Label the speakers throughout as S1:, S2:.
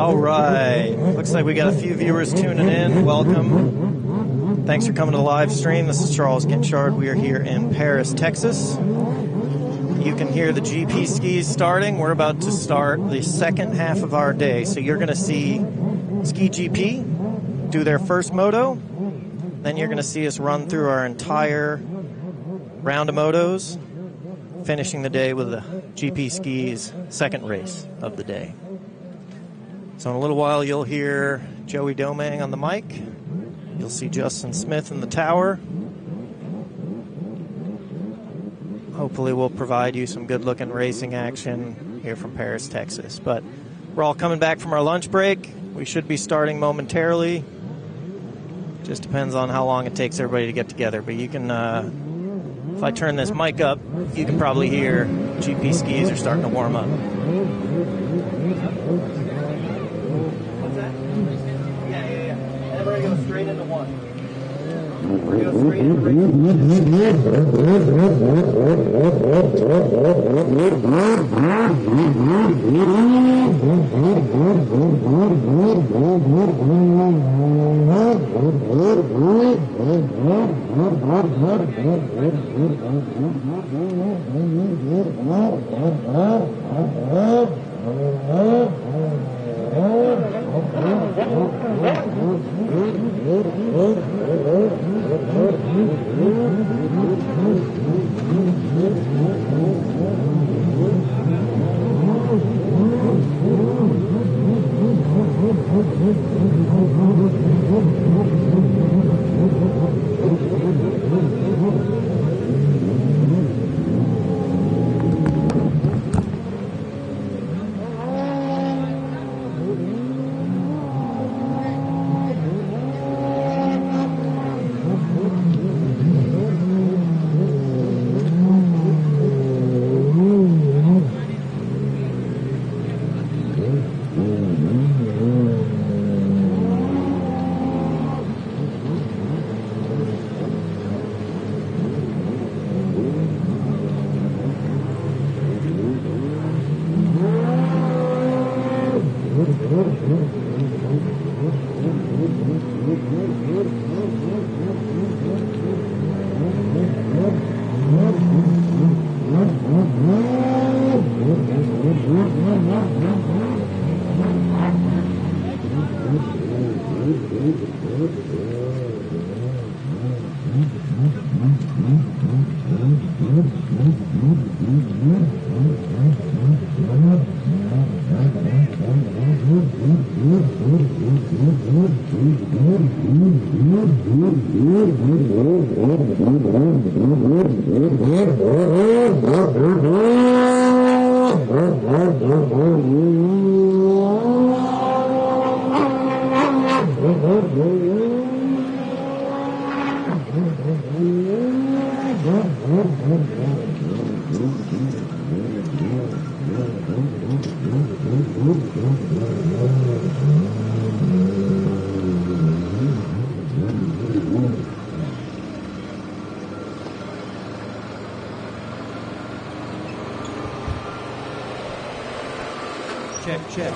S1: All right. Looks like we got a few viewers tuning in. Welcome. Thanks for coming to the live stream. This is Charles Ginchard. We are here in Paris, Texas. You can hear the GP skis starting. We're about to start the second half of our day. So you're going to see Ski GP do their first moto. Then you're going to see us run through our entire round of motos, finishing the day with the GP skis second race of the day. So in a little while, you'll hear Joey Domang on the mic. You'll see Justin Smith in the tower. Hopefully we'll provide you some good-looking racing action here from Paris, Texas. But we're all coming back from our lunch break. We should be starting momentarily. Just depends on how long it takes everybody to get together. But you can, if I turn this mic up, you can probably hear GP skis are starting to warm up. We're going to go straight into one. We're going to go straight into Check.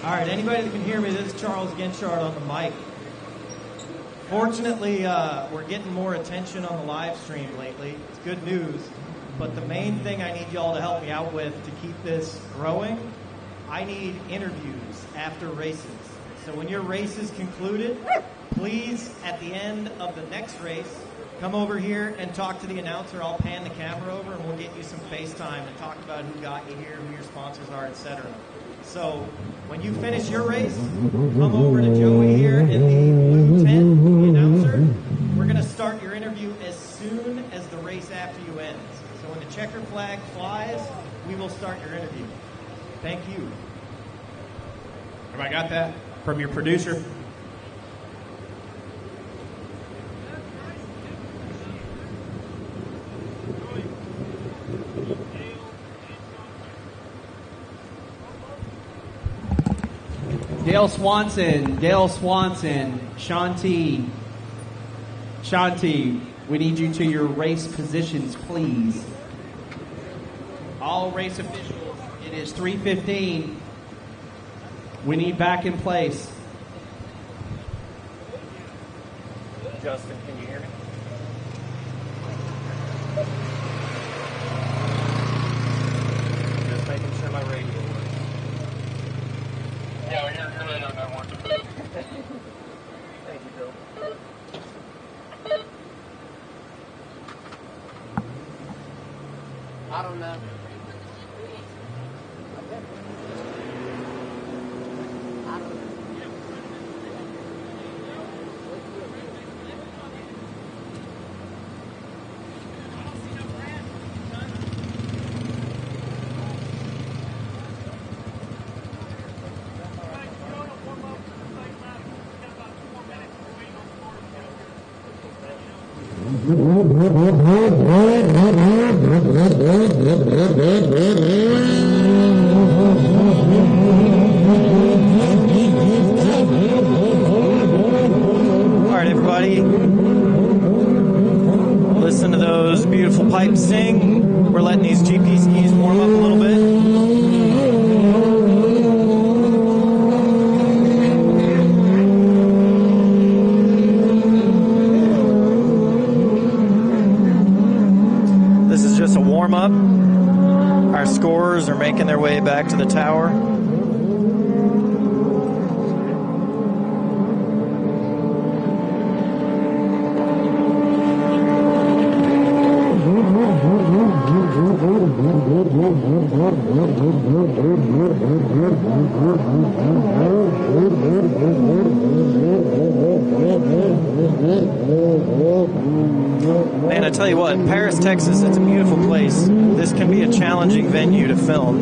S1: All right, anybody that can hear me, this is Charles Ginchard on the mic. Fortunately, we're getting more attention on the live stream lately. It's good news. But the main thing I need y'all to help me out with to keep this growing, I need interviews after races. So when your race is concluded, please, at the end of the next race, come over here and talk to the announcer. I'll pan the camera over and we'll get you some FaceTime and talk about who got you here, who your sponsors are, etc. So when you finish your race, come over to Joey here in the blue tent, the announcer. We're going to start your interview as soon as the race after you ends. So when the checker flag flies, we will start your interview. Thank you.
S2: Everybody got that from your producer? Dale Swanson, Shanti, we need you to your race positions, please. All race officials, it
S3: is 3:15. We need back in place.
S1: Justin, can you hear me? Just making sure my radio works.
S4: Yeah, you're right on that one.
S1: Thank you, Bill.
S3: I don't know.
S1: All right, everybody. Listen to those beautiful pipes sing. We're letting these GP skis warm up a little bit. This is just a warm up. Our scorers are making their way back to the tower. Man, I tell you what, Paris, Texas, it's a beautiful place. This can be a challenging venue to film.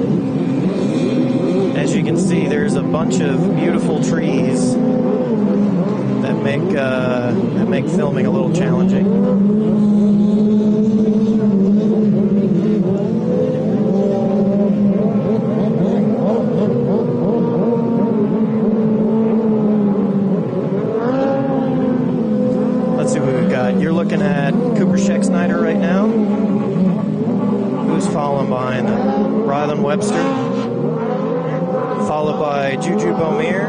S1: As you can see, there's a bunch of beautiful trees that make filming a little challenging. You're looking at Cooper Scheck-Snyder right now, who's following behind Rylan Webster, followed by Juju Bomir,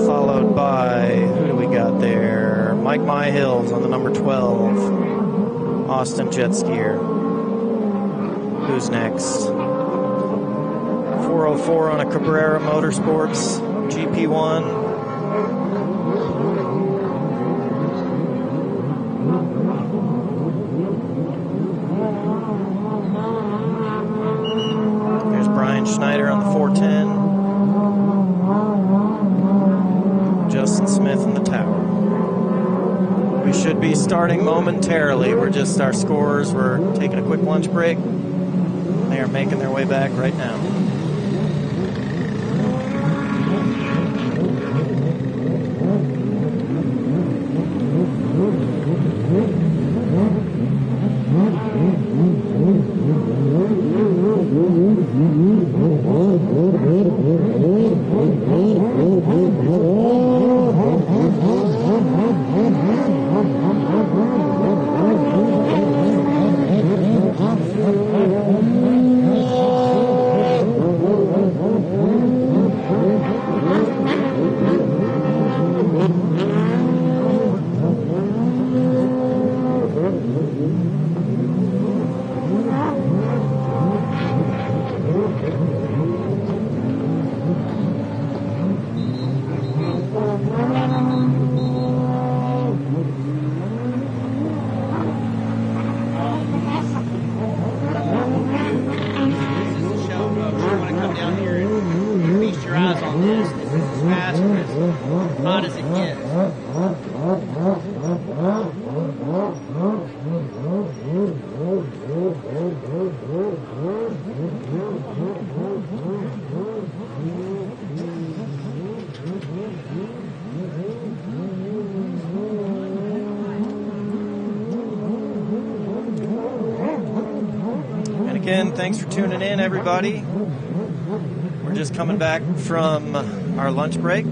S1: followed by, who do we got there? Mike Myhills on the number 12, Austin Jet Skier. Who's next? 404 on a Cabrera Motorsports GP1. Schneider on the 410. Justin Smith in the tower. We should be starting momentarily. Our scorers were taking a quick lunch break. They are making their way back right now. Again, thanks for tuning in, everybody. We're just coming back from our lunch break.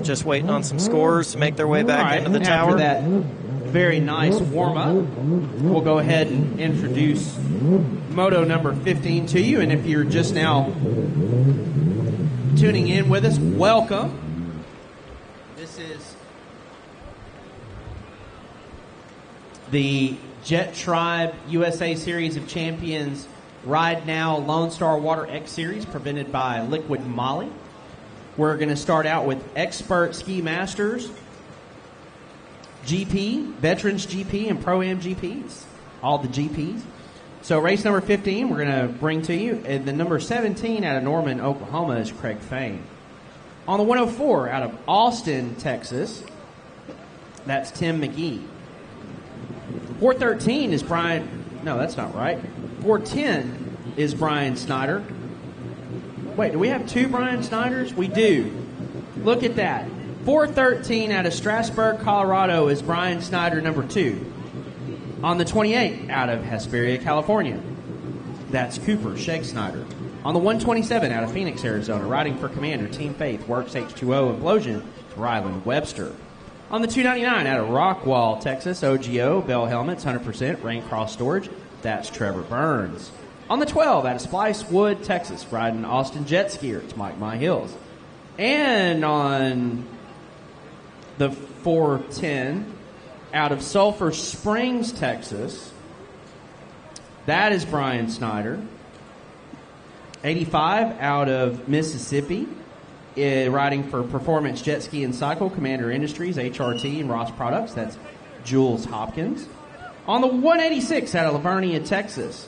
S1: Just waiting on some scores to make their way back into the tower.
S3: After that very nice warm-up. We'll go ahead and introduce Moto number 15 to you. And if you're just now tuning in with us, welcome. This is the Jet Tribe USA Series of Champions Ride Now Lonestar WaterX Series presented by Liquid Molly. We're going to start out with Expert Ski Masters, GP, Veterans GP, and Pro-Am GPs. All the GPs. So race number 15 we're going to bring to you. And the number 17 out of Norman, Oklahoma is Craig Fain. On the 104 out of Austin, Texas, that's Tim McGee. 413 is Brian. No, that's not right. 410 is Brian Snyder. Wait, do we have two Brian Snyders? We do. Look at that. 413 out of Strasburg, Colorado is Brian Snyder, number 2. On the 28 out of Hesperia, California, that's Cooper Sheg Snyder. On the 127 out of Phoenix, Arizona, riding for Commander, Team Faith, Works H2O, Implosion, Ryland Webster. On the 299 out of Rockwall, Texas, OGO, Bell Helmets, 100%, Rain Cross Storage, that's Trevor Burns. On the 12 out of Splice Wood, Texas, riding Austin Jet Skier, it's Mike My Hills. And on the 410 out of Sulphur Springs, Texas, that is Brian Snyder. 85 out of Mississippi, riding for Performance Jet Ski and Cycle, Commander Industries, HRT, and Ross Products, that's Jules Hopkins. On the 186 out of Lavernia, Texas,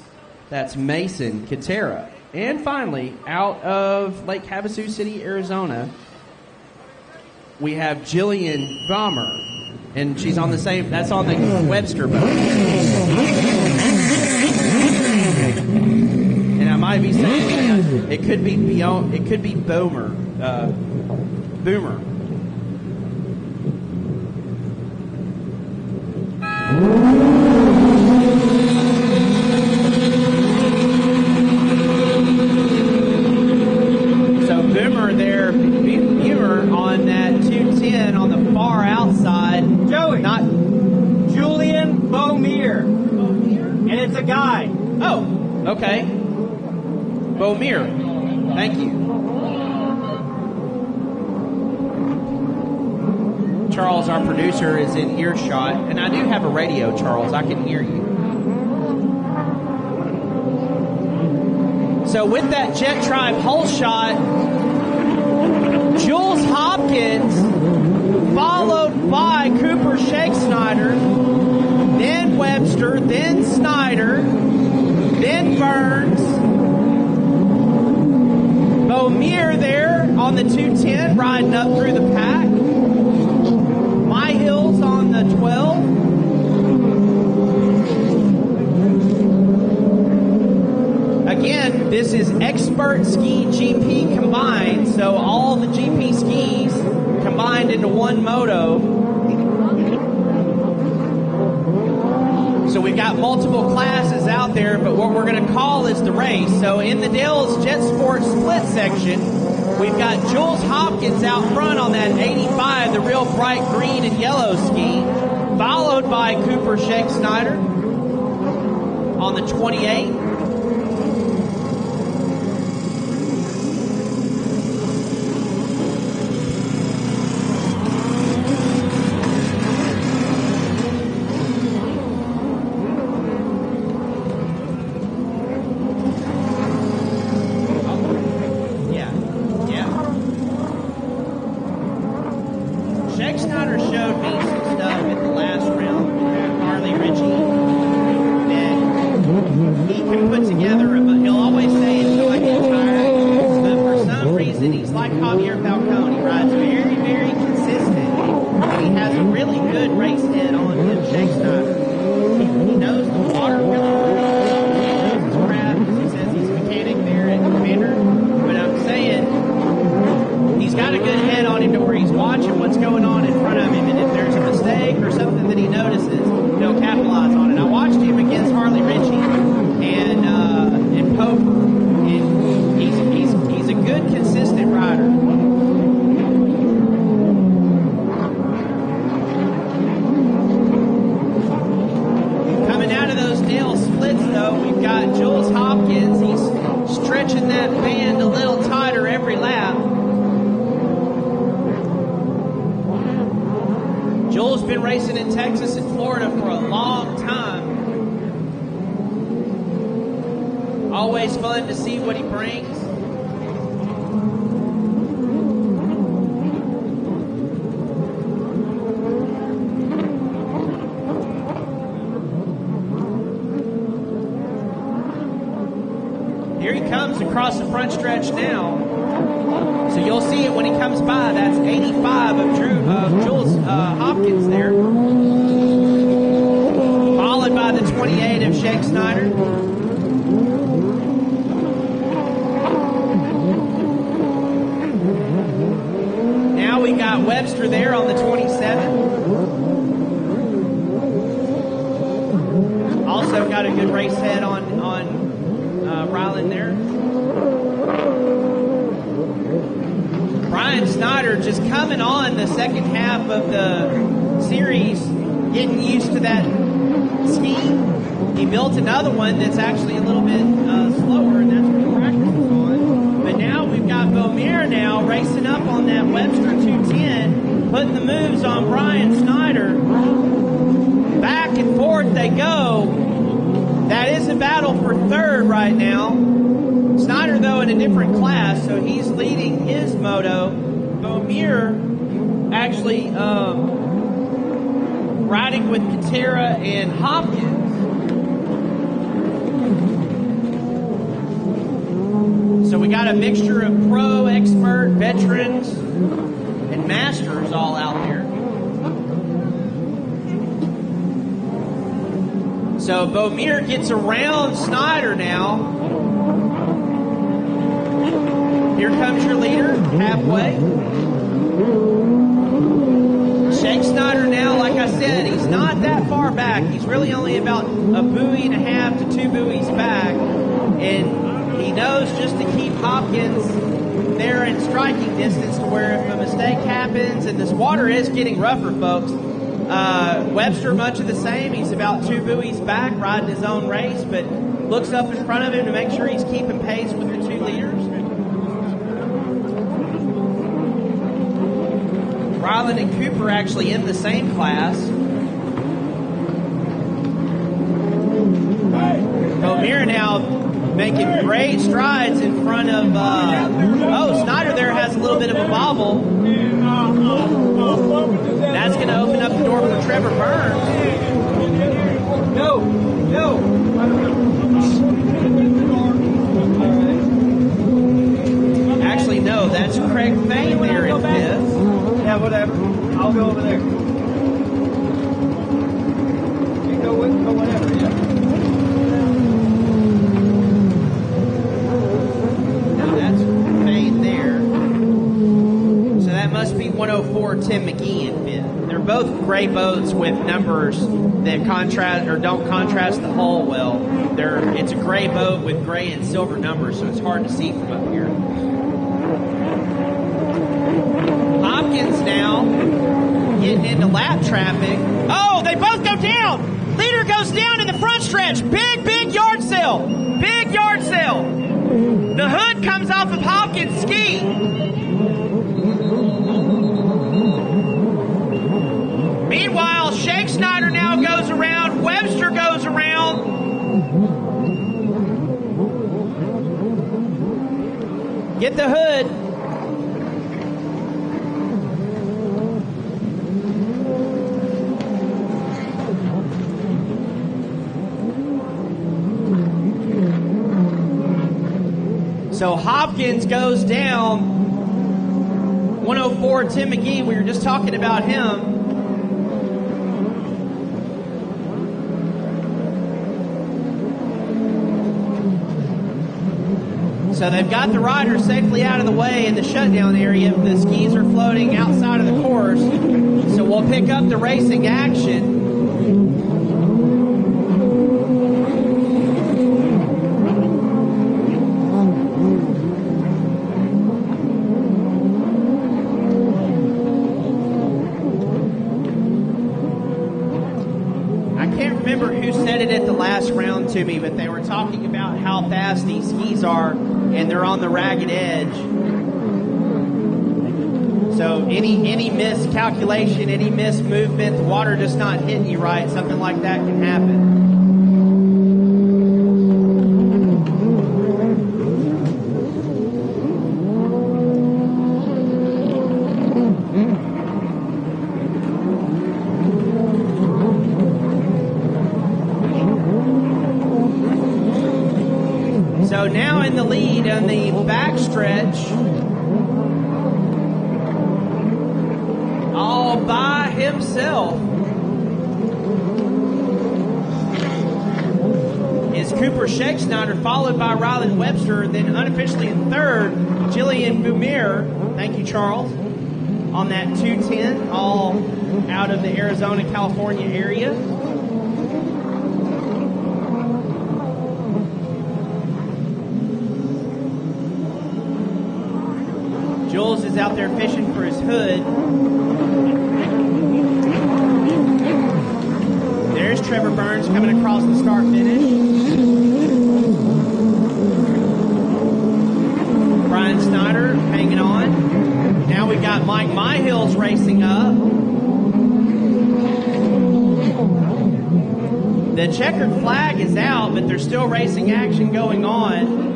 S3: that's Mason Katera. And finally, out of Lake Havasu City, Arizona, we have Jillian Bomber. And she's on the same, that's on the Webster boat. And I might be saying it could be beyond, it could be Boomer. Boomer. So Boomer there, Boomer on that 210 on the far outside.
S4: Joey.
S3: Not
S4: Julian Beaumier. And it's a guy.
S3: Oh, okay. Beaumier. Thank you. Charles, our producer, is in earshot, and I do have a radio, Charles. I can hear you. So with that Jet Tribe hull shot, Jules Hopkins, followed by Cooper Sheg Snyder, then Webster, then Snyder, then Burns. Beaumier there on the 210, riding up through the pack. My Hills on the 12. Again, this is Expert Ski GP combined, so all the GP skis combined into one moto. So we've got multiple classes out there, but what we're going to call is the race. So in the Dale's Jet Sports split section, we've got Jules Hopkins out front on that 85, the real bright green and yellow ski, followed by Cooper Sheg Snyder on the 28.
S1: That he notices, he'll capitalize on it. I watched him against Harley Ritchie, and
S3: go. We've got Jules Hopkins. He's stretching that band a little tighter every lap. Jules been racing in Texas and Florida for a long time. Always fun to see what he brings. Here he comes across the front stretch now. So you'll see it when he comes by. That's 85 of Jules Hopkins there. Followed by the 28 of Shake Snyder. Now we got Webster there on the 27. Also got a good race head on Ryland there. Brian Snyder just coming on the second half of the series, getting used to that ski. He built another one that's actually a little bit slower, and that's what he practices on. But now we've got Beaumere now racing up on that Webster 210, putting the moves on Brian Snyder. Back and forth they go. That is a battle for third right now. Snyder, though, in a different class, so he's leading his moto. Beaumere actually riding with Katera and Hopkins. So we got a mixture of pro, expert, veterans, and masters all out there. So Beaumere gets around Snyder now. Here comes your leader, halfway. Shake Snyder now, like I said, he's not that far back. He's really only about a buoy and a half to 2 buoys back. And he knows just to keep Hopkins there in striking distance to where if a mistake happens, and this water is getting rougher, folks. Webster, much of the same. He's about 2 buoys back, riding his own race, but looks up in front of him to make sure he's keeping pace with the 2 leaders. Ryland and Cooper actually in the same class. Beaumere now making great strides in front of, Snyder there has a little bit of a bobble. That's going to open up the door for Trevor Burns. No. Actually, no, that's Craig Fain there in fifth.
S4: Yeah, whatever. I'll go over there. You go whatever, yeah.
S3: Now that's Fain there. So that must be 104 Tim McGee in fifth. They're both gray boats with numbers that contrast or don't contrast the hull well. It's a gray boat with gray and silver numbers, so it's hard to see from up here. Hopkins now getting into lap traffic. Oh, they both go down. Leader goes down in the front stretch. Big yard sale. Big yard sale. The hood comes off of Hopkins' ski. Meanwhile, Shake Snyder now goes around. Webster goes around. Get the hood. So Hopkins goes down. 104 Tim McGee, we were just talking about him. So they've got the riders safely out of the way in the shutdown area. The skis are floating outside of the course. So we'll pick up the racing action. at the last round to me, but they were talking about how fast these skis are, and they're on the ragged edge. So any miscalculation, any mismovement, the water just not hitting you right, something like that can happen. So now in the lead on the backstretch, all by himself, is Cooper Schexnayder, followed by Ryland Webster, then unofficially in third, Jillian Bumir. Thank you, Charles. On that 210, all out of the Arizona, California area. Jules is out there fishing for his hood. There's Trevor Burns coming across the start finish. Brian Snyder hanging on. Now we've got Mike Myhills racing up. The checkered flag is out, but there's still racing action going on.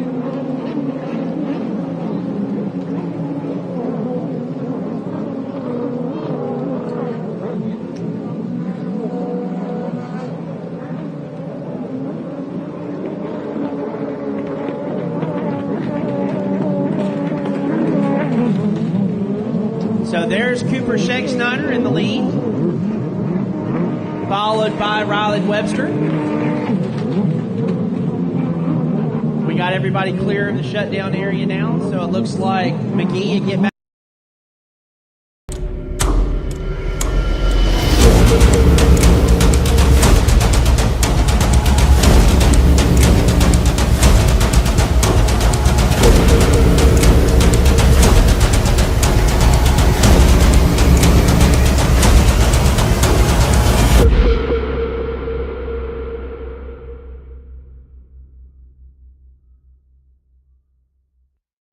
S3: So there's Cooper Schexnayder in the lead, followed by Ryland Webster. We got everybody clear of the shutdown area now, so it looks like McGee and get back.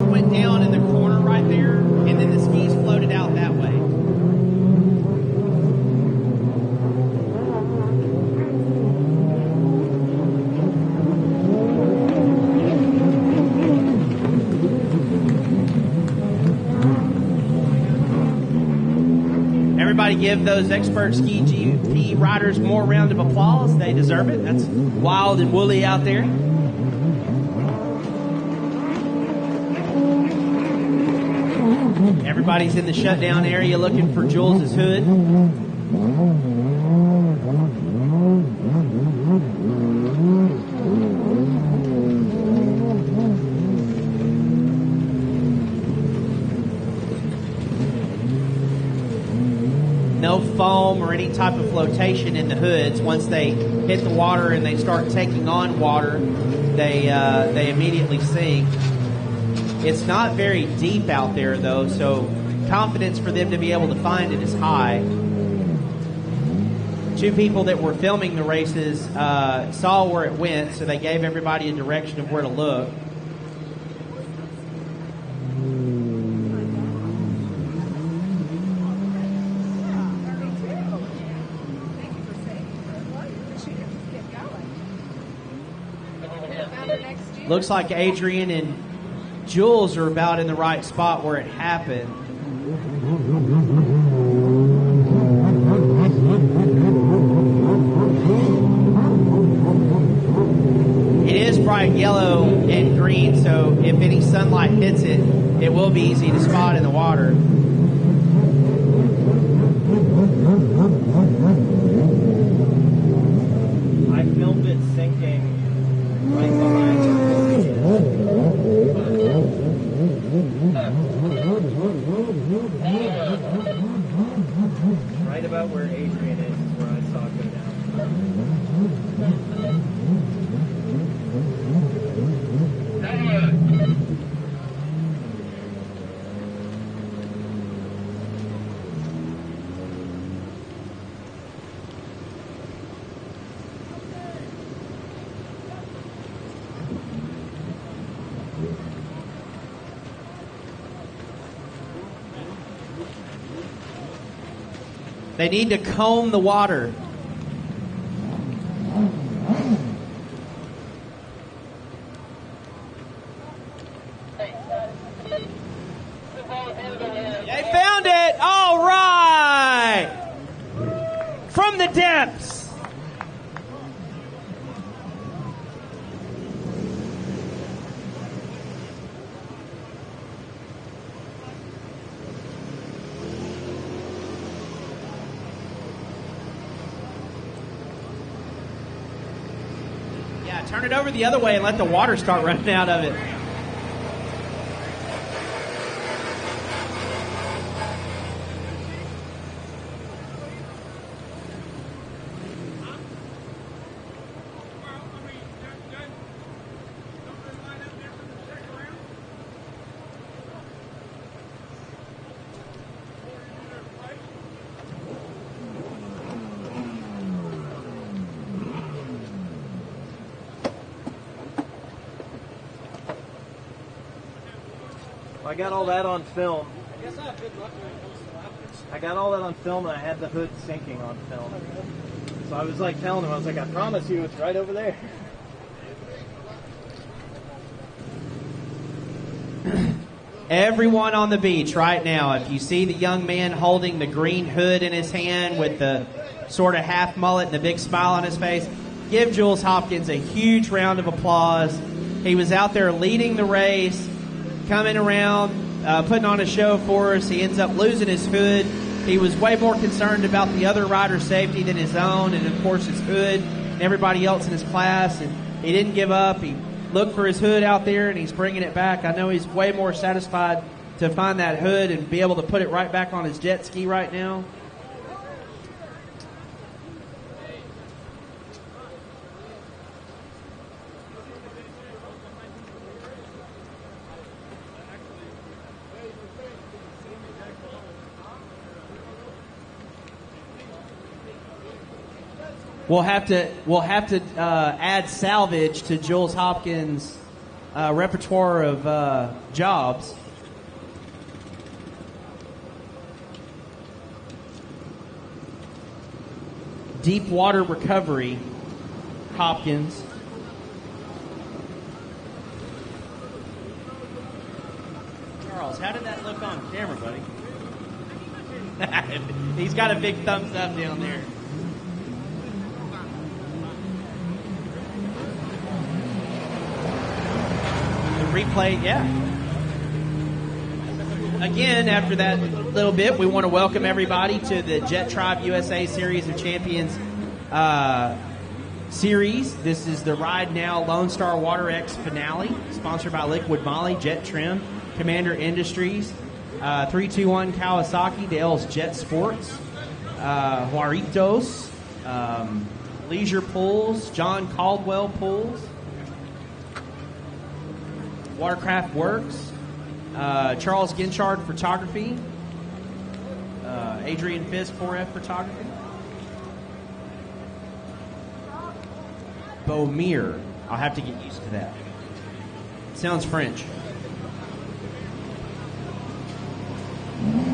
S3: Went down in the corner right there, and then the skis floated out that way. Everybody give those expert ski GP riders more round of applause. They deserve it. That's wild and woolly out there. Everybody's in the shutdown area looking for Jules' hood. No foam or any type of flotation in the hoods. Once they hit the water and they start taking on water, they immediately sink. It's not very deep out there, though, so confidence for them to be able to find it is high. Two people that were filming the races saw where it went, so they gave everybody a direction of where to look. Looks like Adrian and Jules are about in the right spot where it happened. It is bright yellow and green, so if any sunlight hits it, it will be easy to spot in the water.
S1: I filmed it sinking right behind the right about where Adrian is where I saw it go down.
S3: They need to comb the water. They found it! All right! From the depths. Yeah, turn it over the other way and let the water start running out of it.
S4: I got all that on film. I got all that on film, and I had the hood sinking on film. So I was like telling him, I was like, I promise you, it's right over there.
S3: Everyone on the beach right now, if you see the young man holding the green hood in his hand with the sort of half mullet and the big smile on his face, give Jules Hopkins a huge round of applause. He was out there leading the race, coming around, putting on a show for us. He ends up losing his hood. He was way more concerned about the other rider's safety than his own, and of course his hood and everybody else in his class, and he didn't give up. He looked for his hood out there, and he's bringing it back. I know he's way more satisfied to find that hood and be able to put it right back on his jet ski right now. We'll have to add salvage to Jules Hopkins' repertoire of jobs. Deep water recovery, Hopkins. Charles, how did that look on camera, buddy? He's got a big thumbs up down there. Replay, yeah. Again, after that little bit, we want to welcome everybody to the Jet Tribe USA Series of Champions series. This is the Ride Now Lonestar WaterX finale, sponsored by Liquid Moly, Jet Trim, Commander Industries, 321 Kawasaki, Dale's Jet Sports, Juaritos, Leisure Pools, John Caldwell Pools, Watercraft Works, Charles Ginchard Photography, Adrian Fisk 4F Photography, Beaumere. I'll have to get used to that. Sounds French.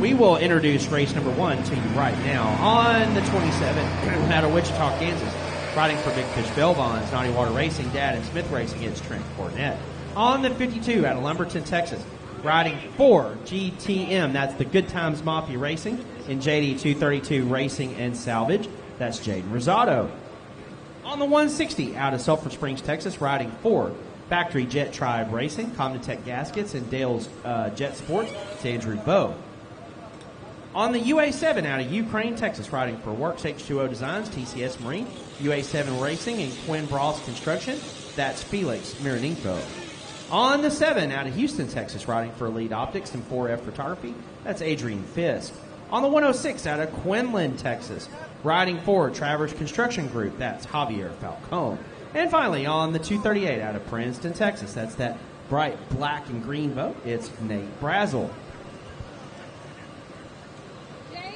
S3: We will introduce race number 1 to you right now on the 27th out of Wichita, Kansas. Riding for Big Fish Bell Bonds, Naughty Water Racing, Dad and Smith Racing against Trent Cornett. On the 52 out of Lumberton, Texas, riding for GTM. That's the Good Times Mafia Racing in JD 232 Racing and Salvage. That's Jaden Rosado. On the 160 out of Sulphur Springs, Texas, riding for Factory Jet Tribe Racing, Comnitech Gaskets, and Dale's Jet Sports, it's Andrew Bowe. On the UA7 out of Ukraine, Texas, riding for Works H2O Designs, TCS Marine, UA7 Racing, and Quinn Bras Construction, that's Felix Mironinko. On the 7 out of Houston, Texas, riding for Elite Optics and 4F Photography, that's Adrian Fisk. On the 106 out of Quinlan, Texas, riding for Travers Construction Group, that's Javier Falcone. And finally, on the 238 out of Princeton, Texas, that's that bright black and green boat, it's Nate Brazel.
S5: Jamie,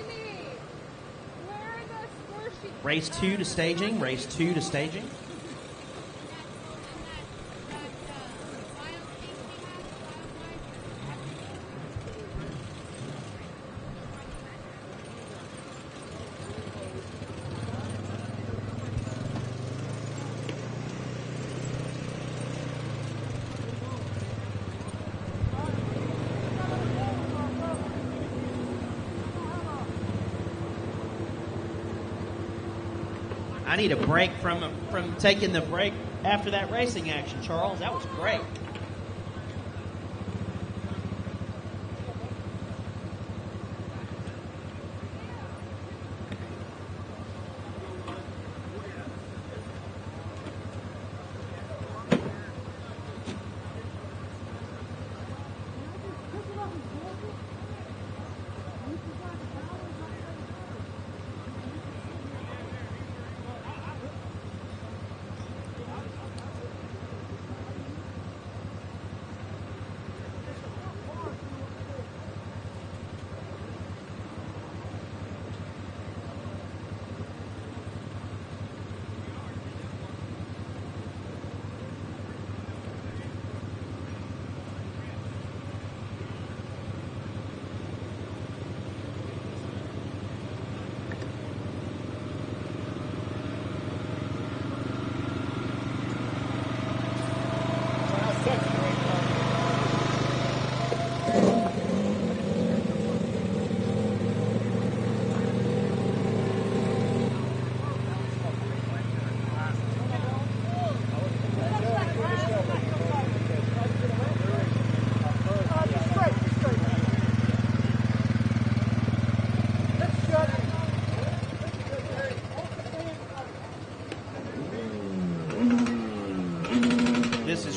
S5: where are the score sheets?
S3: Race 2 to staging, race 2 to staging. I need a break from taking the break after that racing action, Charles. That was great.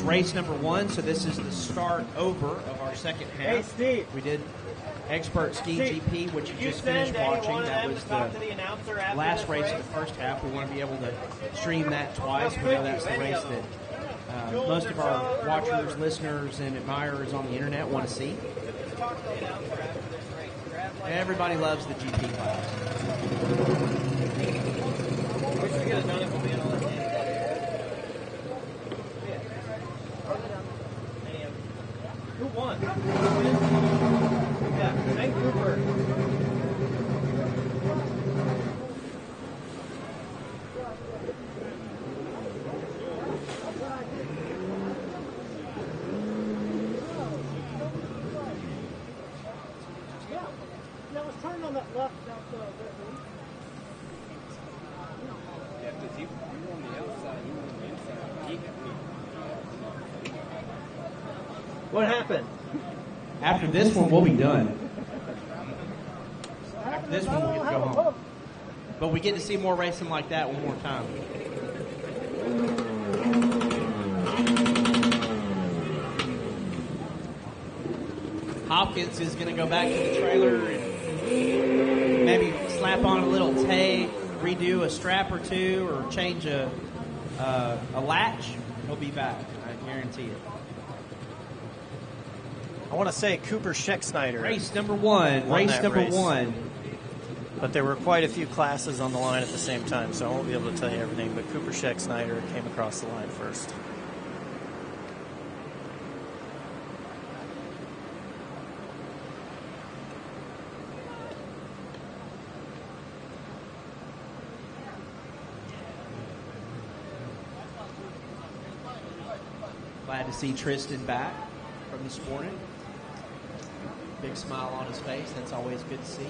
S3: Race number 1, so this is the start over of our second half.
S4: Hey, Steve.
S3: We did Expert Ski GP, which you just finished watching. That was the last race of the first half. We want to be able to stream that twice. We know that's the race that most of our watchers, listeners, and admirers on the internet want to see. Everybody loves the GP class.
S4: Wish we could have done it when we had all that. Who won? Yeah, thank Cooper.
S6: Yeah, I was turning on that left.
S7: Yeah, because you on the outside, you on the inside. He got me.
S4: What happened?
S3: After this one, we'll be done. After this one, we'll get to go home. But we get to see more racing like that one more time. Hopkins is going to go back to the trailer and maybe slap on a little tape, redo a strap or two, or change a latch. He'll be back. I guarantee it.
S4: I want to say Cooper Scheck-Snyder.
S3: Race number 1. Race number 1.
S4: But there were quite a few classes on the line at the same time, so I won't be able to tell you everything. But Cooper Scheck-Snyder came across the line first.
S3: Glad to see Tristan back from this morning. Big smile on his face. That's always good to see.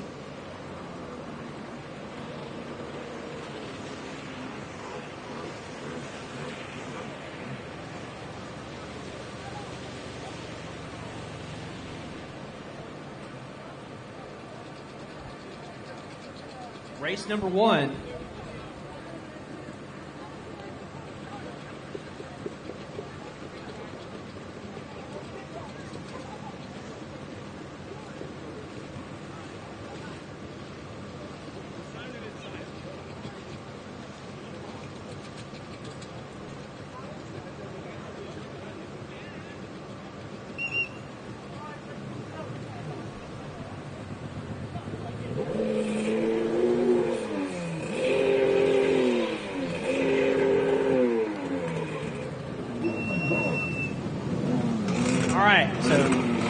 S3: Race number 1.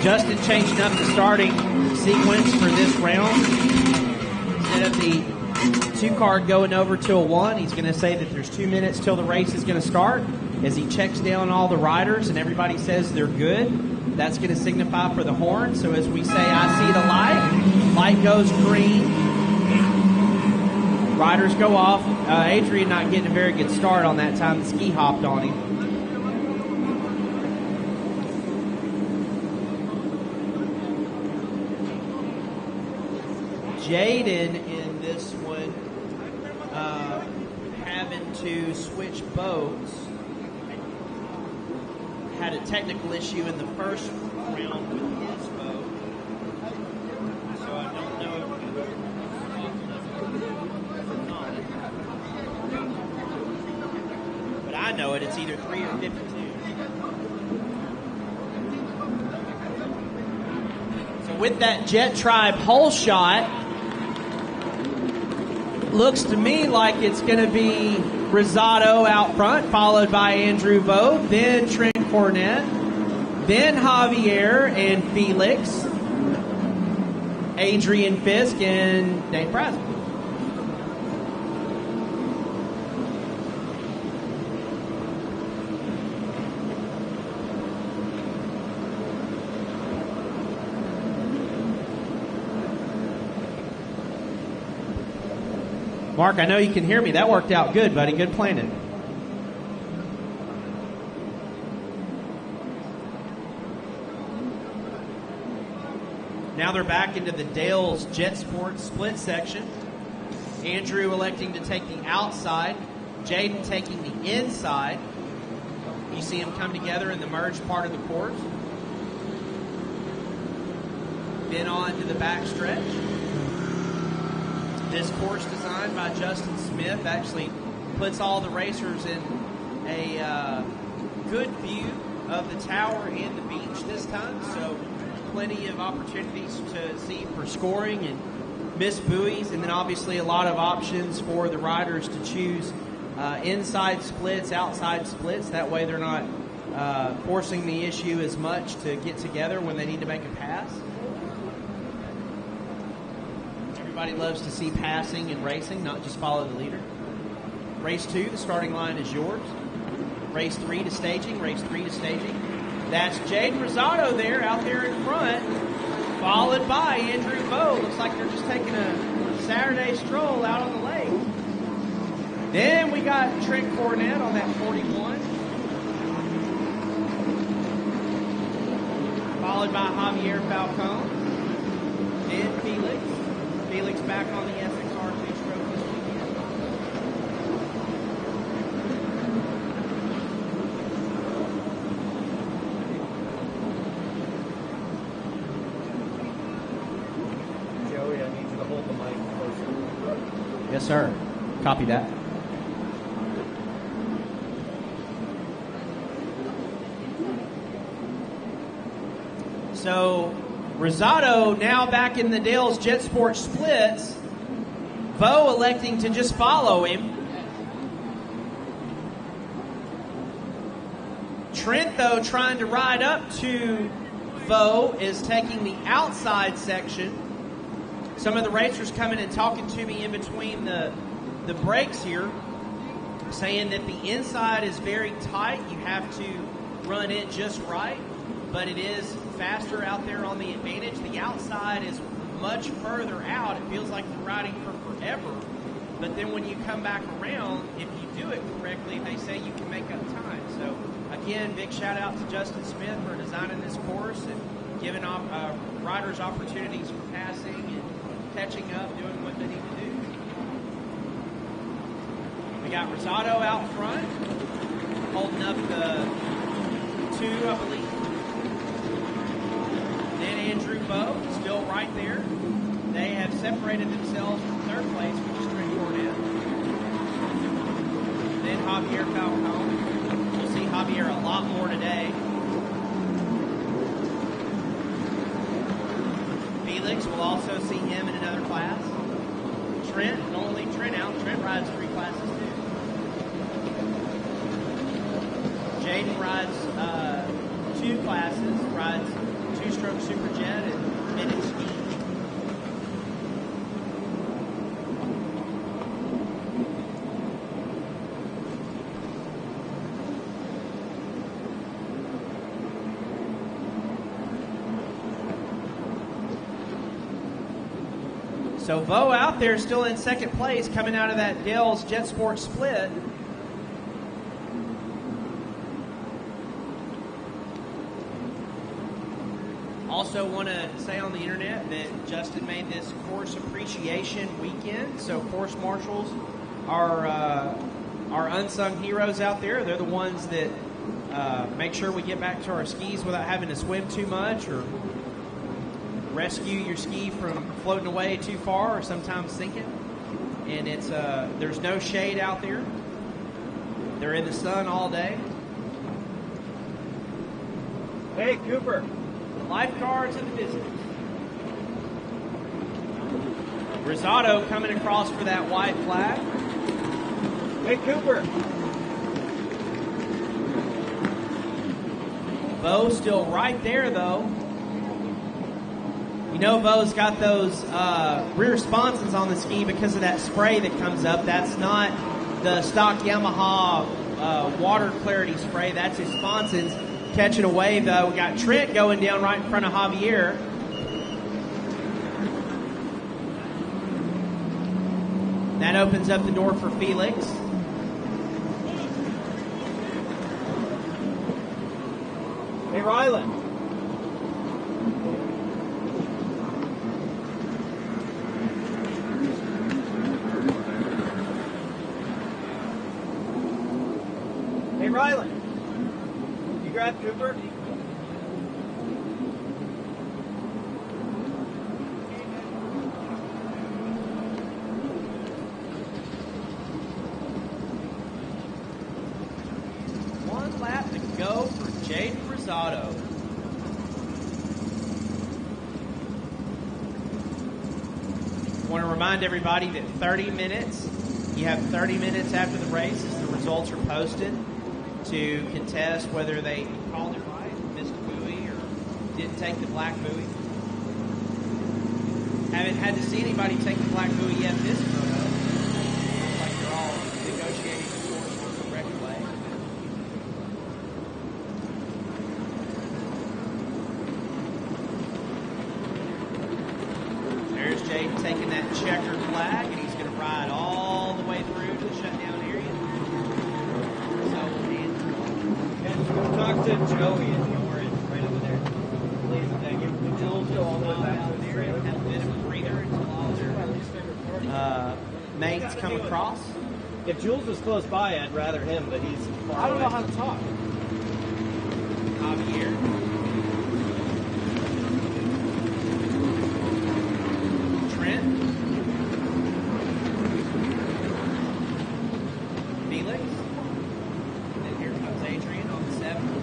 S3: Justin changing up the starting sequence for this round. Instead of the 2 card going over to a 1, he's going to say that there's 2 minutes till the race is going to start. As he checks down all the riders and everybody says they're good, that's going to signify for the horn. So as we say, I see the light, light goes green. Riders go off. Adrian not getting a very good start on that time. The ski hopped on him. Jaden in this one having to switch boats. Had a technical issue in the first round with his boat. So I don't know if but I know it. It's either 3 or 52. So with that Jet Tribe hole shot, looks to me like it's going to be Rosado out front, followed by Andrew Vogt, then Trent Cornett, then Javier and Felix, Adrian Fisk, and Dane Brasman. Mark, I know you can hear me. That worked out good, buddy. Good planning. Now they're back into the Dale's Jet Sports split section. Andrew electing to take the outside. Jaden taking the inside. You see them come together in the merged part of the course. Then on to the back stretch. This course designed by Justin Smith actually puts all the racers in a good view of the tower and the beach this time, so plenty of opportunities to see for scoring and missed buoys, and then obviously a lot of options for the riders to choose inside splits, outside splits. That way they're not forcing the issue as much to get together when they need to make a pass. Everybody loves to see passing and racing, not just follow the leader. Race 2, the starting line is yours. Race 3 to staging, race 3 to staging. That's Jaden Rosado there, out there in front, followed by Andrew Vogt. Looks like they're just taking a Saturday stroll out on the lake. Then we got Trent Cornett on that 41. Followed by Javier Falcone. Then Felix. Felix back on the SXR 2-stroke this weekend.
S7: Joey, I need you to hold the mic closer.
S3: Yes, sir. Copy that. So Rosado now back in the Dale's Jet Sport splits. Vo electing to just follow him. Trent, though, trying to ride up to Vo, is taking the outside section. Some of the racers coming and talking to me in between the breaks here, saying that the inside is very tight. You have to run it just right, but it is faster out there on the advantage. The outside is much further out. It feels like you're riding for forever. But then when you come back around, if you do it correctly, they say you can make up time. So again, big shout out to Justin Smith for designing this course and giving riders opportunities for passing and catching up, doing what they need to do. We got Rosado out front, holding up the 2, I believe. Then Andrew Vogt, still right there. They have separated themselves from third place, which is Trent Cornett. Then Javier Falcone. We'll see Javier a lot more today. Felix, will also see him in another class. Trent, don't leave Trent out. Trent rides 3 classes too. Jaden rides 2 classes, rides 2-stroke Superjet and minute ski. So Bo out there still in second place, coming out of that Dale's Jet Sport split. Also want to say on the internet that Justin made this course appreciation weekend. So course marshals are our unsung heroes out there. They're the ones that make sure we get back to our skis without having to swim too much or rescue your ski from floating away too far or sometimes sinking. And it's there's no shade out there. They're in the sun all day.
S6: Hey, Cooper.
S3: The lifeguards and the visitors. Rosado coming across for that white flag.
S6: Hey, Cooper.
S3: Bo still right there, though. You know Bo's got those rear sponsons on the ski because of that spray that comes up. That's not the stock Yamaha water clarity spray. That's his sponsons catching a wave, though. We got Trent going down right in front of Javier. That opens up the door for Felix.
S6: Hey, Ryland. Hey, Ryland. You grab Cooper?
S3: One lap to go for Jaden Rosado. I want to remind everybody that 30 minutes, you have 30 minutes after the race as the results are posted to contest whether they called it right, missed a buoy, or didn't take the black buoy. Haven't had to see anybody take the black buoy yet this moto. Looks like they're all negotiating the course for the correct way. There's Jaden taking that checkered flag, and he's going to ride all the way through to the shutdown area.
S6: Go talk to Joey in the orange right over there. Please, thank you. Jules, go all the way back to the area.
S3: Have a bit of a breather until all their mates come across.
S6: If Jules was close by, I'd rather him, but he's far
S3: I don't know
S6: away.
S3: how to talk. Javier. Trent. Felix. And then here comes Adrian on the 7th.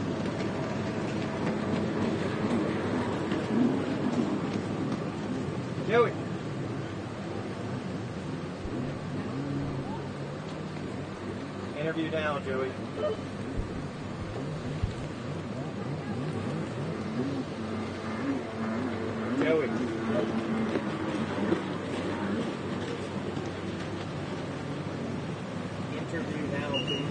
S6: Joey. Interview now, Joey. Joey. Interview now, please.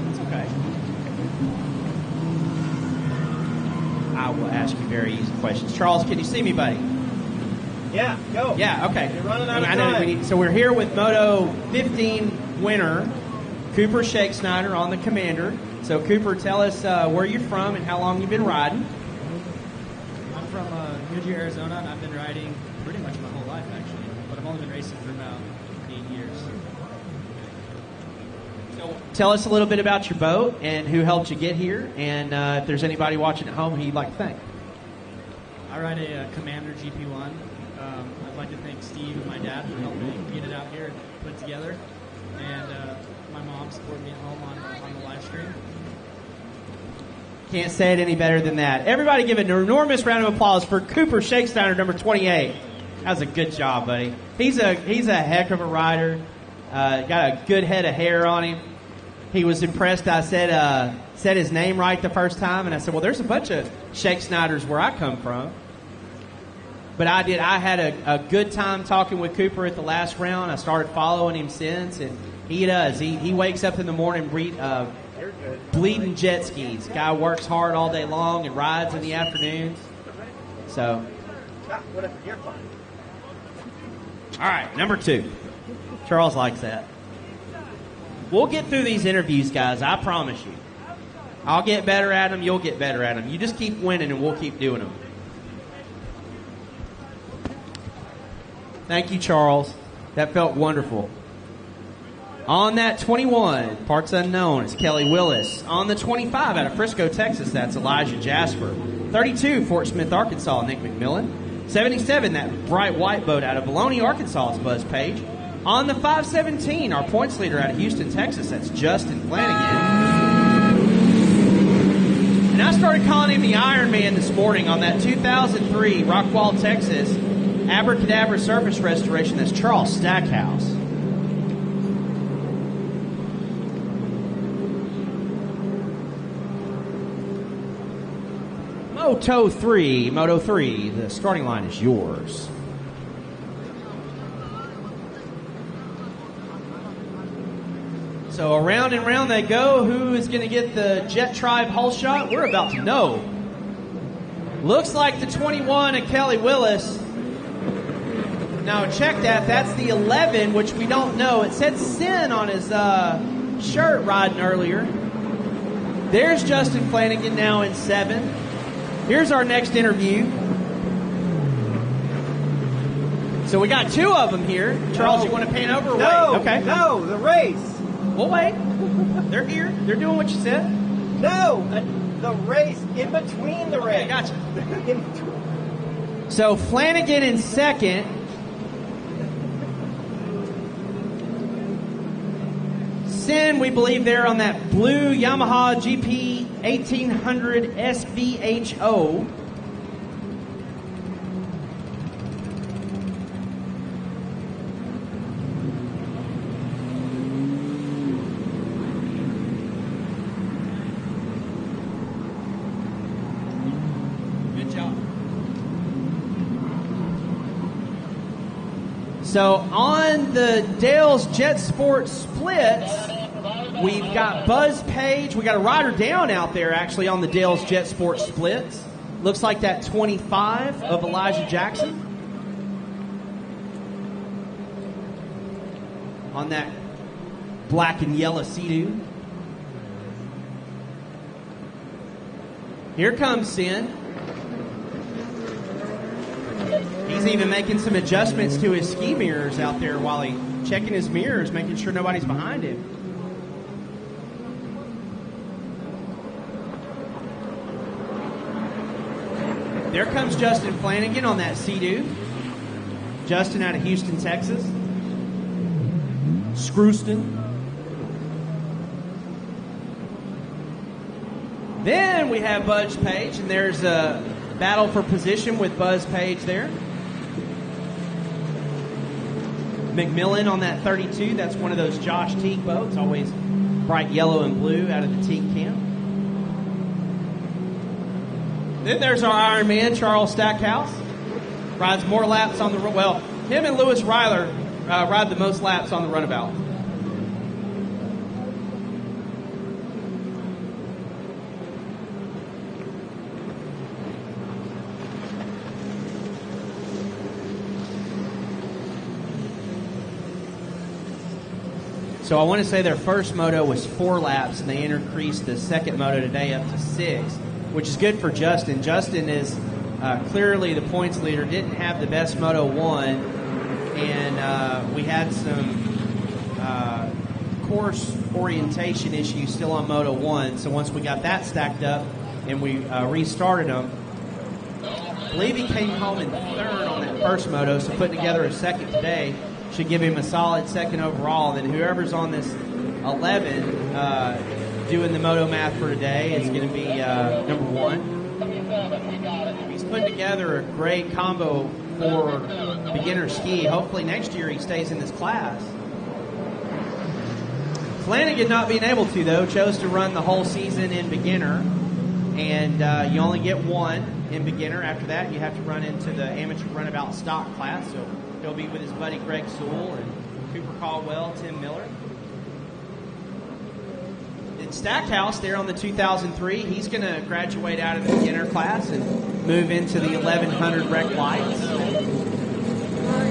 S3: It's okay. I will ask you very easy questions. Charles, can you see me, buddy?
S6: Yeah, go.
S3: Yeah, okay.
S6: You're running out of
S3: I know
S6: time.
S3: so we're here with Moto 15 winner, Cooper Shakesnyder on the Commander. So, Cooper, tell us where you're from and how long you've been riding.
S8: I'm from Goodyear, Arizona, and I've been riding pretty much my whole life, actually. But I've only been racing for about 8 years.
S3: So, tell us a little bit about your boat and who helped you get here, and if there's anybody watching at home who you'd like to thank.
S8: I ride a Commander GP1. I'd like to thank Steve and my dad for helping me get it out here and put it together. And my mom supported me at home on the live stream.
S3: Can't say it any better than that. Everybody give an enormous round of applause for Cooper Shakesnyder, number 28. That was a good job, buddy. He's a heck of a rider. Got a good head of hair on him. He was impressed. I said his name right the first time, and I said, well, there's a bunch of Shake Snyders where I come from. But I had a good time talking with Cooper at the last round. I started following him since, and he does. He wakes up in the morning bleeding jet skis. Guy works hard all day long and rides in the afternoons. So, all right, number 2. Charles likes that. We'll get through these interviews, guys. I promise you. I'll get better at them. You'll get better at them. You just keep winning, and we'll keep doing them. Thank you, Charles. That felt wonderful. On that 21, parts unknown, is Kelly Willis. On the 25, out of Frisco, Texas, that's Elijah Jasper. 32, Fort Smith, Arkansas, Nick McMillan. 77, that bright white boat out of Bologna, Arkansas, is Buzz Page. On the 517, our points leader out of Houston, Texas, that's Justin Flanagan. And I started calling him the Iron Man this morning on that 2003 Rockwall, Texas, Abracadabra surface restoration. That's Charles Stackhouse. Moto 3, the starting line is yours. So around and round they go. Who is going to get the Jet Tribe hull shot? We're about to know. Looks like the 21 of Kelly Willis. Now check that. That's the 11, which we don't know. It said Sin on his shirt riding earlier. There's Justin Flanagan now in 7. Here's our next interview. So we got 2 of them here. Charles, you want to pan over or
S6: No,
S3: wait? Okay.
S6: no, the race.
S3: We'll wait. They're here. They're doing what you said.
S6: No, the race in between the race.
S3: Okay, gotcha.
S6: In between.
S3: So Flanagan in 2nd. Sin, we believe, there on that blue Yamaha GP 1800 SVHO. Good job. So on the Dale's Jet Sport splits, we've got Buzz Page. We got a rider down out there, actually, on the Dale's Jet Sport splits. Looks like that 25 of Elijah Jackson. On that black and yellow Sea-Doo. Here comes Sin. He's even making some adjustments to his ski mirrors out there while he's checking his mirrors, making sure nobody's behind him. There comes Justin Flanagan on that Sea-Doo. Justin out of Houston, Texas. Scrooston. Then we have Buzz Page, and there's a battle for position with Buzz Page there. McMillan on that 32. That's one of those Josh Teague boats, always bright yellow and blue out of the Teague camp. Then there's our Iron Man, Charles Stackhouse. Rides more laps on the... Well, him and Lewis Ryler ride the most laps on the Runabout. So I want to say their first moto was 4 laps, and they increased the second moto today up to 6, which is good for Justin. Justin is clearly the points leader, didn't have the best Moto 1, and we had some course orientation issues still on Moto 1. So once we got that stacked up and we restarted them, I believe he came home in 3rd on that first moto, so putting together a second today should give him a solid 2nd overall. Then whoever's on this 11 doing the moto math for today is going to be number 1. He's putting together a great combo for beginner ski. Hopefully next year he stays in this class. Flanagan, not being able to, though, chose to run the whole season in beginner. And you only get one in beginner. After that, you have to run into the amateur runabout stock class. So he'll be with his buddy Greg Sewell and Cooper Caldwell, Tim Miller. In Stackhouse, there on the 2003, he's going to graduate out of the beginner class and move into the 1100 rec lights. So we'll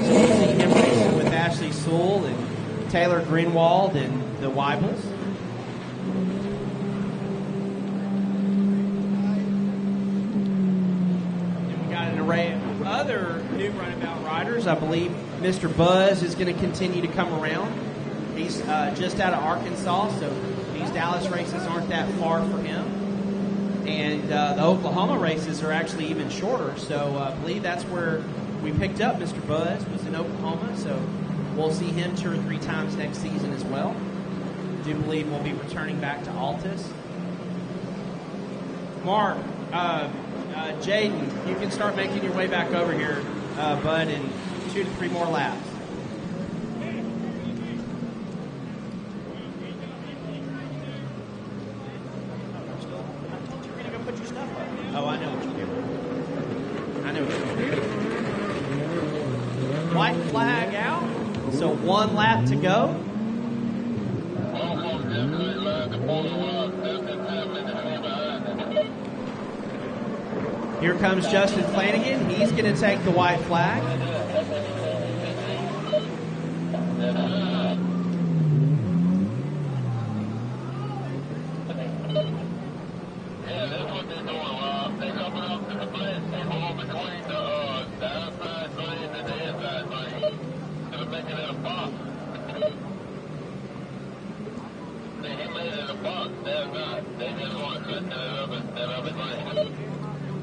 S3: see him racing with Ashley Sewell and Taylor Greenwald and the Weibels. And we got an array of other new runabout riders. I believe Mr. Buzz is going to continue to come around. He's just out of Arkansas, so these Dallas races aren't that far for him. And the Oklahoma races are actually even shorter, so I believe that's where we picked up Mr. Buzz, was in Oklahoma, so we'll see him 2 or 3 times next season as well. I do believe we'll be returning back to Altus. Mark, Jaden, you can start making your way back over here, bud, in 2 to 3 more laps. Oh, I know what you're doing. I know what you're doing. White flag out. So 1 lap to go. Here comes Justin Flanagan. He's going to take the white flag.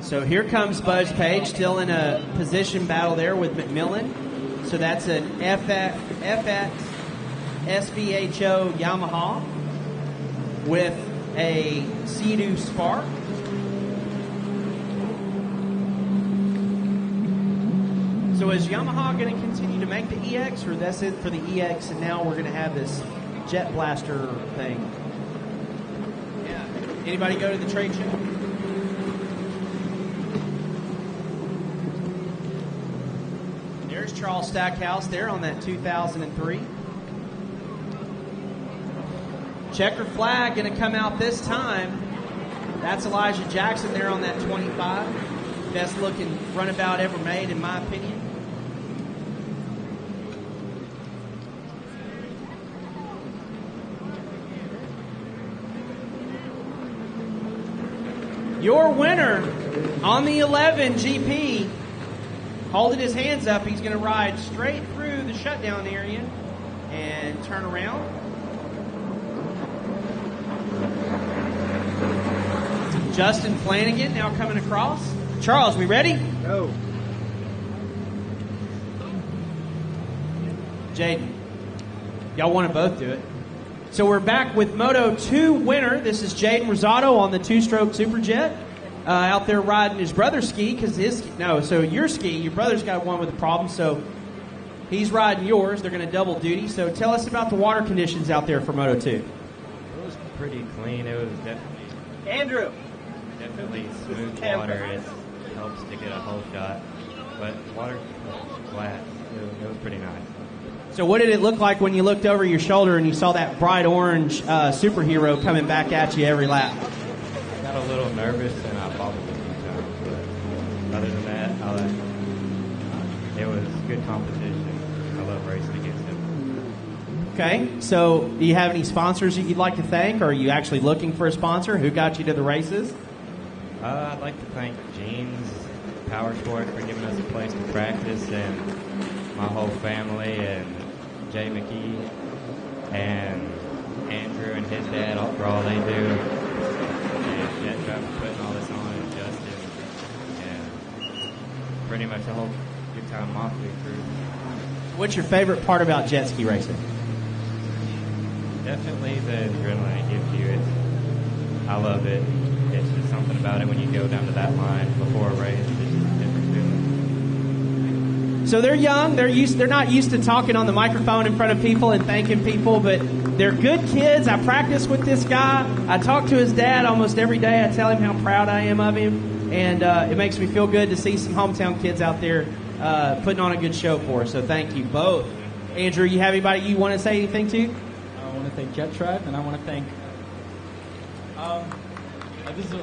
S3: So here comes Buzz Page, still in a position battle there with McMillan. So that's an FX SVHO Yamaha with a Sea-Doo Spark. So is Yamaha going to continue to make the EX, or that's it for the EX, and now we're going to have this Jet Blaster thing? Yeah. Anybody go to the trade show? There's Charles Stackhouse there on that 2003. Checker flag going to come out this time. That's Elijah Jackson there on that 25. Best looking runabout ever made, in my opinion. Your winner on the 11 GP, holding his hands up, he's going to ride straight through the shutdown area and turn around. Justin Flanagan now coming across. Charles, we ready?
S6: Go.
S3: Jaden, y'all want to both do it. So we're back with Moto 2 winner. This is Jaden Rosado on the 2-stroke Superjet. Out there riding his brother's ski because your ski, your brother's got one with a problem, so he's riding yours. They're going to double duty. So tell us about the water conditions out there for Moto 2.
S9: It was pretty clean. It was
S6: Andrew.
S9: definitely smooth water. It helps to get a whole shot, but water was flat. It was pretty nice.
S3: So what did it look like when you looked over your shoulder and you saw that bright orange superhero coming back at you every lap?
S9: Got a little nervous and I bobbled a few times, but other than that, it was good competition. I love racing against them.
S3: Okay, so do you have any sponsors that you'd like to thank, or are you actually looking for a sponsor? Who got you to the races?
S9: I'd like to thank Jeans Power Sport for giving us a place to practice, and my whole family, and Jay McKee, and Andrew and his dad for all they do, and Jet Driver putting all this on, and Justin, and pretty much the whole Good Time Mafia crew.
S3: What's your favorite part about jet ski racing?
S9: Definitely the adrenaline it gives you. I love it. It's just something about it when you go down to that line before a race. It's just a different feeling.
S3: So they're young. They're not used to talking on the microphone in front of people and thanking people, but they're good kids. I practice with this guy. I talk to his dad almost every day. I tell him how proud I am of him, and it makes me feel good to see some hometown kids out there putting on a good show for us. So thank you both. Andrew, you have anybody you want to say anything to?
S10: I want to thank Jet Tribe, and I want to thank this is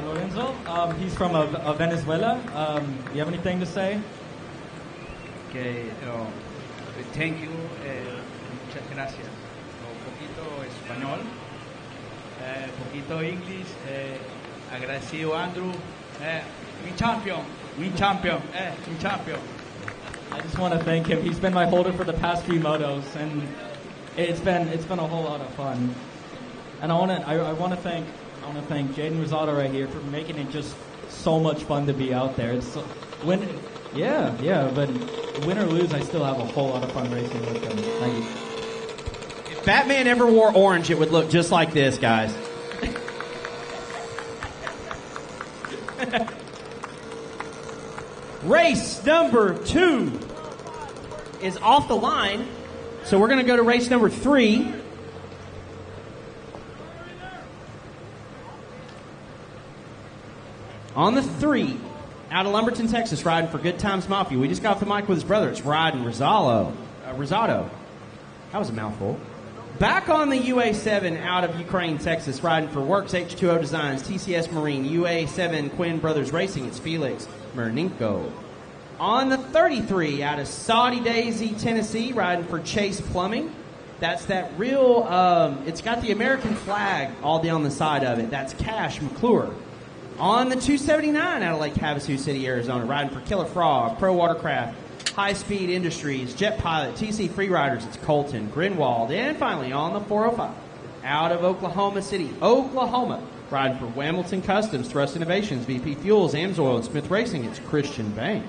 S10: Lorenzo. He's from Venezuela. You have anything to say?
S11: Okay, thank you, muchas gracias. Un poquito español, poquito English. Agradecido, Andrew. Mi champion.
S10: I just want to thank him. He's been my holder for the past few motos, and it's been a whole lot of fun. And I want to thank Jaden Rosado right here for making it just so much fun to be out there. It's but win or lose, I still have a whole lot of fun racing with them. Thank you.
S3: If Batman ever wore orange, it would look just like this, guys. Race number 2 is off the line, so we're going to go to race number 3. On the 3, out of Lumberton, Texas, riding for Good Times Mafia. We just got off the mic with his brother. It's riding Rosado. That was a mouthful. Back on the UA7 out of Ukraine, Texas, riding for Works H2O Designs, TCS Marine, UA7 Quinn Brothers Racing. It's Felix Merninko. On the 33, out of Saudi Daisy, Tennessee, riding for Chase Plumbing. That's that real, it's got the American flag all down the side of it. That's Cash McClure. On the 279 out of Lake Havasu City, Arizona, riding for Killer Frog, Pro Watercraft, High Speed Industries, Jet Pilot, TC Freeriders, it's Colton, Grinwald. And finally, on the 405, out of Oklahoma City, Oklahoma, riding for Hamilton Customs, Thrust Innovations, VP Fuels, Amsoil, and Smith Racing, it's Christian Bank.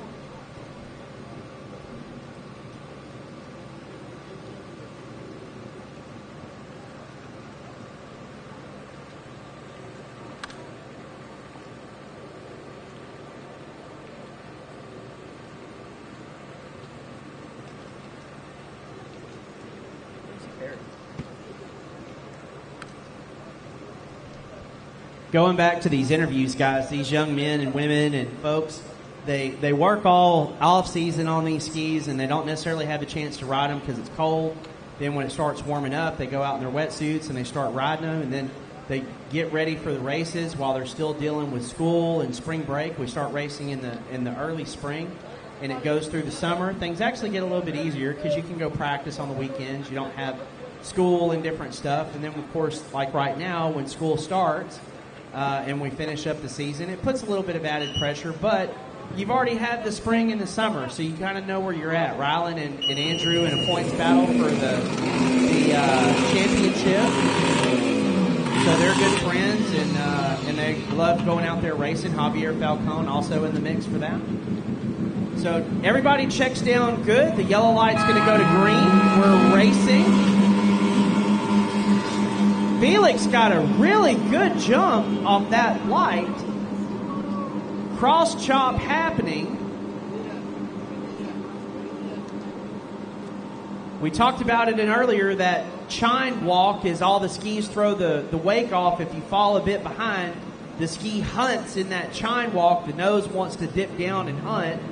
S3: Going back to these interviews, guys, these young men and women and folks, they work all off season on these skis, and they don't necessarily have a chance to ride them because it's cold. Then when it starts warming up, they go out in their wetsuits and they start riding them, and then they get ready for the races while they're still dealing with school and spring break. We start racing in the early spring, and it goes through the summer. Things actually get a little bit easier because you can go practice on the weekends. You don't have school and different stuff. And then, of course, like right now, when school starts, and we finish up the season, it puts a little bit of added pressure, but you've already had the spring and the summer, so you kind of know where you're at. Rylan and Andrew in a points battle for the championship. So they're good friends, and they love going out there racing. Javier Falcon also in the mix for that. So everybody checks down good. The yellow light's going to go to green. We're racing. Felix got a really good jump off that light. Cross chop happening. We talked about it in earlier that chine walk is all the skis throw the wake off. If you fall a bit behind, the ski hunts in that chine walk. The nose wants to dip down and hunt,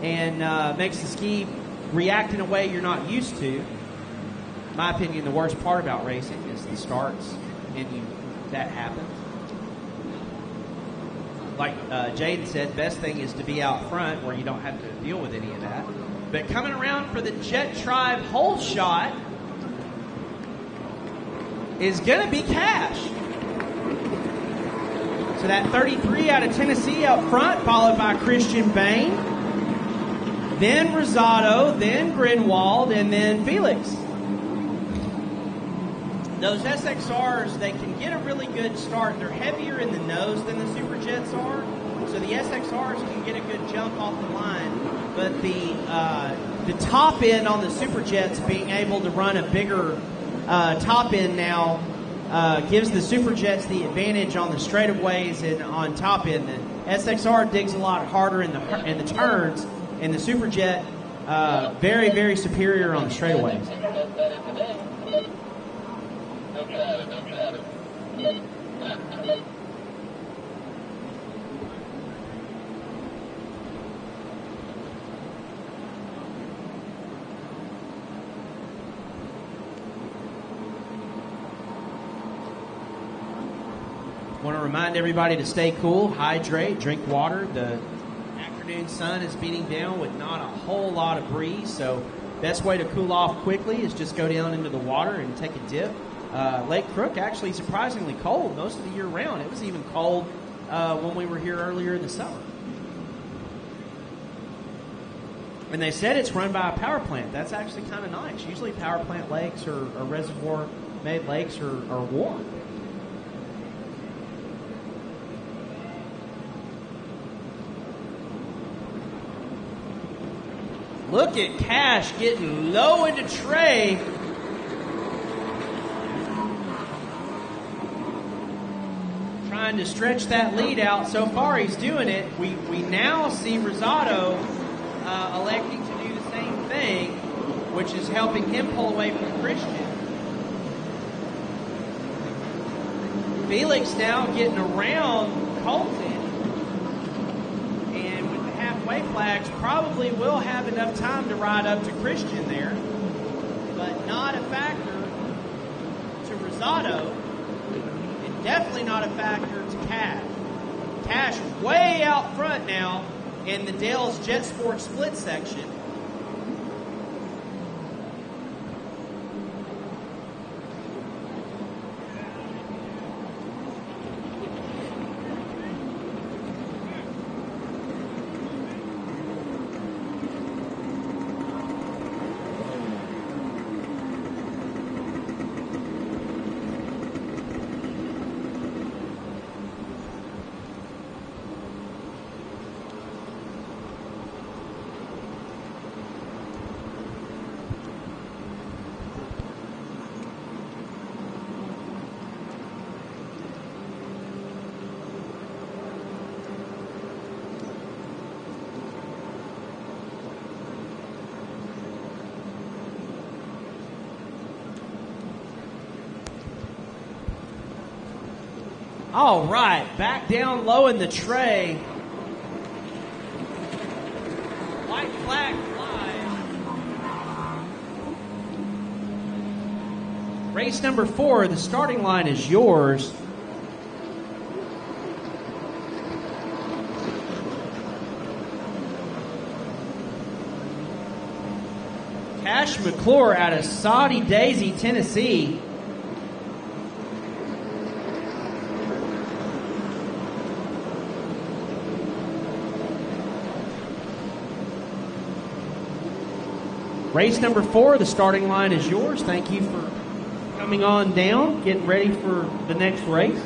S3: and makes the ski react in a way you're not used to. In my opinion, the worst part about racing is the starts, and that happens. Like Jaden said, best thing is to be out front where you don't have to deal with any of that. But coming around for the Jet Tribe hole shot is going to be Cash. So that 33 out of Tennessee out front, followed by Christian Bain, then Rosado, then Grinwald, and then Felix. Those SXRs, they can get a really good start. They're heavier in the nose than the Superjets are, so the SXRs can get a good jump off the line. But the top end on the Superjets being able to run a bigger top end now gives the Superjets the advantage on the straightaways and on top end. The SXR digs a lot harder in the turns, and the Superjet Very, very superior on the straightaways. Want to remind everybody to stay cool, hydrate, drink water. The afternoon sun is beating down with not a whole lot of breeze, so best way to cool off quickly is just go down into the water and take a dip. Lake Crook actually surprisingly cold most of the year round. It was even cold when we were here earlier in the summer. And they said it's run by a power plant. That's actually kind of nice. Usually power plant lakes or reservoir-made lakes are warm. Look at Cash getting low into Trey. Trying to stretch that lead out. So far he's doing it. We now see Rosado electing to do the same thing, which is helping him pull away from Christian. Felix now getting around Colton. Halfway flags probably will have enough time to ride up to Christian there, but not a factor to Rosado, and definitely not a factor to Cash. Cash way out front now in the Dale's Jet Sport split section. All right, back down low in the tray. White flag flies. Race number 4, the starting line is yours. Cash McClure out of Saudi Daisy, Tennessee. Race number 4, the starting line is yours. Thank you for coming on down, getting ready for the next race.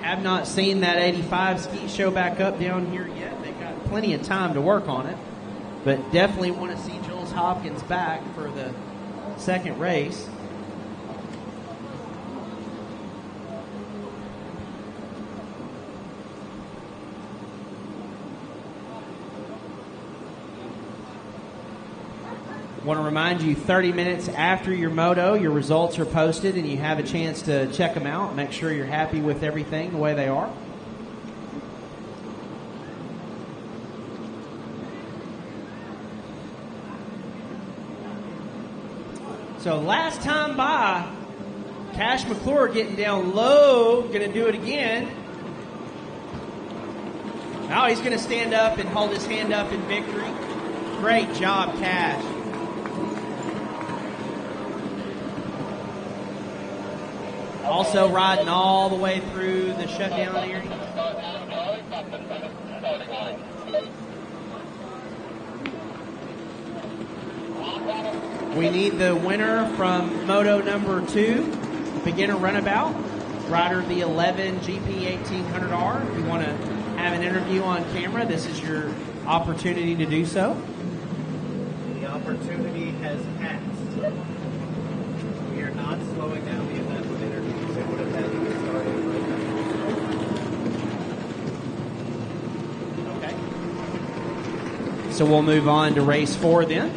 S3: Have not seen that 85 ski show back up down here yet. They've got plenty of time to work on it, but definitely want to see Jules Hopkins back for the second race. Want to remind you, 30 minutes after your moto, your results are posted and you have a chance to check them out. Make sure you're happy with everything the way they are. So last time by, Cash McClure getting down low, going to do it again. Now he's going to stand up and hold his hand up in victory. Great job, Cash. Also riding all the way through the shutdown area. We need the winner from Moto number 2, beginner runabout, rider the 11 GP 1800R. If you want to have an interview on camera, this is your opportunity to do so.
S1: The opportunity has passed.
S3: So we'll move on to race 4 then.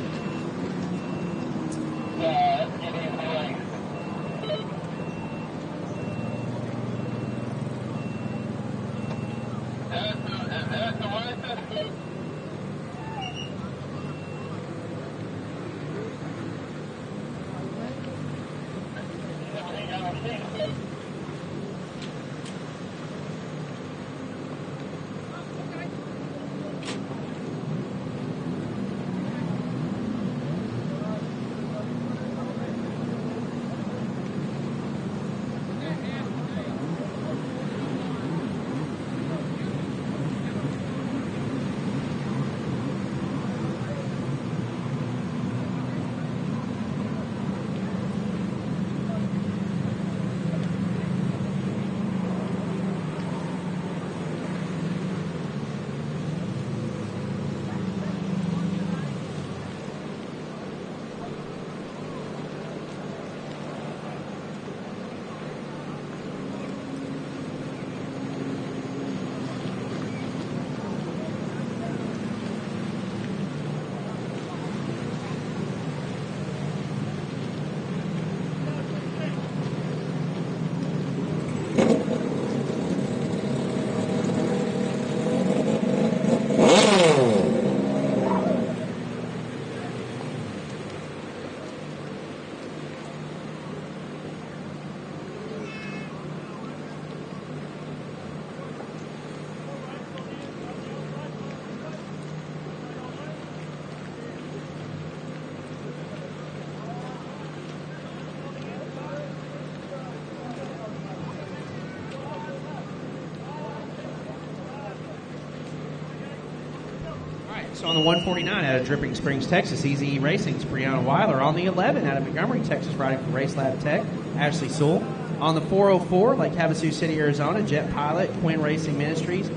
S3: So on the 149 out of Dripping Springs, Texas, Easy Racing's Brianna Weiler. On the 11 out of Montgomery, Texas, riding for Race Lab Tech, Ashley Sewell. On the 404, Lake Havasu City, Arizona, Jet Pilot, Quinn Racing Ministries,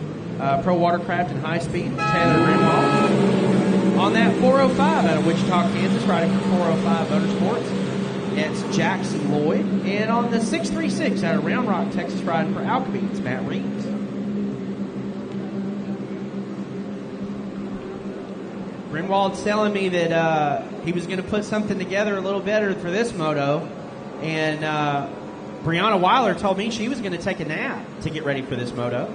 S3: Pro Watercraft and High Speed, Taylor Greenwald. On that 405 out of Wichita, Kansas, riding for 405 Motorsports, it's Jackson Lloyd. And on the 636 out of Round Rock, Texas, riding for Alchemy, it's Matt Reeves. Greenwald's telling me that he was going to put something together a little better for this moto, and Brianna Weiler told me she was going to take a nap to get ready for this moto.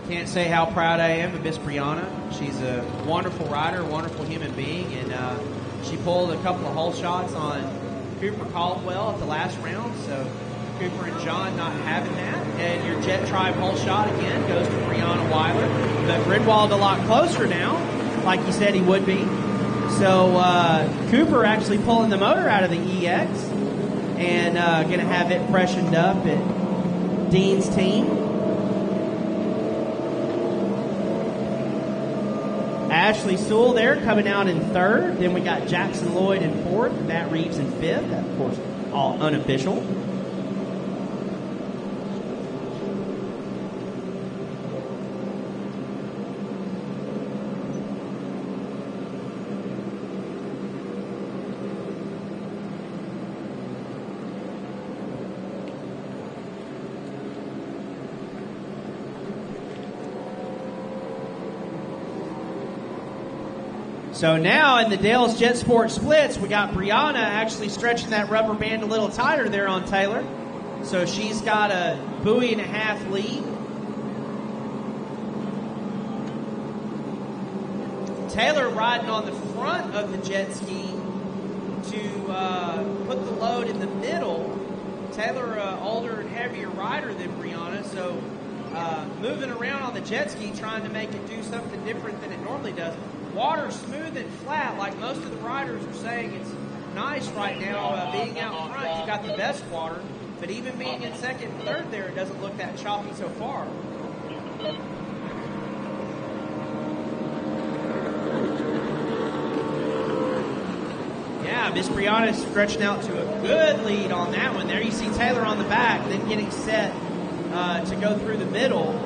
S3: Can't say how proud I am of Miss Brianna. She's a wonderful rider, a wonderful human being, and she pulled a couple of hole shots on Cooper Caldwell at the last round, so Cooper and John not having that. And your Jet Tribe hole shot again goes to Brianna Weiler. But Greenwald a lot closer now, like he said he would be. So Cooper actually pulling the motor out of the EX and going to have it freshened up at Dean's team. Ashley Sewell there coming out in third. Then we got Jackson Lloyd in fourth, Matt Reeves in fifth. That, of course, all unofficial. So now in the Dale's Jet Sport splits, we got Brianna actually stretching that rubber band a little tighter there on Taylor. So she's got a buoy and a half lead. Taylor riding on the front of the jet ski to put the load in the middle. Taylor, older and heavier rider than Brianna, so moving around on the jet ski, trying to make it do something different than it normally does. Water smooth and flat, like most of the riders are saying. It's nice right now being out front. You got the best water, but even being in second and third there, it doesn't look that choppy so far. Yeah, Miss Brianna is stretching out to a good lead on that one. There you see Taylor on the back, then getting set to go through the middle.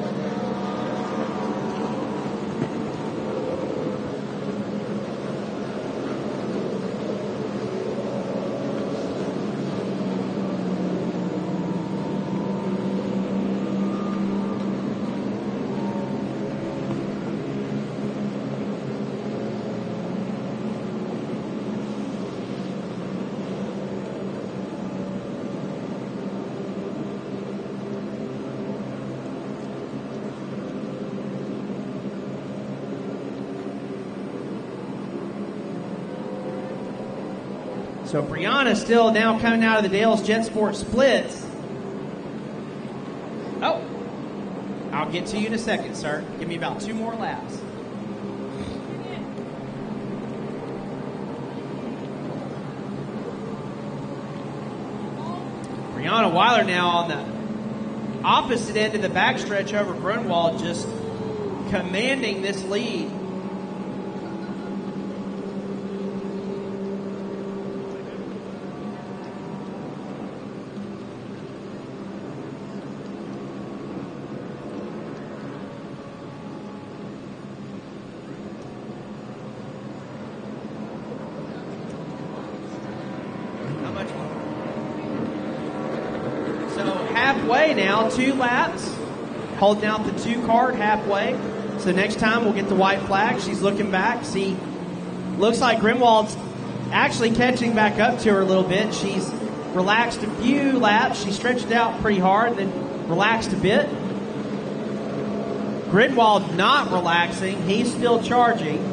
S3: So Brianna still now coming out of the Dale's Jet Sport splits. Oh, I'll get to you in a second, sir. Give me about 2 more laps. Brianna Weiler now on the opposite end of the backstretch over Grunwald, just commanding this lead. Halfway now, 2 laps, holding out the 2 card halfway. So next time we'll get the white flag. She's looking back. See, looks like Grimwald's actually catching back up to her a little bit. She's relaxed a few laps. She stretched it out pretty hard, then relaxed a bit. Grimwald not relaxing. He's still charging.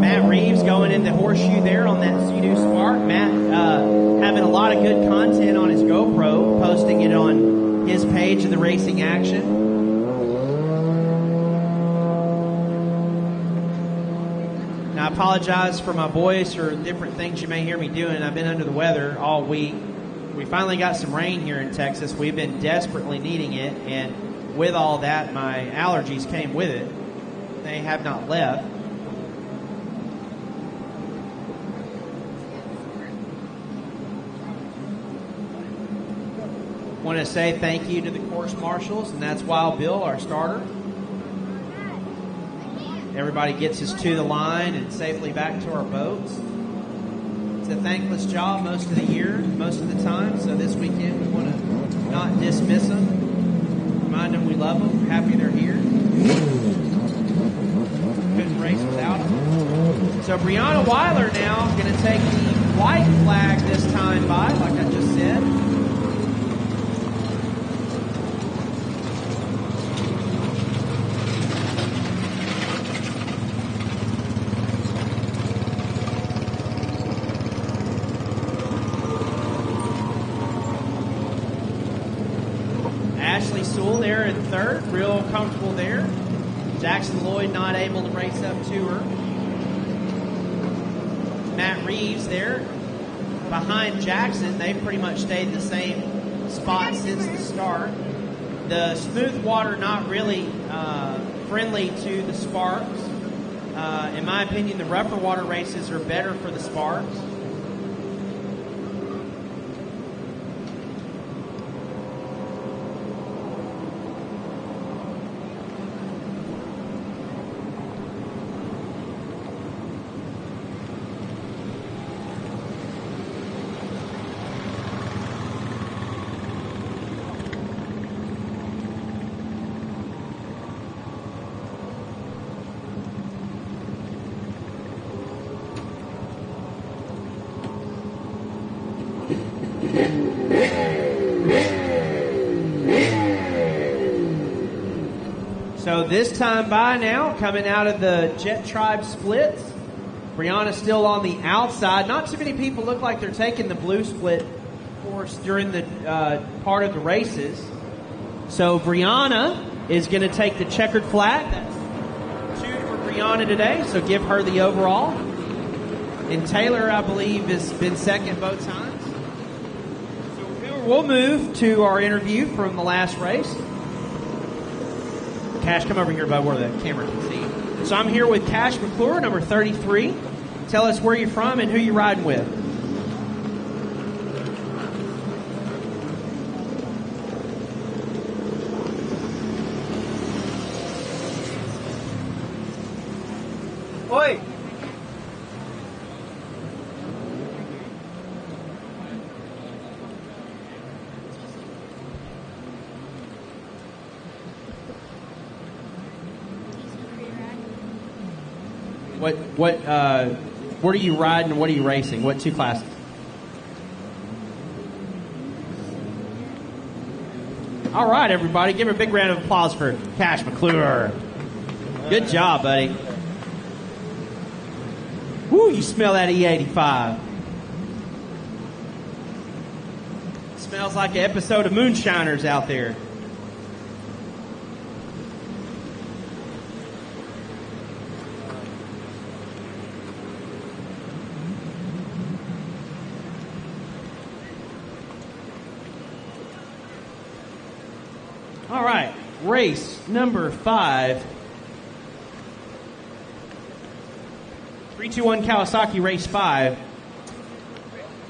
S3: Matt Reeves going in the horseshoe there on that Sea-Doo Spark. Matt having a lot of good content on his GoPro, posting it on his page of the Racing Action. Now I apologize for my voice or different things you may hear me doing. I've been under the weather all week. We finally got some rain here in Texas. We've been desperately needing it, and with all that, my allergies came with it. They have not left. Want to say thank you to the course marshals, and that's Wild Bill, our starter. Everybody gets us to the line and safely back to our boats. It's a thankless job most of the year, most of the time, so this weekend we want to not dismiss them. Remind them we love them, happy they're here. Couldn't race without them. So Brianna Weiler now going to take the white flag this time by, like I just said. There in third, real comfortable there. Jackson Lloyd not able to race up to her. Matt Reeves there behind Jackson. They've pretty much stayed the same spot since the start. The smooth water not really friendly to the Sparks. In my opinion, the rougher water races are better for the Sparks. So this time by now, coming out of the Jet Tribe splits, Brianna's still on the outside. Not too many people look like they're taking the blue split course during the part of the races. So Brianna is going to take the checkered flag. That's 2 for Brianna today, so give her the overall. And Taylor, I believe, has been second both times. So we'll move to our interview from the last race. Cash, come over here, bud, where the camera can see. So I'm here with Cash McClure, number 33. Tell us where you're from and who you're riding with.
S6: Oi!
S3: What are you riding and what are you racing? What 2 classes? All right, everybody, give him a big round of applause for Cash McClure. Good job, buddy. Woo, you smell that E85. Smells like an episode of Moonshiners out there. All right, race number 5. 321 Kawasaki race 5.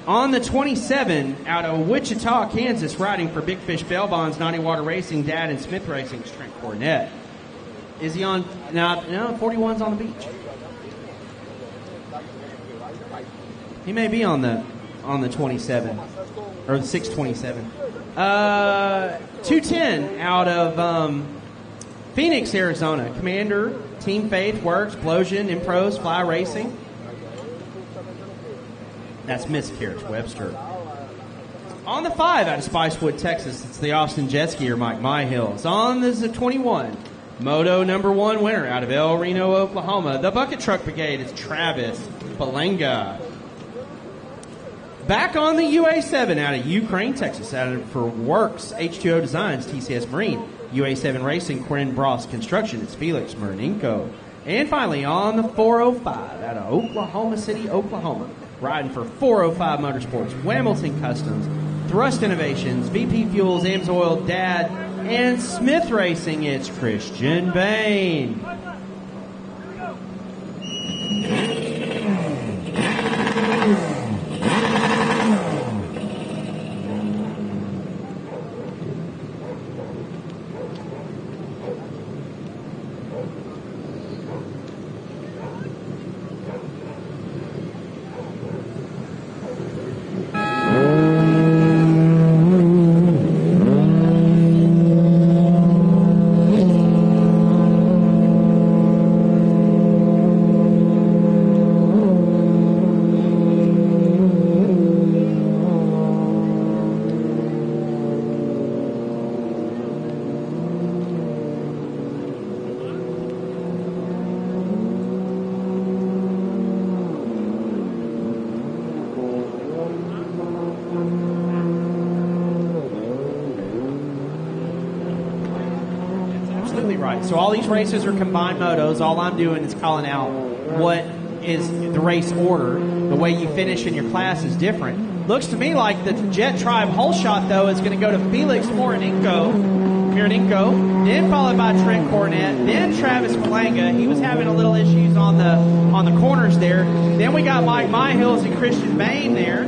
S3: On the 27, out of Wichita, Kansas, riding for Big Fish Bail Bonds, Naughty Water Racing, Dad and Smith Racing's Trent Cornett. Is he on? No, 41's on the beach. He may be on the 27 or the 627. 210 out of Phoenix, Arizona. Commander, Team Faith, Works, Blosian, Impros, Fly Racing. That's Miscarriage Webster. On the 5 out of Spicewood, Texas, it's the Austin jet skier Mike Myhills. On the 21, Moto #1 winner out of El Reno, Oklahoma. The Bucket Truck Brigade is Travis Belenga. Back on the UA7 out of Ukraine, Texas, out of for Works, H2O Designs, TCS Marine. UA7 Racing, Corinne Bross Construction, it's Felix Murnenko. And finally, on the 405 out of Oklahoma City, Oklahoma, riding for 405 Motorsports, Hamilton Customs, Thrust Innovations, VP Fuels, AMSOIL, Dad, and Smith Racing, it's Christian Bain. So all these races are combined motos. All I'm doing is calling out what is the race order. The way you finish in your class is different. Looks to me like the Jet Tribe whole shot, though, is going to go to Felix Murnenko, then followed by Trent Cornett, then Travis Malanga. He was having a little issues on the corners there. Then we got Mike Myhills and Christian Bain there.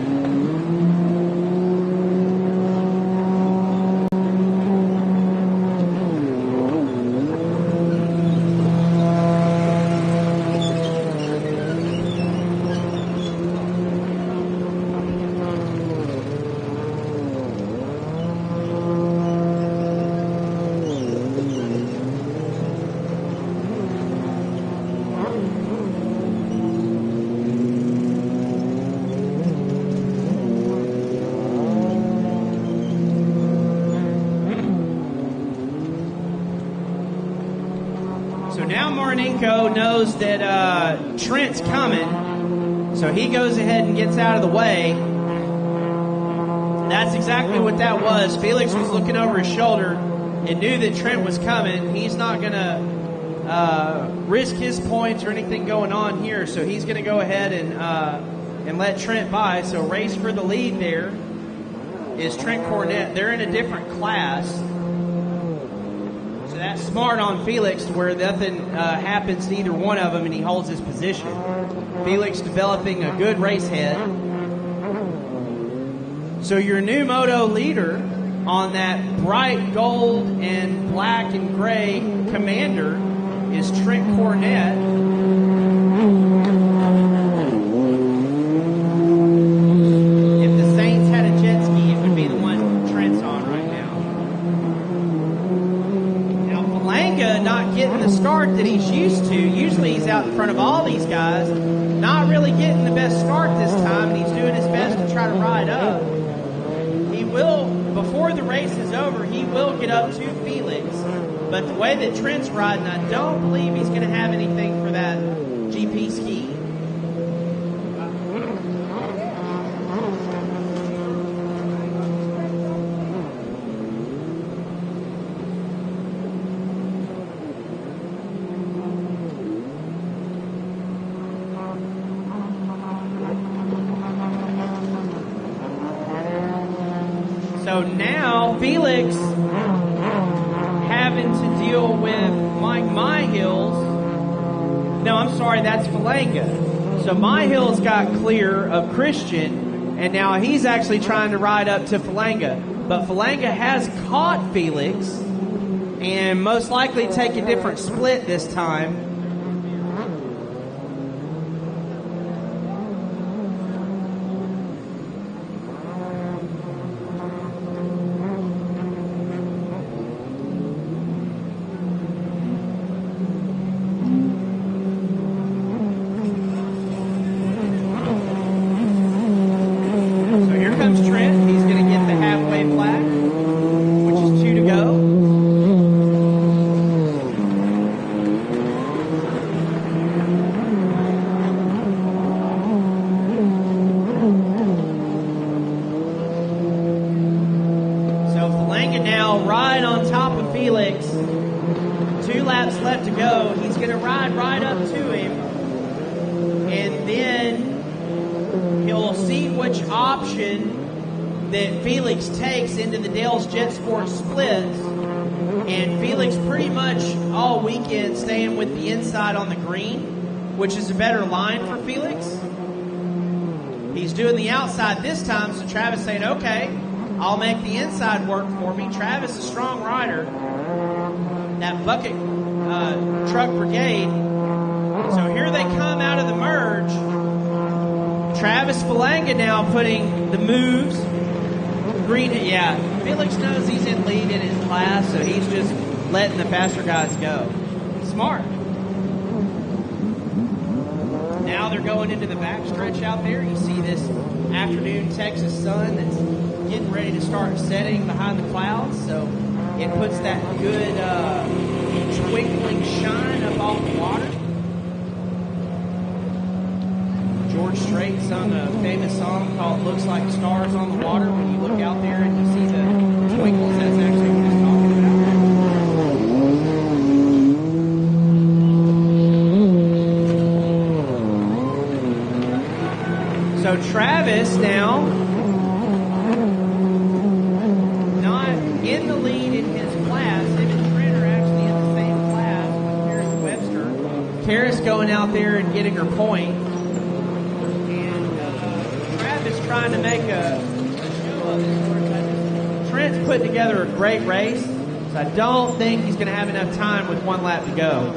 S3: Knows that Trent's coming, so he goes ahead and gets out of the way. That's exactly what that was. Felix was looking over his shoulder and knew that Trent was coming. He's not going to risk his points or anything going on here, so he's going to go ahead and let Trent by. So race for the lead there is Trent Cornett. They're in a different class. That's smart on Felix where nothing happens to either one of them and he holds his position. Felix developing a good race head. So your new moto leader on that bright gold and black and gray Commander is Trent Cornett. If the Saints had a jet ski, it would be the one Trent's on right now. Not getting the start that he's used to. Usually he's out in front of all these guys, not really getting the best start this time, and he's doing his best to try to ride up. He will, before before the race is over, he will get up to Felix. But the way that Trent's riding, I don't believe he's going to have anything for that GP ski. So now Felix having to deal with Mike Myhill's. No, I'm sorry, that's Falanga. So Myhill's got clear of Christian, and now he's actually trying to ride up to Falanga. But Falanga has caught Felix, and most likely take a different split this time. Takes into the Dale's Jet Sport splits, and Felix pretty much all weekend staying with the inside on the green, which is a better line for Felix. He's doing the outside this time, so Travis saying, okay, I'll make the inside work for me. Travis is a strong rider. That bucket truck brigade. So here they come out of the merge. Travis Falanga now putting the moves. Green, yeah. Felix knows he's in lead in his class, so he's just letting the faster guys go. Smart. Now they're going into the backstretch out there. You see this afternoon Texas sun that's getting ready to start setting behind the clouds, so it puts that good twinkling shine up off the water. George Strait sung a famous song called "Looks Like Stars on the Water." When you look out there and you see the twinkles, that's actually what he's talking about. So Travis now not in the lead in his class. Him and Trent are actually in the same class with Karis Webster. Karis going out there and getting her point. Trying to make a show of it. Trent's putting together a great race, so I don't think he's going to have enough time with one lap to go.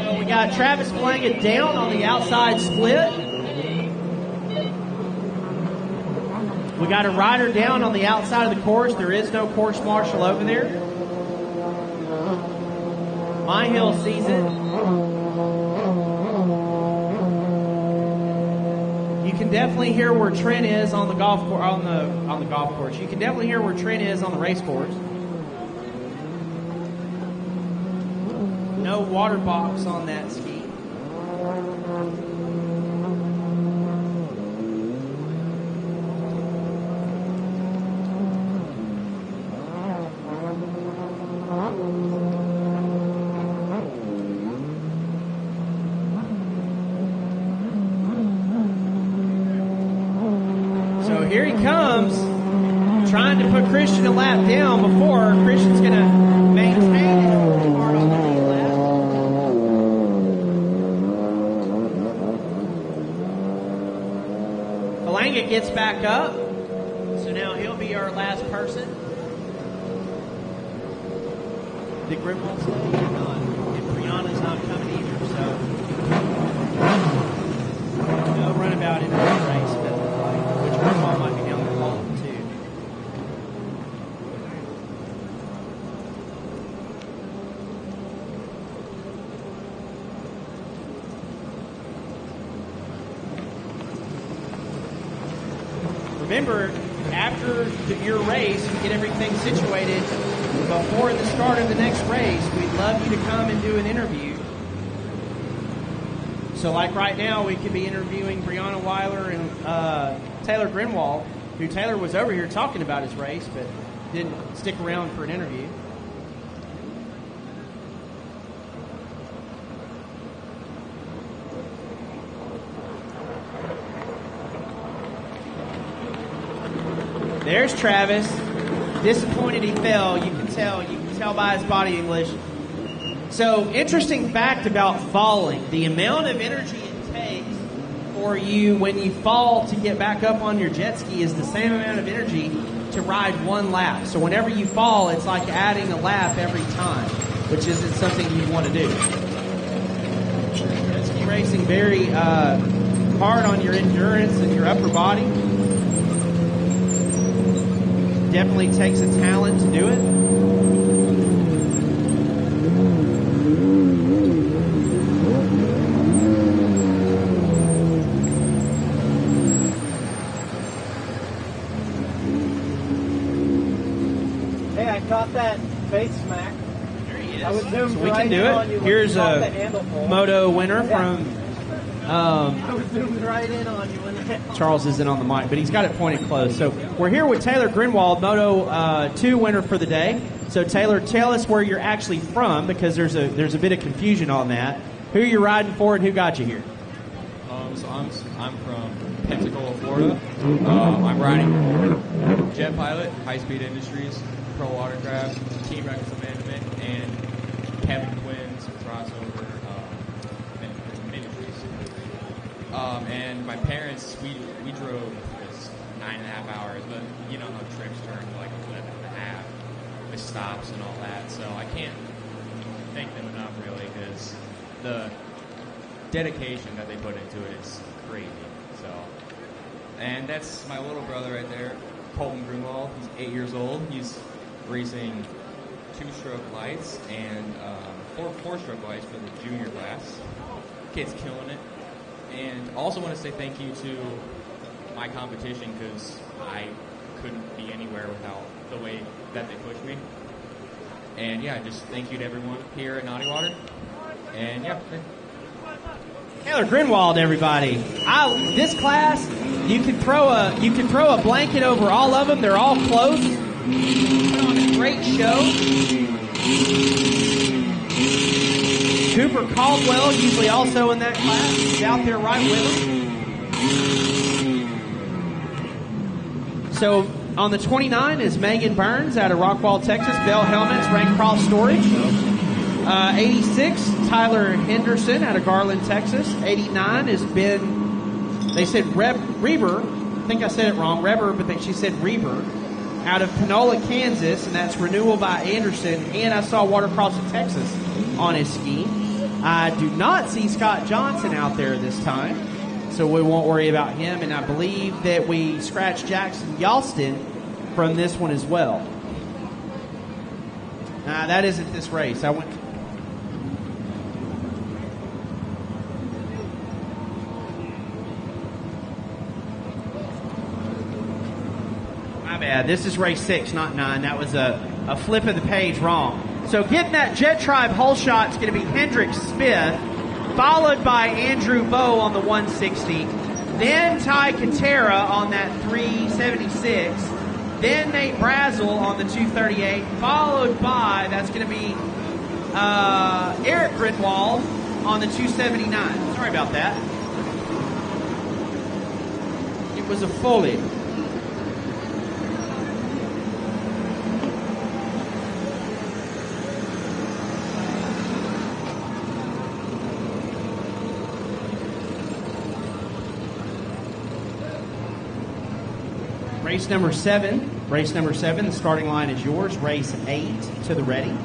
S3: So we got Travis Falanga down on the outside split. We got a rider down on the outside of the course. There is no course marshal over there. Myhill sees it. You can definitely hear where Trent is on the golf course. On the golf course, you can definitely hear where Trent is on the race course. No water box on that ski. Here he comes, trying to put Christian a lap down before Christian's going to maintain his hard on the lead lap. Falanga gets back up, so now he'll be our last person. Did Grimwald say or not? And Brianna's not coming either, so no runabout in the race, but Grimwald might be down there long too. Remember, after your race, you get everything situated before the start of the next race. We'd love you to come and do an interview. So like right now, we could be interviewing Brianna Weiler and Taylor Grinwald, who Taylor was over here talking about his race, but didn't stick around for an interview. There's Travis. Disappointed he fell. You can tell by his body English. So, interesting fact about falling. The amount of energy it takes for you when you fall to get back up on your jet ski is the same amount of energy to ride one lap. So whenever you fall, it's like adding a lap every time, which isn't something you want to do. Jet ski racing very hard on your endurance and your upper body. Definitely takes a talent to do it.
S6: Hey, I caught that face smack.
S3: There he is.
S6: I was zoomed
S3: So we
S6: right
S3: can do
S6: in on you
S3: it.
S6: when
S3: Here's
S6: you caught the
S3: a
S6: handle pull.
S3: Moto winner from
S6: I was zoomed right in on you when that.
S3: Charles isn't on the mic, but he's got it pointed close. So we're here with Taylor Grinwald, Moto 2 winner for the day. So Taylor, tell us where you're actually from, because there's a bit of confusion on that. Who you're riding for and who got you here?
S12: So I'm from Pensacola, Florida. I'm riding Jet Pilot, High Speed Industries, Pro Watercraft, Team Records Abandonment, and Kevin Quinn's crossover Ministries. And my parents, we drove this 9.5 hours, but you know how trips turn to like 11.5 with stops and all that. So I can't thank them enough, really, because the dedication that they put into it is crazy. So, and that's my little brother right there, Colton Grunwald. He's 8 years old. He's racing 2-stroke lights and 4-stroke lights for the junior class. Kid's killing it. And also want to say thank you to my competition, because I couldn't be anywhere without the way that they pushed me. And yeah, just thank you to everyone here at Naughty Water. And yeah.
S3: Taylor Grinwald, everybody. This class, you can throw a blanket over all of them. They're all close. Put on a great show. Cooper Caldwell, usually also in that class, is out there right with them. So on the 29 is Megan Burns out of Rockwall, Texas. Bell Helmets, ranked cross storage. 86, Tyler Henderson out of Garland, Texas. 89 is Ben, they said Reber. I think I said it wrong, Reber, but she said Reber. Out of Panola, Kansas, and that's renewal by Anderson. And I saw Watercross of Texas on his ski. I do not see Scott Johnson out there this time, so we won't worry about him. And I believe that we scratched Jackson Yalston from this one as well. That isn't this race. I went. My bad. This is race 6, not 9. That was a flip of the page wrong. So getting that Jet Tribe hole shot is going to be Hendrick Smith, followed by Andrew Bowe on the 160, then Ty Katera on that 376, then Nate Brazel on the 238, followed by, that's going to be Eric Grinwald on the 279. Sorry about that. It was a fully. Race number 7, the starting line is yours. Race 8 to the ready.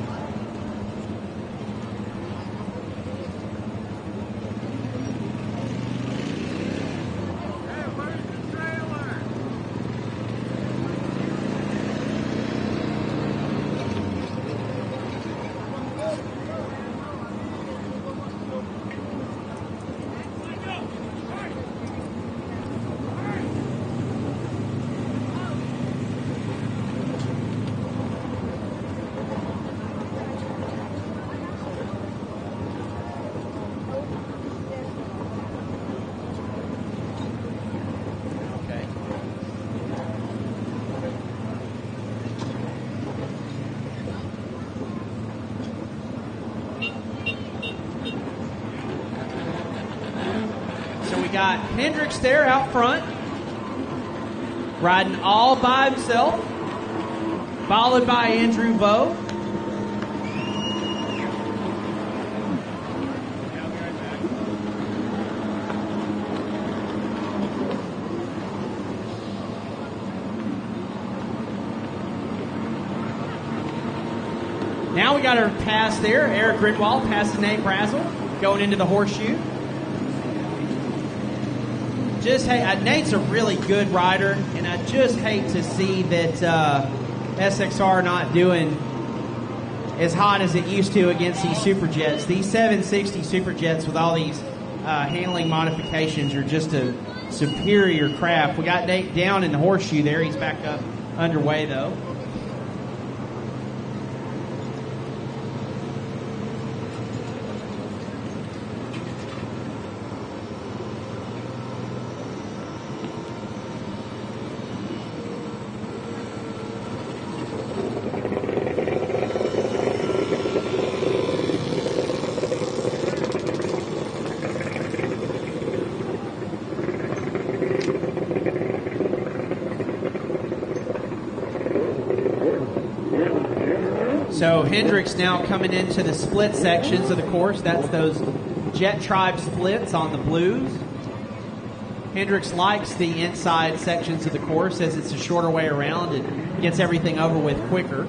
S3: got Hendricks there out front, riding all by himself, followed by Andrew Vo. Now we got our pass there. Eric Gridwald passes Nate Brazel, going into the horseshoe. Nate's a really good rider, and I just hate to see that SXR not doing as hot as it used to against these Superjets. These 760 Superjets with all these handling modifications are just a superior craft. We got Nate down in the horseshoe there. He's back up underway, though. So Hendricks now coming into the split sections of the course. That's those Jet Tribe splits on the blues. Hendricks likes the inside sections of the course as it's a shorter way around and gets everything over with quicker.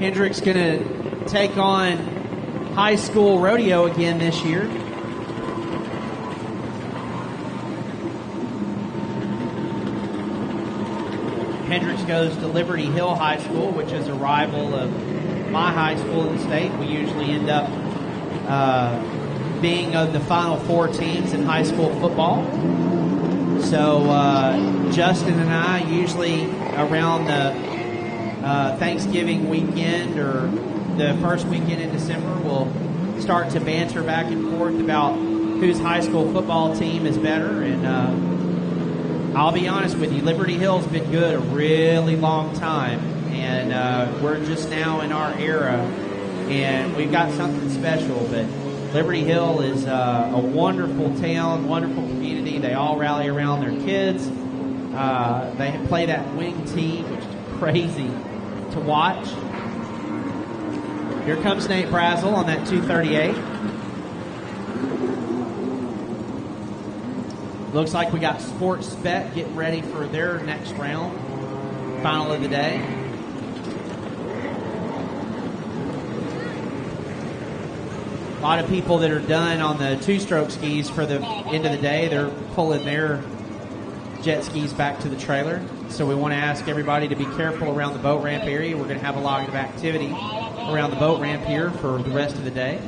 S3: Hendricks going to take on high school rodeo again this year. Hendricks goes to Liberty Hill High School, which is a rival of my high school in the state. We usually end up being of the Final Four teams in high school football. So Justin and I usually around the Thanksgiving weekend or the first weekend in December will start to banter back and forth about whose high school football team is better. And I'll be honest with you, Liberty Hill's been good a really long time, and we're just now in our era, and we've got something special. But Liberty Hill is a wonderful town, wonderful community. They all rally around their kids. They play that wing tee, which is crazy to watch. Here comes Nate Brazel on that 238. Looks like we got Sports Spec getting ready for their next round, final of the day. A lot of people that are done on the two-stroke skis for the end of the day, they're pulling their jet skis back to the trailer. So we want to ask everybody to be careful around the boat ramp area. We're going to have a lot of activity around the boat ramp here for the rest of the day.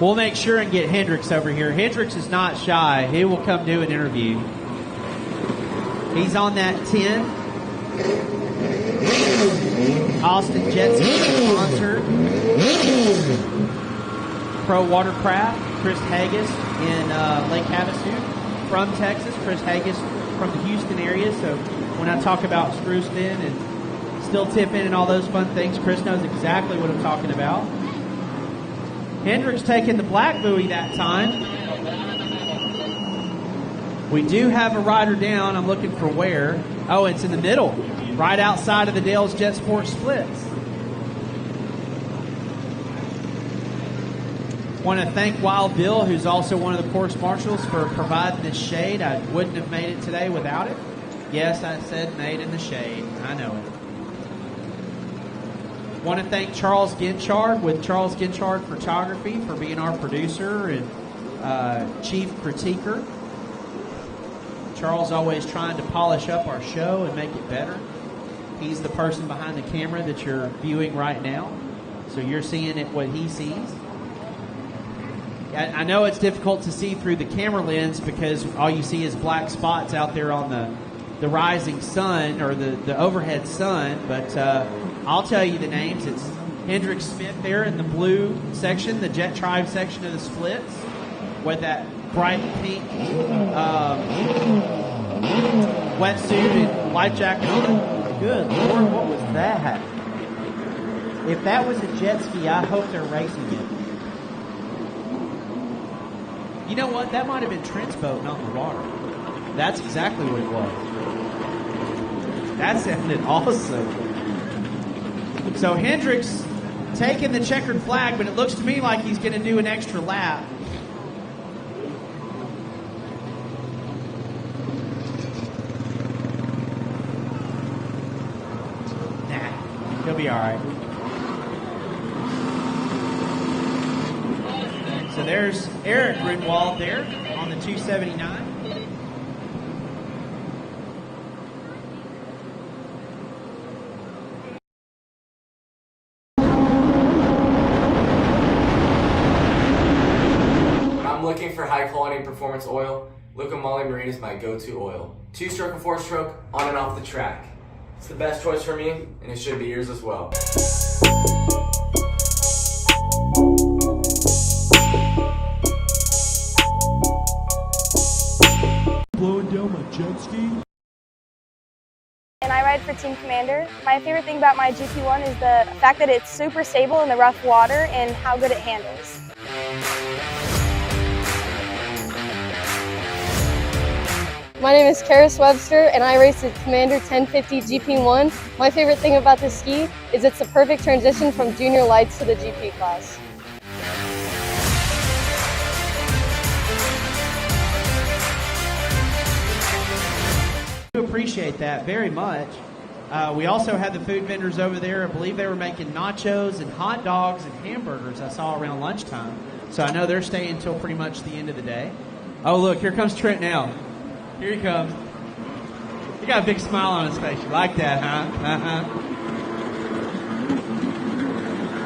S3: We'll make sure and get Hendricks over here. Hendricks is not shy. He will come do an interview. He's on that 10. Austin Jet Ski sponsor. Pro Watercraft. Chris Haggis in Lake Havasu. From Texas. Chris Haggis from the Houston area. So when I talk about screw spin and still tipping and all those fun things, Chris knows exactly what I'm talking about. Hendricks taking the black buoy that time. We do have a rider down. I'm looking for where. Oh, it's in the middle, right outside of the Dale's Jet Sport splits. Want to thank Wild Bill, who's also one of the course marshals, for providing this shade. I wouldn't have made it today without it. Yes, I said made in the shade. I know it. Want to thank Charles Ginchard with Charles Ginchard Photography for being our producer and chief critiquer. Charles always trying to polish up our show and make it better. He's the person behind the camera that you're viewing right now. So you're seeing it what he sees. I know it's difficult to see through the camera lens because all you see is black spots out there on the rising sun or the overhead sun, but I'll tell you the names. It's Hendricks Smith there in the blue section, the Jet Tribe section of the splits, with that bright pink wetsuit and life jacket on.
S1: Good Lord, what was that? If that was a jet ski, I hope they're racing it.
S3: You know what? That might have been Trent's boat, not the water. That's exactly what it was. That sounded awesome. So Hendricks taking the checkered flag, but it looks to me like he's going to do an extra lap. Nah, he'll be all right. So there's Eric Grunwald there on the 279.
S13: Looking for high quality performance oil, Luca Moly Marine is my go-to oil. 2-stroke and 4-stroke, on and off the track. It's the best choice for me, and it should be yours as well.
S14: Blowing down my jet ski.
S15: And I ride for Team Commander. My favorite thing about my GP1 is the fact that it's super stable in the rough water and how good it handles. My name is Karis Webster and I race the Commander 1050 GP1. My favorite thing about this ski is it's the perfect transition from junior lights to the GP class.
S3: I appreciate that very much. We also had the food vendors over there. I believe they were making nachos and hot dogs and hamburgers I saw around lunchtime. So I know they're staying until pretty much the end of the day. Oh, look, here comes Trent now. Here he comes. He got a big smile on his face. You like that, huh?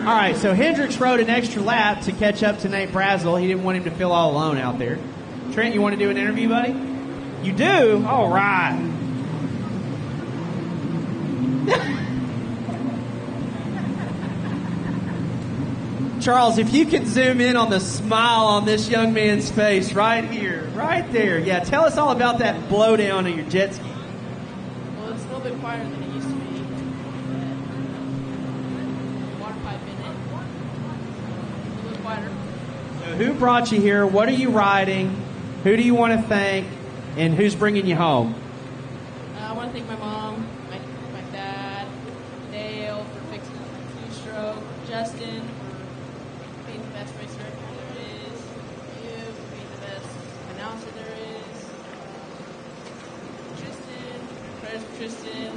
S3: All right, so Hendricks rode an extra lap to catch up to Nate Brazel. He didn't want him to feel all alone out there. Trent, you want to do an interview, buddy? You do? All right. Charles, if you could zoom in on the smile on this young man's face right here, right there. Yeah, tell us all about that blowdown of your jet ski.
S16: Well, it's a little bit quieter than it used to be. Water pipe in it. A little bit quieter.
S3: So who brought you here? What are you riding? Who do you want to thank? And who's bringing you home?
S16: I want to thank my mom, my dad, Dale for fixing up my 2-stroke, Justin for being the best racer there is, you for being the best announcer there is, Tristan, prayers for Tristan,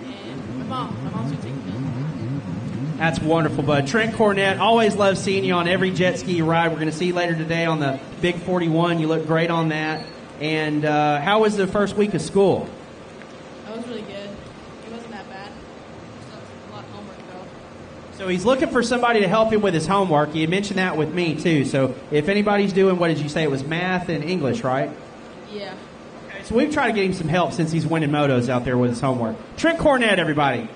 S16: and my mom. My mom's going to take me.
S3: That's wonderful, bud. Trent Cornett, always love seeing you on every jet ski you ride. We're going to see you later today on the Big 41. You look great on that. And how was the first week of school?
S16: That was really good. It wasn't that bad. Still a lot of homework, though.
S3: So he's looking for somebody to help him with his homework. He had mentioned that with me, too. So if anybody's doing, what did you say? It was math and English, right?
S16: Yeah.
S3: Okay, so we've tried to get him some help since he's winning motos out there with his homework. Trent Cornett, everybody.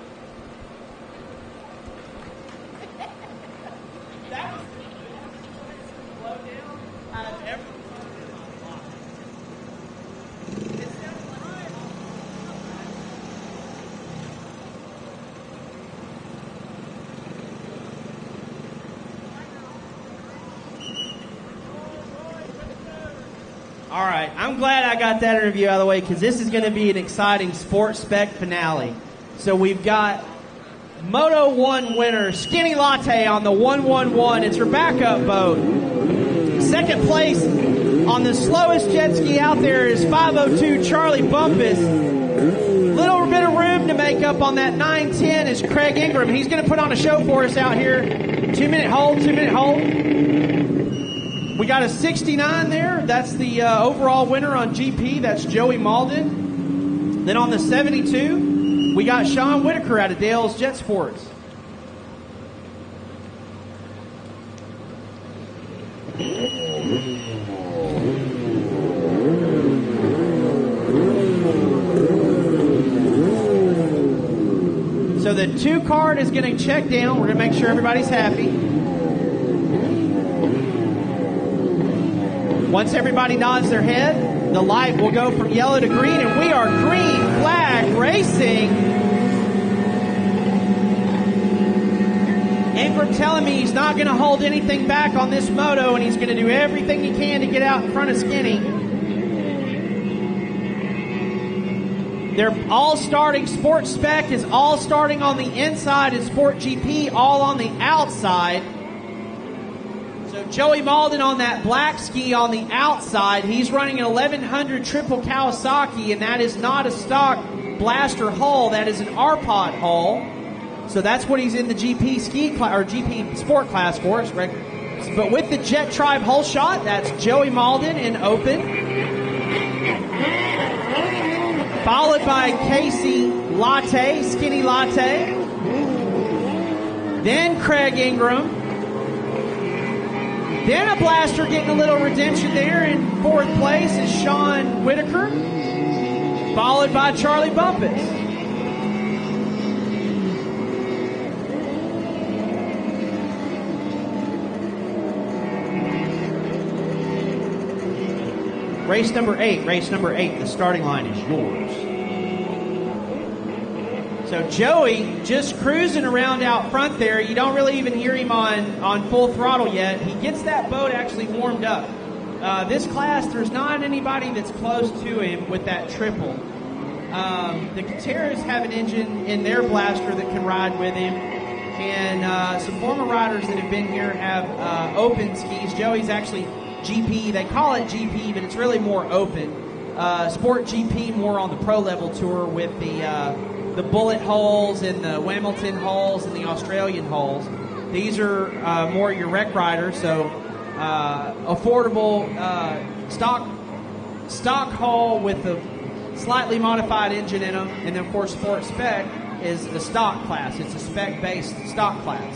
S3: All right, I'm glad I got that interview out of the way because this is going to be an exciting sports spec finale. So we've got Moto 1 winner Skinny Latte on the 111. It's her backup boat. Second place on the slowest jet ski out there is 502 Charlie Bumpus. Little bit of room to make up on that 910 is Craig Ingram. He's going to put on a show for us out here. 2-minute hold, 2-minute hold. We got a 69 there. That's the overall winner on GP. That's Joey Malden. Then on the 72, we got Sean Whitaker out of Dale's Jet Sports. So the 2 card is going to check down. We're going to make sure everybody's happy. Once everybody nods their head, The light will go from yellow to green, and we are green flag racing. Ingram telling me he's not going to hold anything back on this moto, and he's going to do everything he can to get out in front of Skinny. They're all starting. Sport Spec is all starting on the inside, and Sport GP all on the outside. So Joey Malden on that black ski on the outside. He's running an 1100 triple Kawasaki, and that is not a stock blaster hull. That is an R-Pod hull. So that's what he's in the GP ski class or GP sport class for us. But with the Jet Tribe hull shot, that's Joey Malden in open, followed by Casey Latte, Skinny Latte, then Craig Ingram. Then a blaster getting a little redemption there. In fourth place is Sean Whitaker, followed by Charlie Bumpus. Race number 8, the starting line is yours. So Joey just cruising around out front there. You don't really even hear him on full throttle yet. He gets that boat actually warmed up. This class, there's not anybody that's close to him with that triple. The Kateras have an engine in their blaster that can ride with him. And some former riders that have been here have open skis. Joey's actually GP. They call it GP, but it's really more open. Sport GP more on the pro level tour with the bullet holes and the Hamilton holes and the Australian holes. These are more your rec riders, so affordable stock hull with a slightly modified engine in them. And then of course Sport Spec is the stock class. It's a spec based stock class.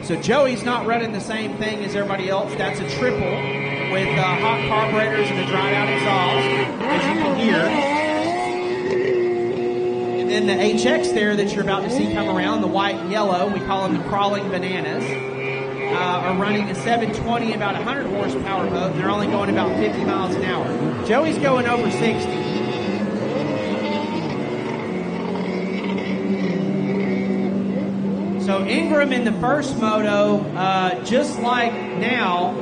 S3: So Joey's not running the same thing as everybody else. That's a triple with hot carburetors and a dried out exhaust, as you can hear. And then the HX there that you're about to see come around, the white and yellow, we call them the crawling bananas, are running a 720, about 100 horsepower boat. They're only going about 50 miles an hour. Joey's going over 60. So Ingram in the first moto, just like now,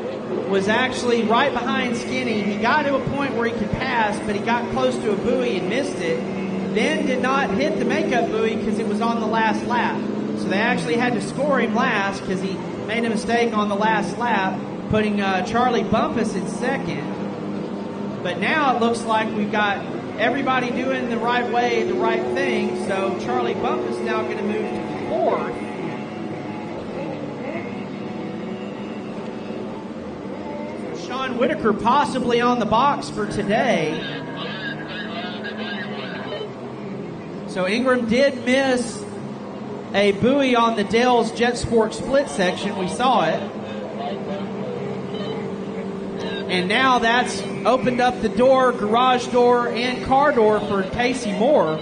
S3: was actually right behind Skinny. He got to a point where he could pass, but he got close to a buoy and missed it. Then did not hit the makeup buoy because it was on the last lap. So they actually had to score him last because he made a mistake on the last lap, putting Charlie Bumpus in second. But now it looks like we've got everybody doing the right way, the right thing. So Charlie Bumpus is now going to move to fourth. Sean Whitaker possibly on the box for today. So Ingram did miss a buoy on the Dale's Jet Sport split section. We saw it. And now that's opened up the door, garage door, and car door for Casey Moore.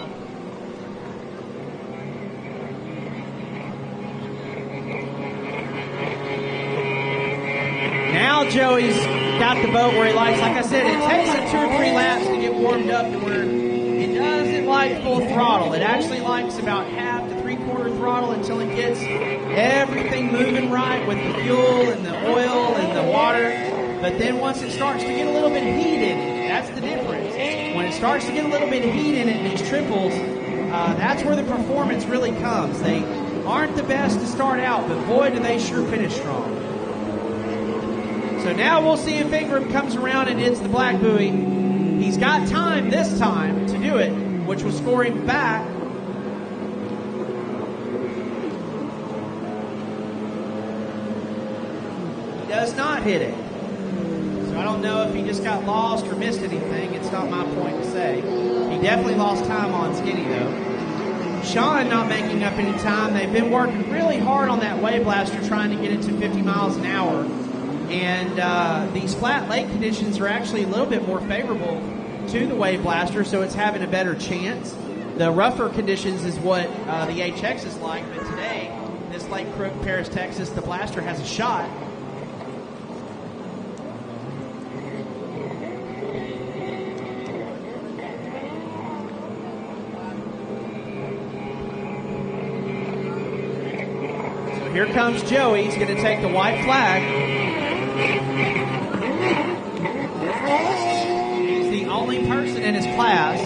S3: Now Joey's got the boat where he likes. Like I said, it takes him 2 or 3 laps to get warmed up to where it doesn't like full throttle. It actually likes about half to 3/4 throttle until it gets everything moving right with the fuel and the oil and the water. But then once it starts to get a little bit of heat in it, that's the difference. When it starts to get a little bit of heat in it, these triples, that's where the performance really comes. They aren't the best to start out, but boy, do they sure finish strong. So now we'll see if Ingram comes around and hits the black buoy. He's got time this time to do it, which will score him back. He does not hit it. So I don't know if he just got lost or missed anything. It's not my point to say. He definitely lost time on Skinny, though. Sean not making up any time. They've been working really hard on that wave blaster, trying to get it to 50 miles an hour. And these flat lake conditions are actually a little bit more favorable to the wave blaster, so it's having a better chance. The rougher conditions is what the HX is like, but today, this Lake Crook, Paris, Texas, the blaster has a shot. Here comes Joey. He's going to take the white flag. He's the only person in his class.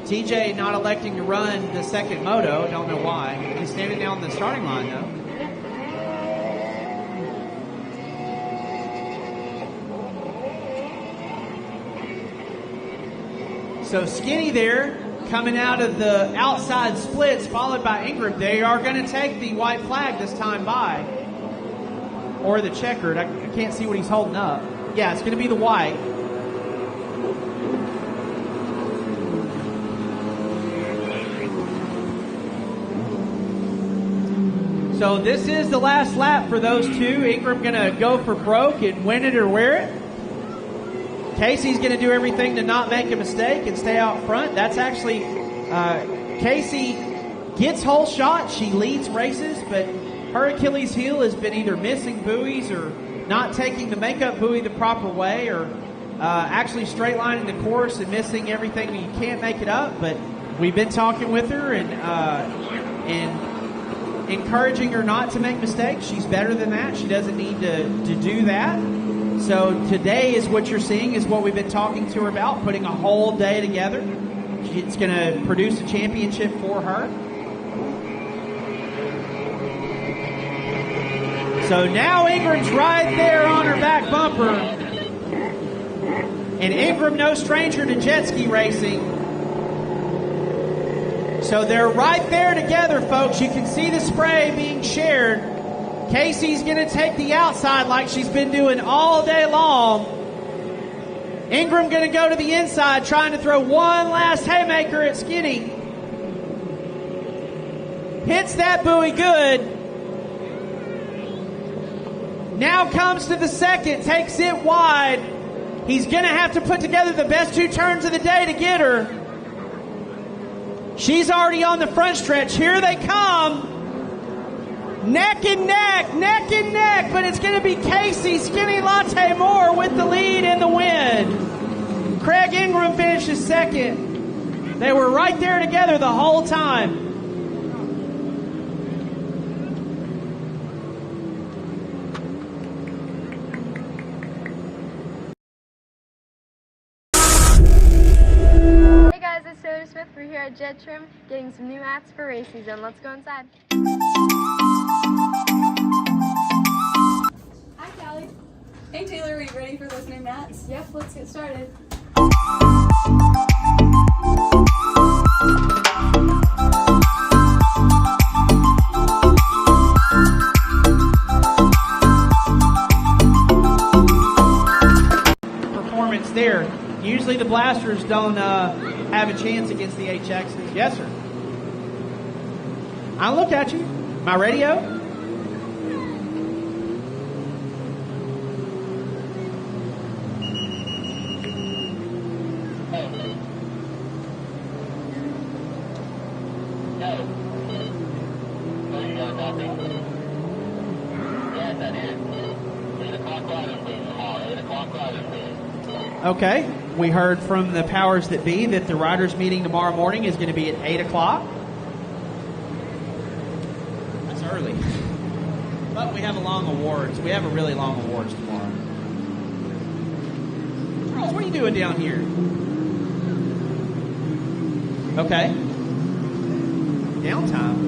S3: TJ not electing to run the second moto. Don't know why. He's standing down the starting line, though. So Skinny there, coming out of the outside splits, followed by Ingram. They are going to take the white flag this time by. Or the checkered. I can't see what he's holding up. Yeah, it's going to be the white. So this is the last lap for those two. Ingram going to go for broke and win it or wear it. Casey's going to do everything to not make a mistake and stay out front. That's actually, Casey gets whole shot. She leads races, but her Achilles heel has been either missing buoys or not taking the makeup buoy the proper way, or actually straight lining the course and missing everything. You can't make it up, but we've been talking with her and encouraging her not to make mistakes. She's better than that. She doesn't need to do that. So today is what you're seeing is what we've been talking to her about, putting a whole day together. It's going to produce a championship for her. So now Ingram's right there on her back bumper. And Ingram, no stranger to jet ski racing. So they're right there together, folks. You can see the spray being shared. Casey's going to take the outside like she's been doing all day long. Ingram going to go to the inside, trying to throw one last haymaker at Skinny. Hits that buoy good. Now comes to the second, takes it wide. He's going to have to put together the best two turns of the day to get her. She's already on the front stretch. Here they come. Neck and neck, but it's going to be Casey Skinny Latte Moore with the lead in the win. Craig Ingram finishes second. They were right there together the whole time.
S15: Hey guys, it's Taylor Smith. We're here at Jet Trim getting some new mats for race season. Let's go inside.
S5: Hi, Callie. Hey, Taylor, are you ready for those new mats? Yep, let's get started.
S3: Performance there. Usually the blasters don't have a chance against the HXs. Yes, sir. I look at you. My radio. Okay, we heard from the powers that be that the riders meeting tomorrow morning is going to be at 8 o'clock. That's early. But we have a long awards. We have a really long awards tomorrow. Charles, what are you doing down here? Okay. Downtime.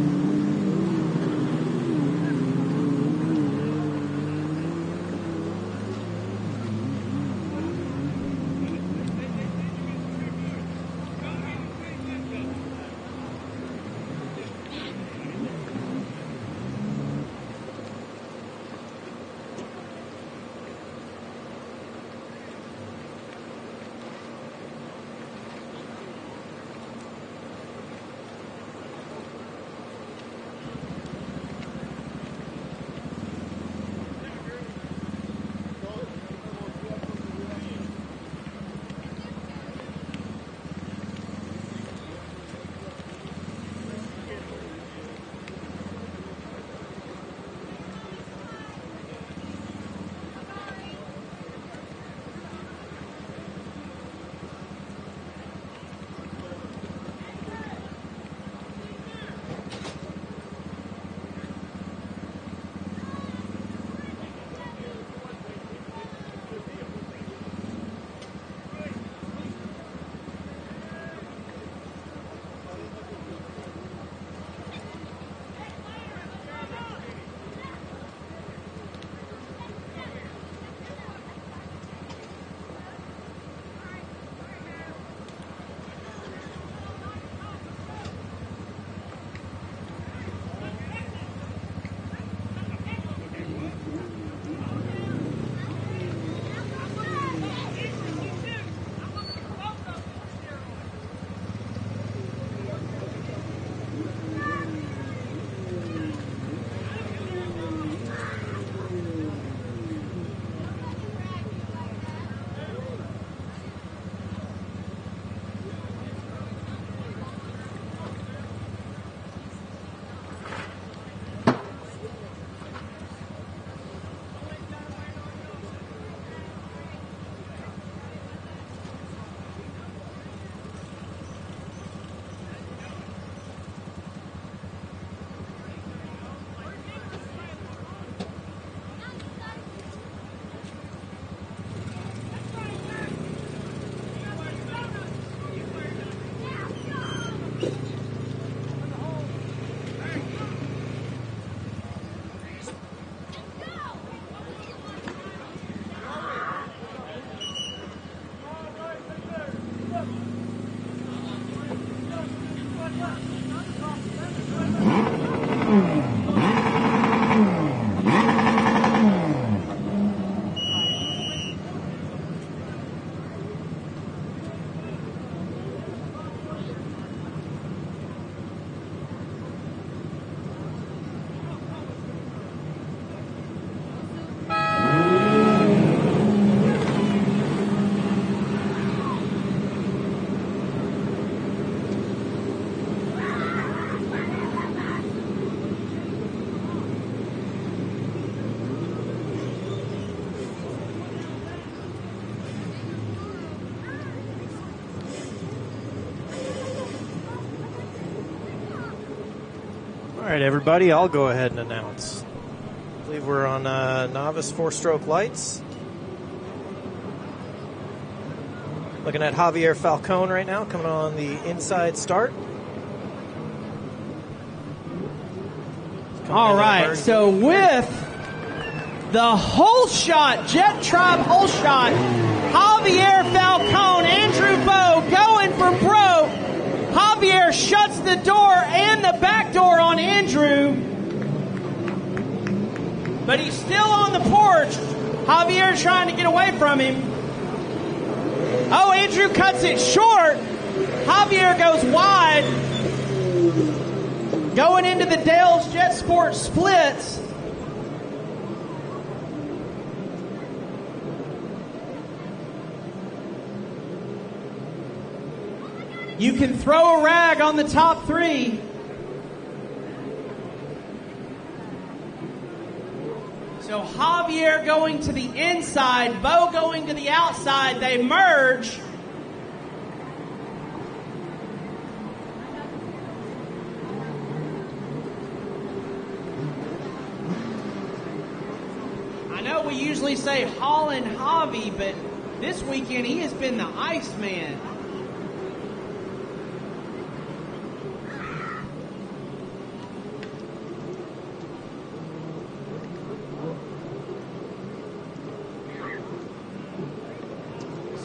S4: right, everybody, I'll go ahead and announce. I believe we're on novice 4-stroke lights. Looking at Javier Falcone right now, coming on the inside start.
S3: All right, so with the whole shot, Jet Tribe whole shot, Javier Falcone, Andrew Bowe going for broke. Javier shuts the door and the back door on Andrew. But he's still on the porch. Javier's trying to get away from him. Oh, Andrew cuts it short. Javier goes wide. Going into the Dale's Jet Sport splits. You can throw a rag on the top three. So Javier going to the inside, Bo going to the outside. They merge. I know we usually say Holland Javi, but this weekend he has been the Iceman.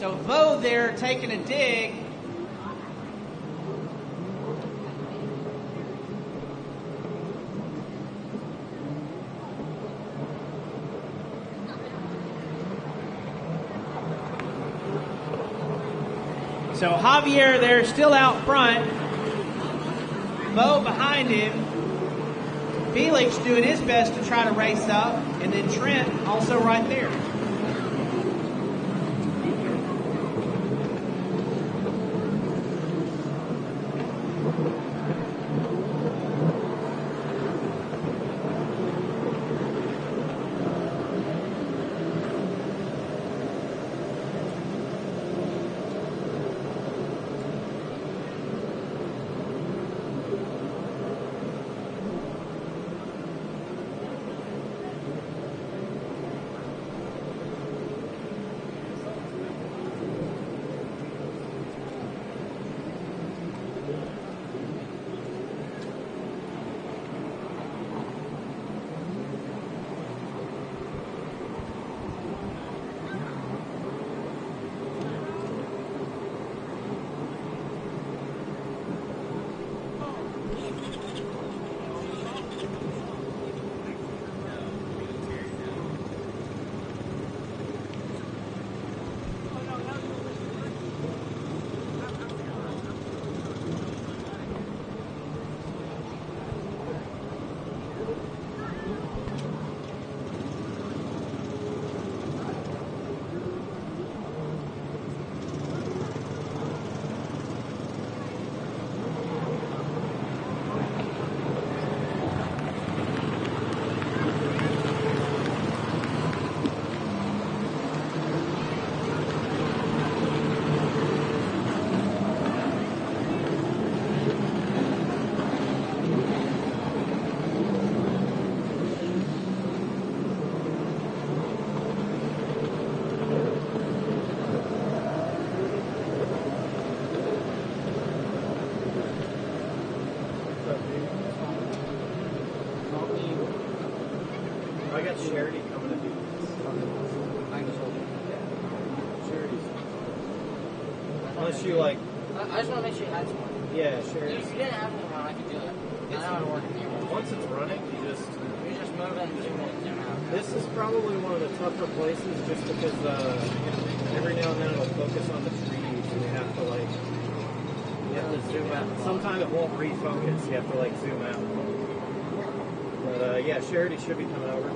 S3: So Bo there taking a dig. So Javier there still out front. Bo behind him. Felix doing his best to try to race up. And then Trent also right there.
S6: Charity coming to do this. Charity's. Unless you like.
S17: I just want to make sure you had some.
S6: Yeah, Charity.
S17: If you didn't have any around, I could do it. I know how to work in here.
S6: Once it's running, you just
S17: move in, zoom in, zoom out.
S6: This is probably one of the tougher places, just because every now and then it'll focus on the trees, and you have to like. You have to zoom out. Sometimes it won't refocus. You have to like zoom out. But yeah, Charity should be coming over.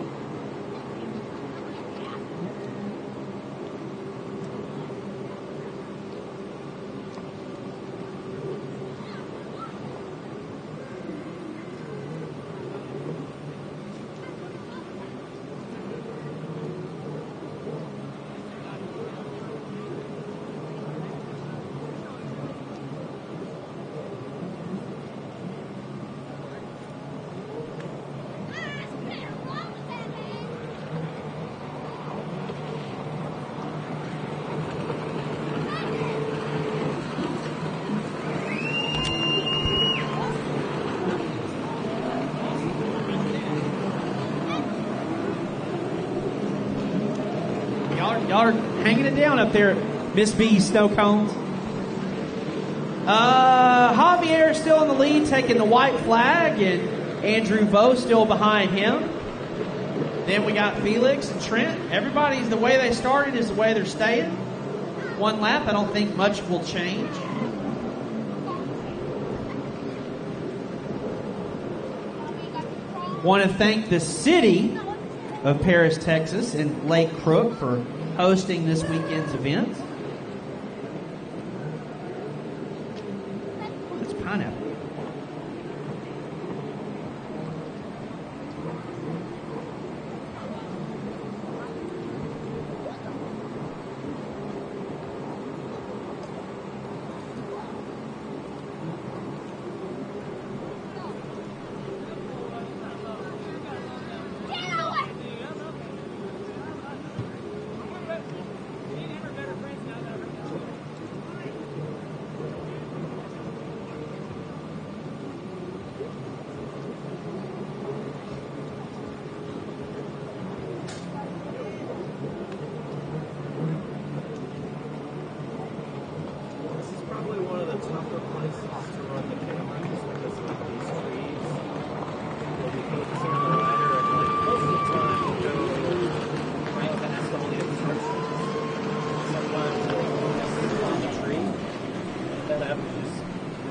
S3: Y'all are hanging it down up there at Miss B's Snow Cones. Javier still in the lead, taking the white flag, and Andrew Vo still behind him. Then we got Felix and Trent. Everybody's, the way they started is the way they're staying. One lap, I don't think much will change. Want to thank the city of Paris, Texas, and Lake Crook for hosting this weekend's event. That's pineapple.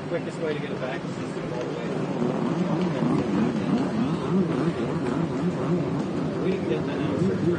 S6: Quickest way to get it back is just to go all the way. We didn't get that answer for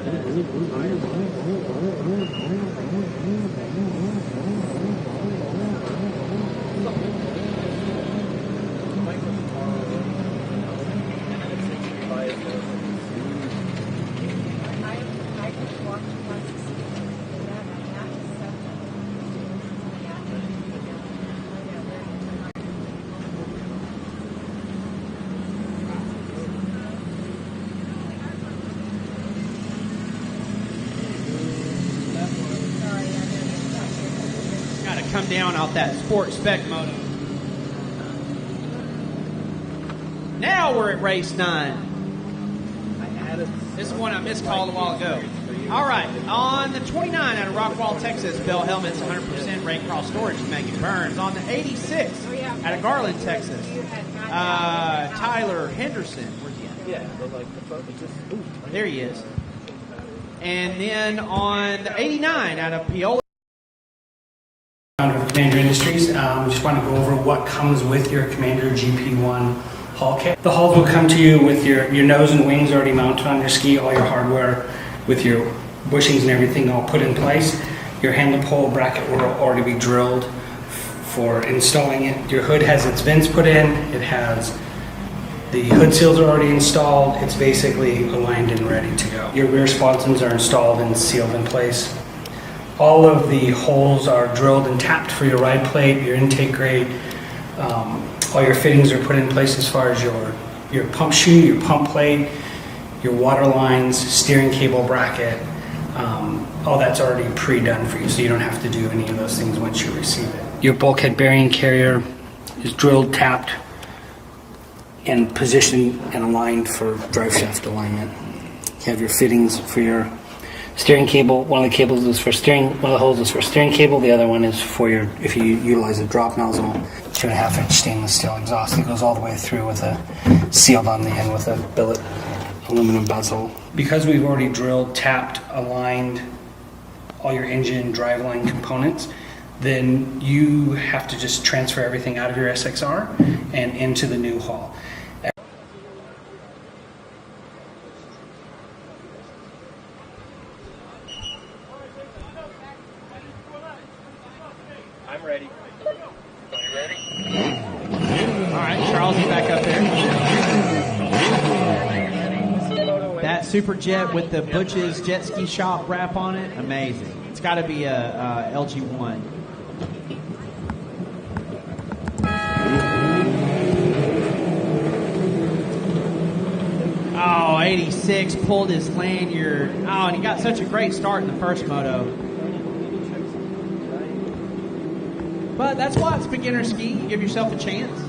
S3: Come down off that sport spec moto. Now we're at race 9. This one I miscalled a while ago. All right, on the 29 out of Rockwall, Texas, Bell Helmets, 100% rain cross storage, Megan Burns. On the 86 out of Garland, Texas, Tyler Henderson. Where's he at?
S6: Yeah, but like the boat was just.
S3: There he is. And then on the 89 out of Piola.
S18: Of Commander Industries. Just want to go over what comes with your Commander GP1 hull kit. The hulls will come to you with your nose and wings already mounted on your ski, all your hardware with your bushings and everything all put in place. Your handle pole bracket will already be drilled for installing it. Your hood has its vents put in. It has the hood seals are already installed. It's basically aligned and ready to go. Your rear sponsons are installed and sealed in place. All of the holes are drilled and tapped for your ride plate, your intake grate. All your fittings are put in place as far as your pump shoe, your pump plate, your water lines, steering cable bracket. All that's already pre-done for you, so you don't have to do any of those things once you receive it. Your bulkhead bearing carrier is drilled, tapped, and positioned and aligned for drive shaft alignment. You have your fittings for your steering cable. One of the cables is for steering. One of the holes is for steering cable. The other one is for your, if you utilize a drop nozzle, 2.5-inch stainless steel exhaust that goes all the way through with a sealed on the end with a billet aluminum bezel. Because we've already drilled, tapped, aligned all your engine driveline components, then you have to just transfer everything out of your SXR and into the new hull.
S6: I'm ready. Are you ready?
S3: All right, Charles is back up there. That Super Jet with the Butch's Jet Ski Shop wrap on it, amazing. It's got to be a LG1. Oh, 86 pulled his lanyard. Oh, and he got such a great start in the first moto. But that's why it's beginner ski. You give yourself a chance.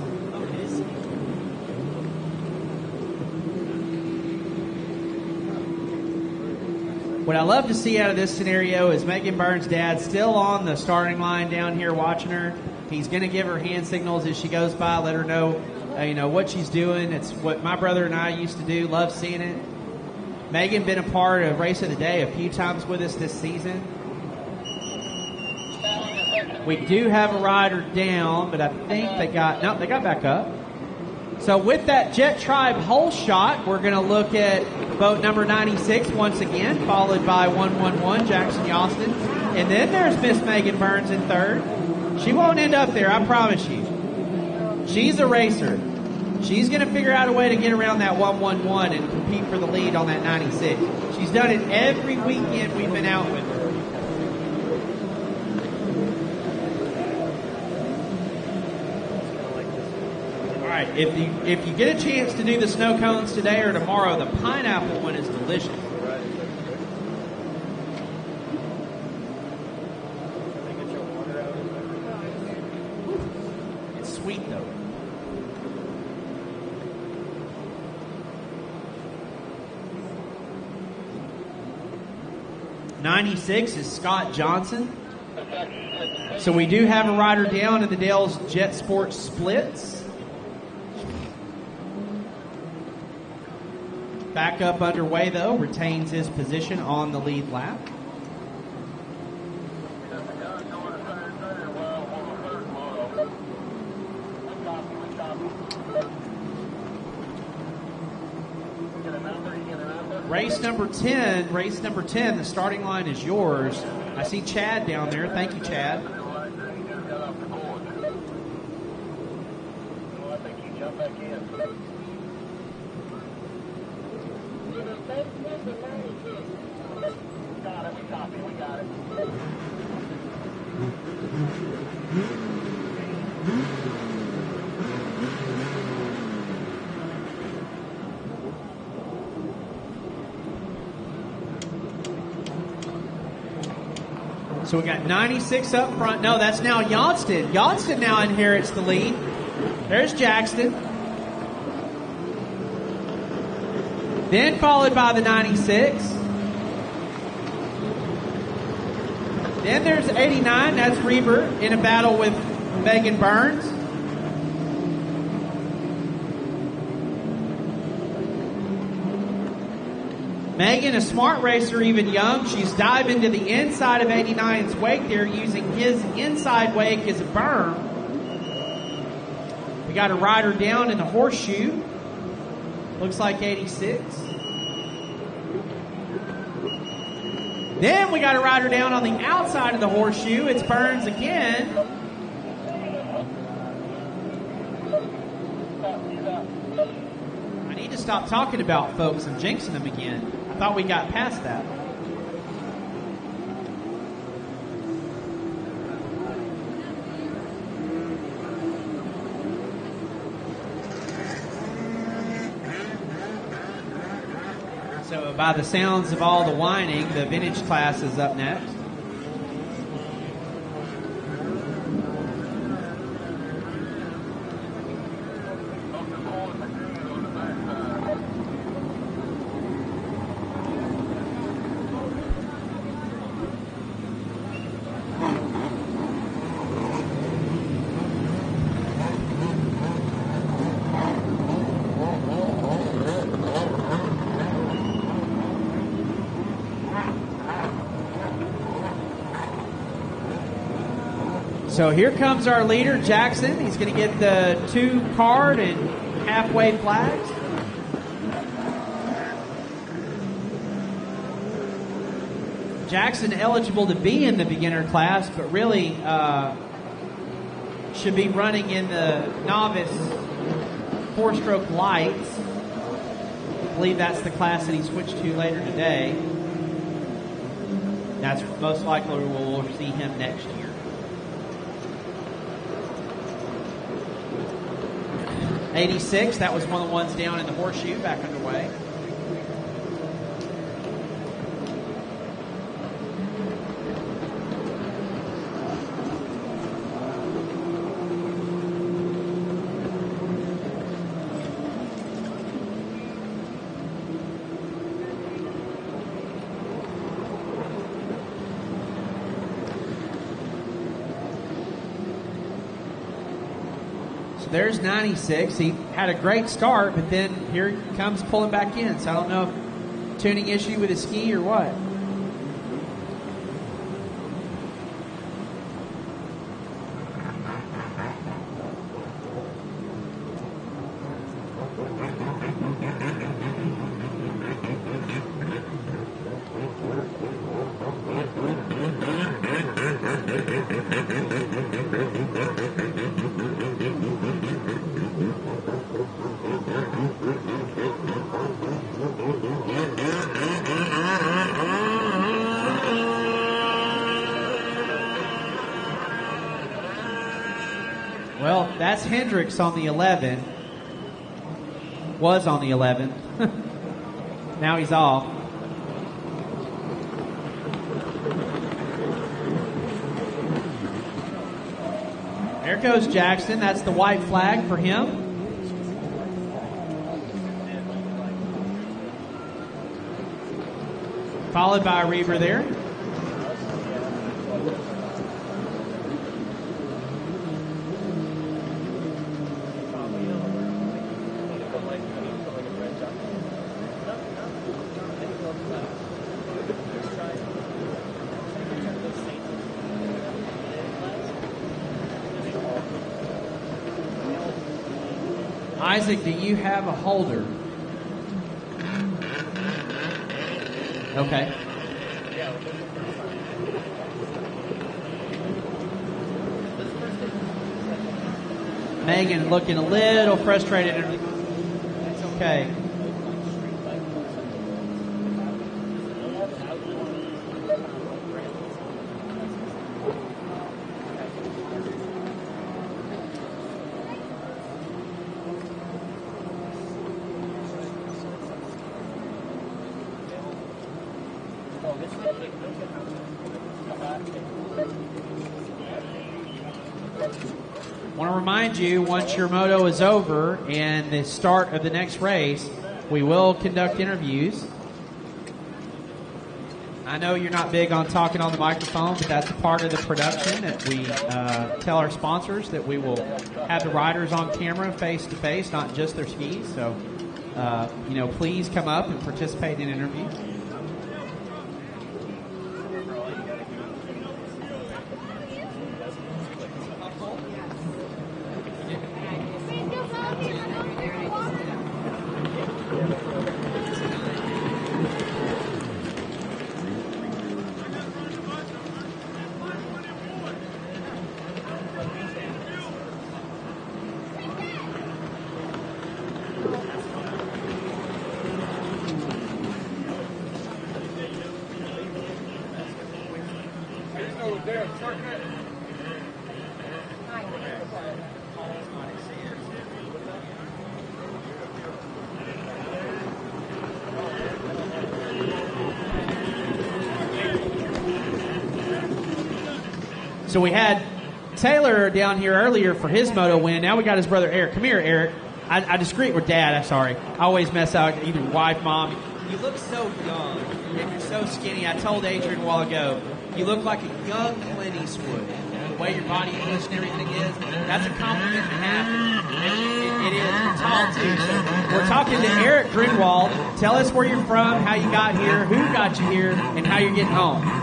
S3: What I love to see out of this scenario is Megan Burns' dad still on the starting line down here watching her. He's going to give her hand signals as she goes by, let her know, what she's doing. It's what my brother and I used to do. Love seeing it. Megan been a part of Race of the Day a few times with us this season. We do have a rider down, but I think they got back up. So with that Jet Tribe hole shot, we're going to look at boat number 96 once again, followed by 111, Jackson Yostin. And then there's Miss Megan Burns in third. She won't end up there, I promise you. She's a racer. She's going to figure out a way to get around that 111 and compete for the lead on that 96. She's done it every weekend we've been out with her. If you get a chance to do the snow cones today or tomorrow, the pineapple one is delicious. It's sweet though. '96 is Scott Johnson. So we do have a rider down in the Dale's Jet Sports Splits. Back up underway, though, retains his position on the lead lap. Race number 10, the starting line is yours. I see Chad down there. Thank you, Chad. So we got 96 up front. No, that's now Johnston. Johnston now inherits the lead. There's Jackson. Then followed by the 96. Then there's 89. That's Reber in a battle with Megan Burns. Megan, a smart racer, even young. She's dived into the inside of 89's wake there, using his inside wake as a berm. We got a rider down in the horseshoe. Looks like 86. Then we got a rider down on the outside of the horseshoe. It's Burns again. I need to stop talking about folks and jinxing them again. I thought we got past that. So by the sounds of all the whining, the vintage class is up next. So here comes our leader, Jackson. He's going to get the 2 card and halfway flags. Jackson eligible to be in the beginner class, but really should be running in the novice 4-stroke lights. I believe that's the class that he switched to later today. That's most likely we'll see him next year. '86, that was one of the ones down in the horseshoe, back underway. there's 96. He had a great start, but then here he comes pulling back in. So I don't know if tuning issue with his ski or what. Well, that's Hendricks on the 11. Was on the 11. Now he's off. There goes Jackson. That's the white flag for him. Followed by Reber there. Isaac, do you have a holder? Okay. Megan looking a little frustrated. It's okay. I want to remind you, once your moto is over and the start of the next race, we will conduct interviews. I know you're not big on talking on the microphone, but that's a part of the production that we tell our sponsors that we will have the riders on camera face to face, not just their skis. So, please come up and participate in interviews. So we had Taylor down here earlier for his moto win. Now we got his brother Eric. Come here, Eric. I discreet with Dad. I'm sorry. I always mess out either wife, mom. You look so young and you're so skinny. I told Adrian a while ago, you look like a young Clint Eastwood. The way your body English and everything is, that's a compliment and a half. It is. You're tall too. So we're talking to Eric Greenwald. Tell us where you're from, how you got here, who got you here, and how you're getting home.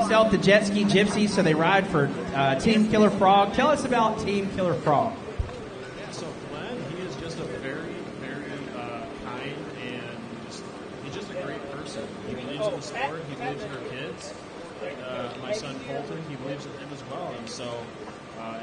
S3: Self the Jet Ski Gypsies, so they ride for Team Killer Frog. Tell us about Team Killer Frog.
S19: Yeah, so Glenn, he is just a very, very kind and he's just a great person. He believes in the sport. He believes in our kids. My son Colton, he believes in him as well. And so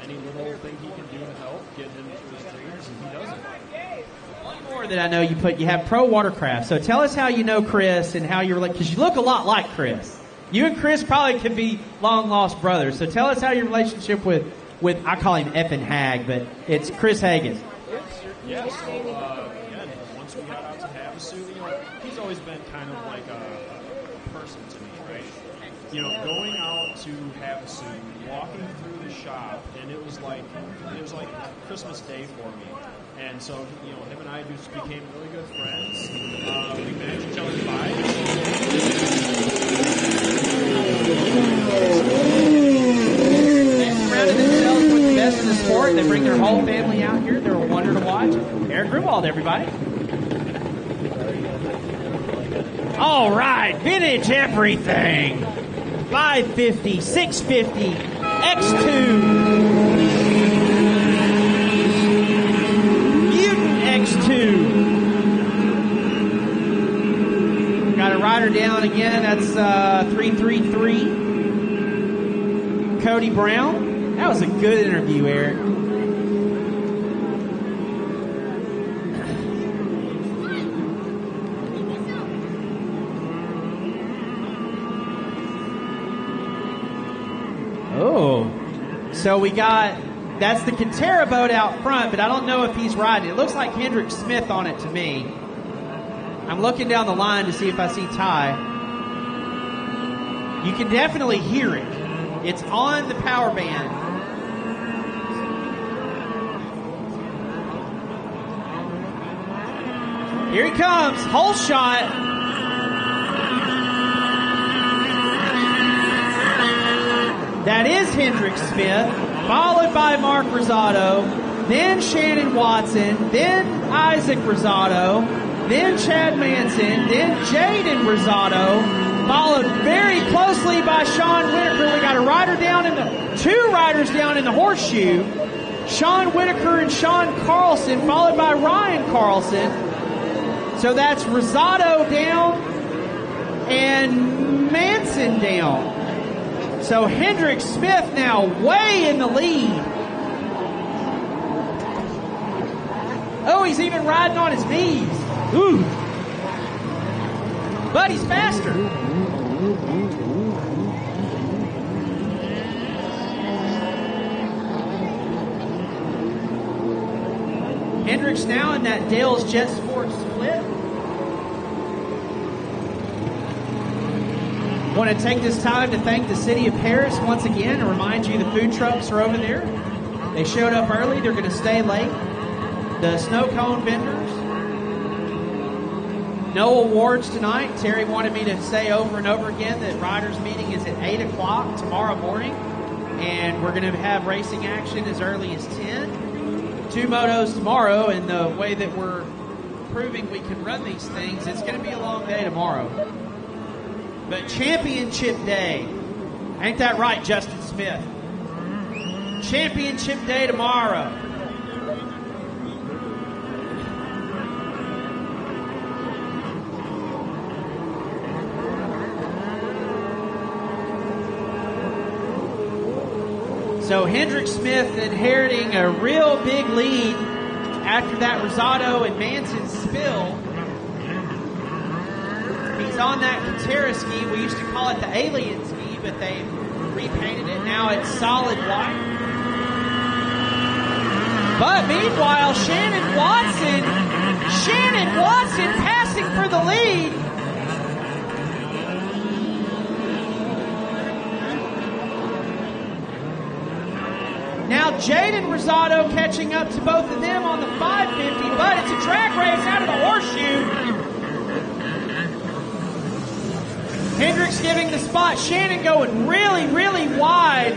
S19: any little thing he can do to help get him to his dreams, and he does it.
S3: One more that I know you have Pro Watercraft. So tell us how you know Chris and how you're like, because you look a lot like Chris. You and Chris probably could be long-lost brothers. So tell us how your relationship with I call him Effin' Hag, but it's Chris Hagen.
S19: Yeah, so, again, once we got out to Havasu, he's always been kind of like a person to me, right? going out to Havasu, walking through the shop, and it was like Christmas Day for me. And so, him and I just became really good friends. We managed each other's bikes.
S3: They surrounded themselves with the best in the sport. They bring their whole family out here. They're a wonder to watch. Eric Grunwald, everybody. All right, vintage everything. 550, 650, X2, Mutant X2. Got a rider down again. That's 333. Cody Brown. That was a good interview, Eric. So we got, that's the Katera boat out front, but I don't know if he's riding. It looks like Hendrick Smith on it to me. I'm looking down the line to see if I see Ty. You can definitely hear it. It's on the power band. Here he comes, whole shot. That is Hendrick Smith, followed by Mark Rosado, then Shannon Watson, then Isaac Rosado, then Chad Manson, then Jaden Rosado, followed very closely by Sean Whitaker. We got a rider down in two riders down in the horseshoe, Sean Whitaker and Sean Carlson, followed by Ryan Carlson. So that's Rosado down and Manson down. So Hendrick Smith now way in the lead. Oh, he's even riding on his knees. Ooh. But he's faster. Hendrick's now in that Dale's Jet Sport split. Want to take this time to thank the city of Paris once again and remind you the food trucks are over there. They showed up early. They're going to stay late. The snow cone vendors. No awards tonight. Terry wanted me to say over and over again that riders meeting is at 8 o'clock tomorrow morning. And we're going to have racing action as early as 10. 2 motos tomorrow. And the way that we're proving we can run these things, it's going to be a long day tomorrow. But Championship Day. Ain't that right, Justin Smith? Championship Day tomorrow. So Hendrick Smith inheriting a real big lead after that Rosado and Manson spill. He's on that Katera ski. We used to call it the alien ski, but they repainted it. Now it's solid white. But meanwhile, Shannon Watson passing for the lead. Now Jaden Rosado catching up to both of them on the 550, but it's a track race out of the horseshoe. Hendrick's giving the spot. Shannon going really, really wide.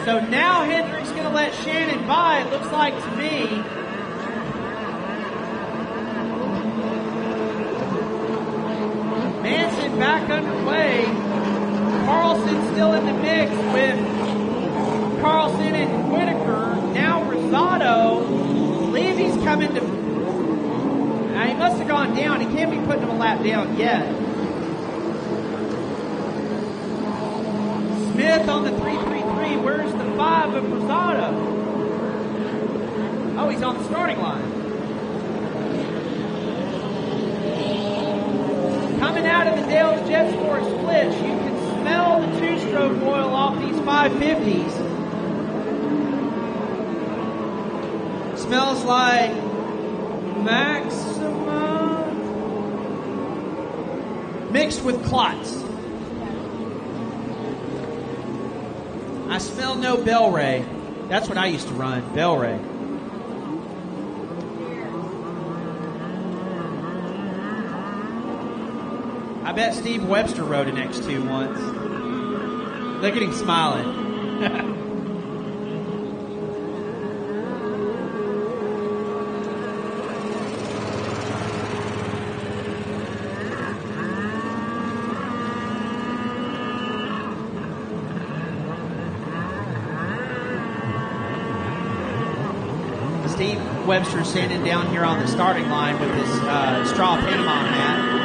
S3: So now Hendrick's going to let Shannon by, it looks like to me. Manson back underway. Carlson still in the mix with Carlson and Whitaker. Now Rosado. I believe he's coming to... Now he must have gone down. He can't be putting him a lap down yet. Smith on the 333. Where's the 5 of Rosado? Oh, he's on the starting line. Coming out of the Dale's Jet Sport splits, you can smell the two-stroke oil off these 550s. Smells like Maxima. mixed with clots. I smell no Bel-Ray. That's what I used to run, Bel-Ray. I bet Steve Webster rode an X2 once. Look at him smiling. Steve Webster standing down here on the starting line with his straw Panama hat.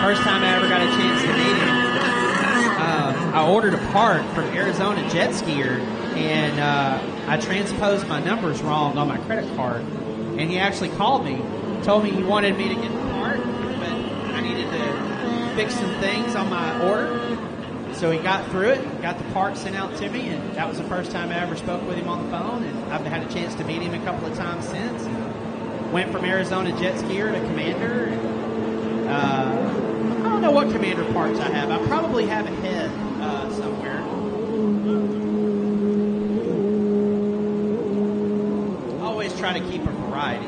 S3: First time I ever got a chance to meet him. I ordered a part from Arizona Jet Skier, and I transposed my numbers wrong on my credit card. And he actually called me, told me he wanted me to get the part, but I needed to fix some things on my order. So he got through it, got the part sent out to me, and that was the first time I ever spoke with him on the phone. And I've had a chance to meet him a couple of times since. Went from Arizona Jet Skier to Commander. And, I don't know what Commander parts I have. I probably have a head somewhere. Always try to keep a variety.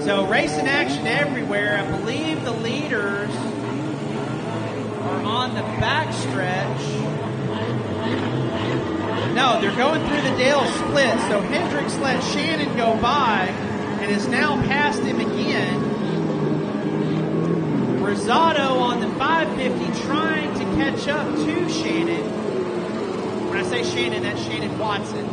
S3: So racing action everywhere. I believe the leaders are on the backstretch. No, they're going through the Dale split. So Hendricks let Shannon go by and has now passed him again. Rosado on the 550 trying to catch up to Shannon. When I say Shannon, that's Shannon Watson.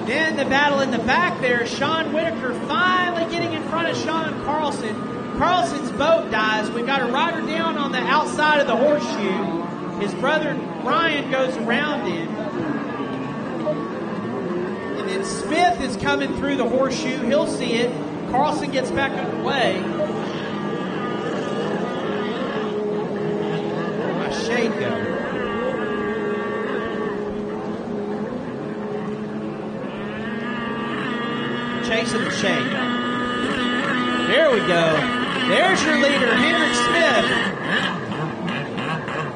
S3: Then the battle in the back there, Sean Whitaker finally getting in front of Sean Carlson. Carlson's boat dies. We've got a rider down on the outside of the horseshoe. His brother Ryan goes around him. And then Smith is coming through the horseshoe. He'll see it. Carlson gets back underway. Where'd my shade go? Chasing the shade. There we go. There's your leader, Hendrick Smith,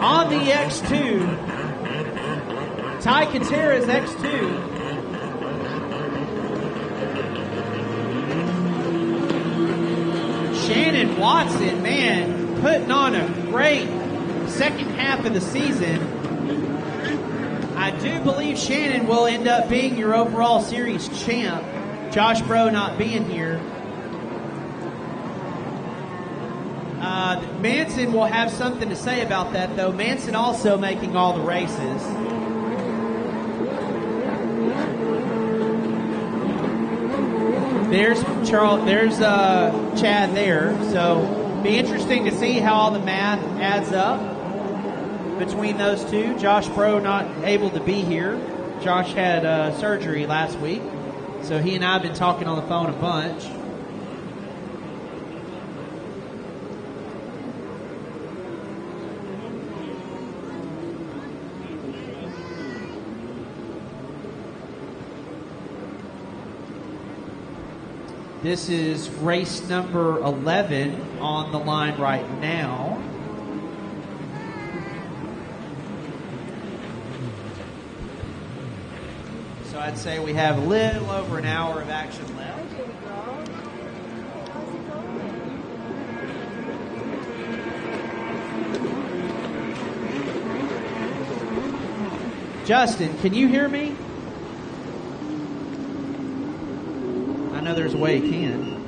S3: on the X2. Ty Katera's X2. Shannon Watson, man, putting on a great second half of the season. I do believe Shannon will end up being your overall series champ. Josh Bro not being here. Manson will have something to say about that, though. Manson also making all the races. There's Charles. There's Chad there. So be interesting to see how all the math adds up between those two. Josh Bro not able to be here. Josh had surgery last week. So he and I have been talking on the phone a bunch. This is race number 11 on the line right now. So I'd say we have a little over an hour of action left. Justin, can you hear me? I know there's a way he can.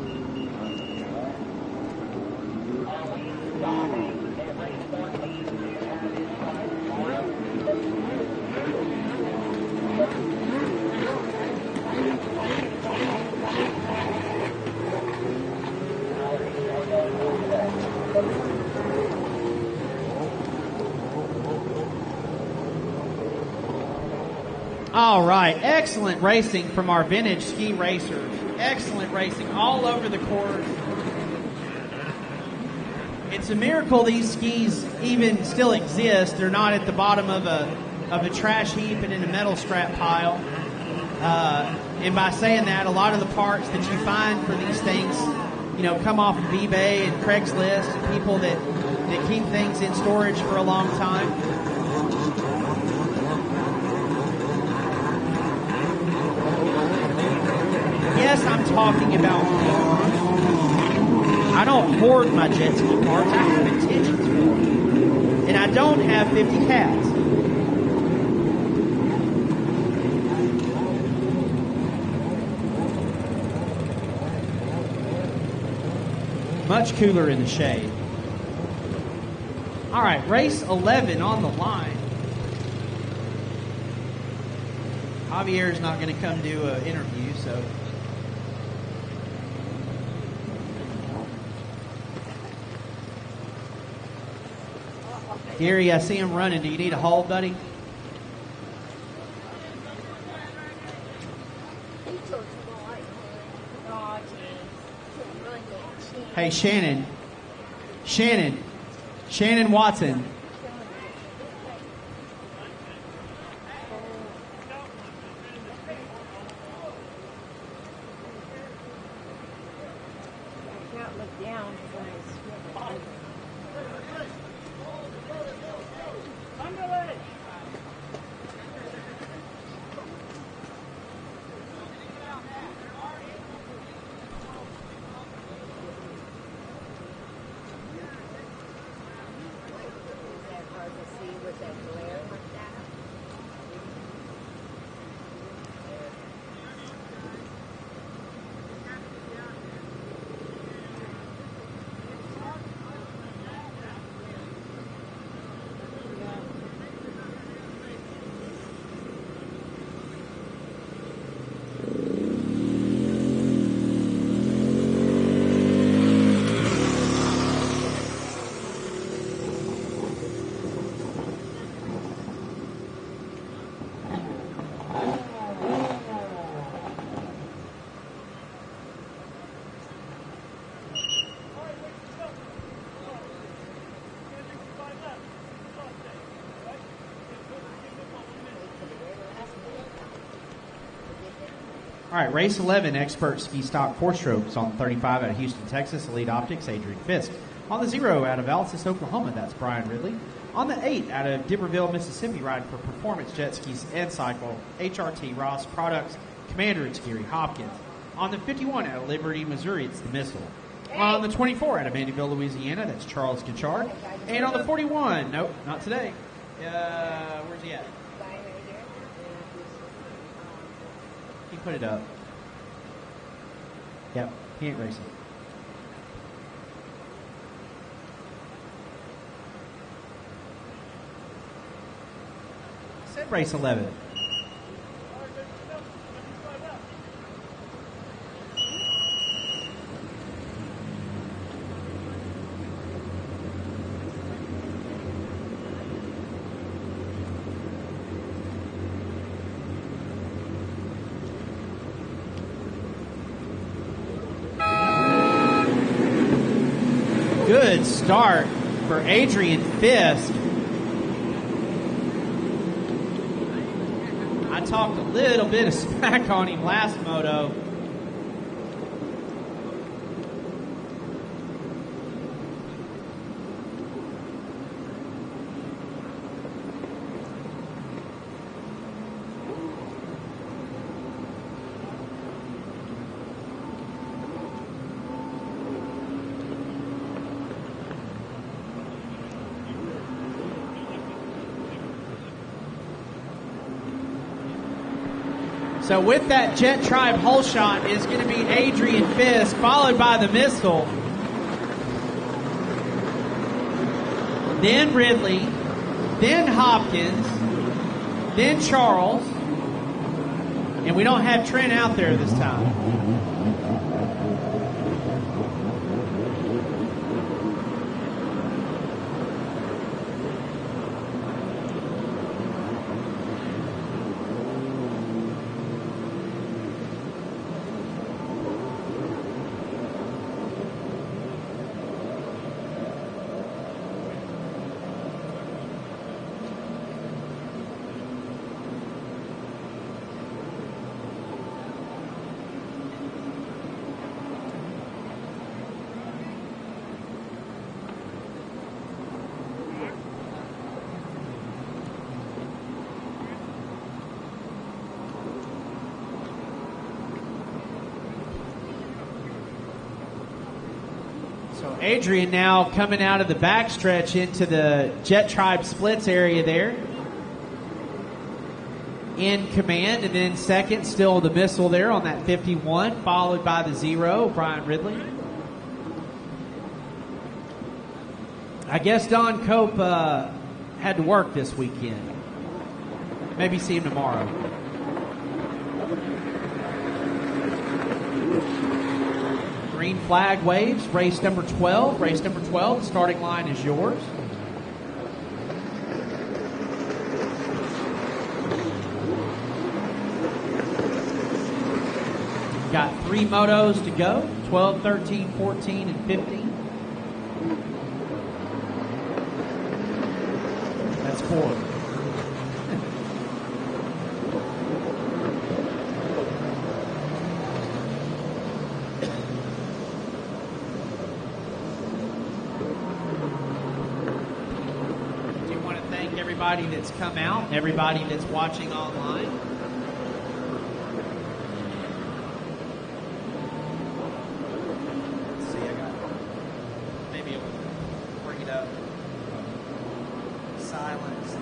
S3: All right, excellent racing from our vintage ski racers. Excellent racing all over the course. It's a miracle these skis even still exist. They're not at the bottom of a of a trash heap and in a metal scrap pile. And by saying that, a lot of the parts that you find for these things, come off of eBay and Craigslist, and people that keep things in storage for a long time. Yes, I'm talking about me. I don't hoard my jet ski parts. I have intentions for them. And I don't have 50 cats. Much cooler in the shade. All right, race 11 on the line. Javier's not going to come do an interview, so... Gary, I see him running. Do you need a hold, buddy? Hey, Shannon Watson.
S20: I can't look down when I swim.
S3: All right, race 11, expert ski stock 4-strokes on the 35 out of Houston, Texas, Elite Optics, Adrian Fisk. On the 0 out of Altus, Oklahoma, that's Brian Ridley. On the 8 out of Dibberville, Mississippi, riding for Performance Jet Skis and Cycle, HRT Ross Products, Commander, it's Gary Hopkins. On the 51 out of Liberty, Missouri, it's the Missile. On the 24 out of Mandeville, Louisiana, that's Charles Kinchard. And on the 41, nope, not today. Where's he at? He put it up. Yep, he ain't racing. Said race 11. Good start for Adrian Fisk. I talked a little bit of smack on him last moto. So with that Jet Tribe hole shot is going to be Adrian Fisk, followed by the Missile. Then Ridley, then Hopkins, then Charles. And we don't have Trent out there this time. So Adrian now coming out of the backstretch into the Jet Tribe splits area there. In command, and then second, still the missile there on that 51, followed by the 0, Brian Ridley. I guess Don Cope had to work this weekend. Maybe see him tomorrow. Green flag waves, race number 12. Race number 12, the starting line is yours. Got 3 motos to go, 12, 13, 14, and 15. That's 4. Everybody that's come out, and everybody that's watching online. Let's see, I got maybe it will bring it up. Silence the.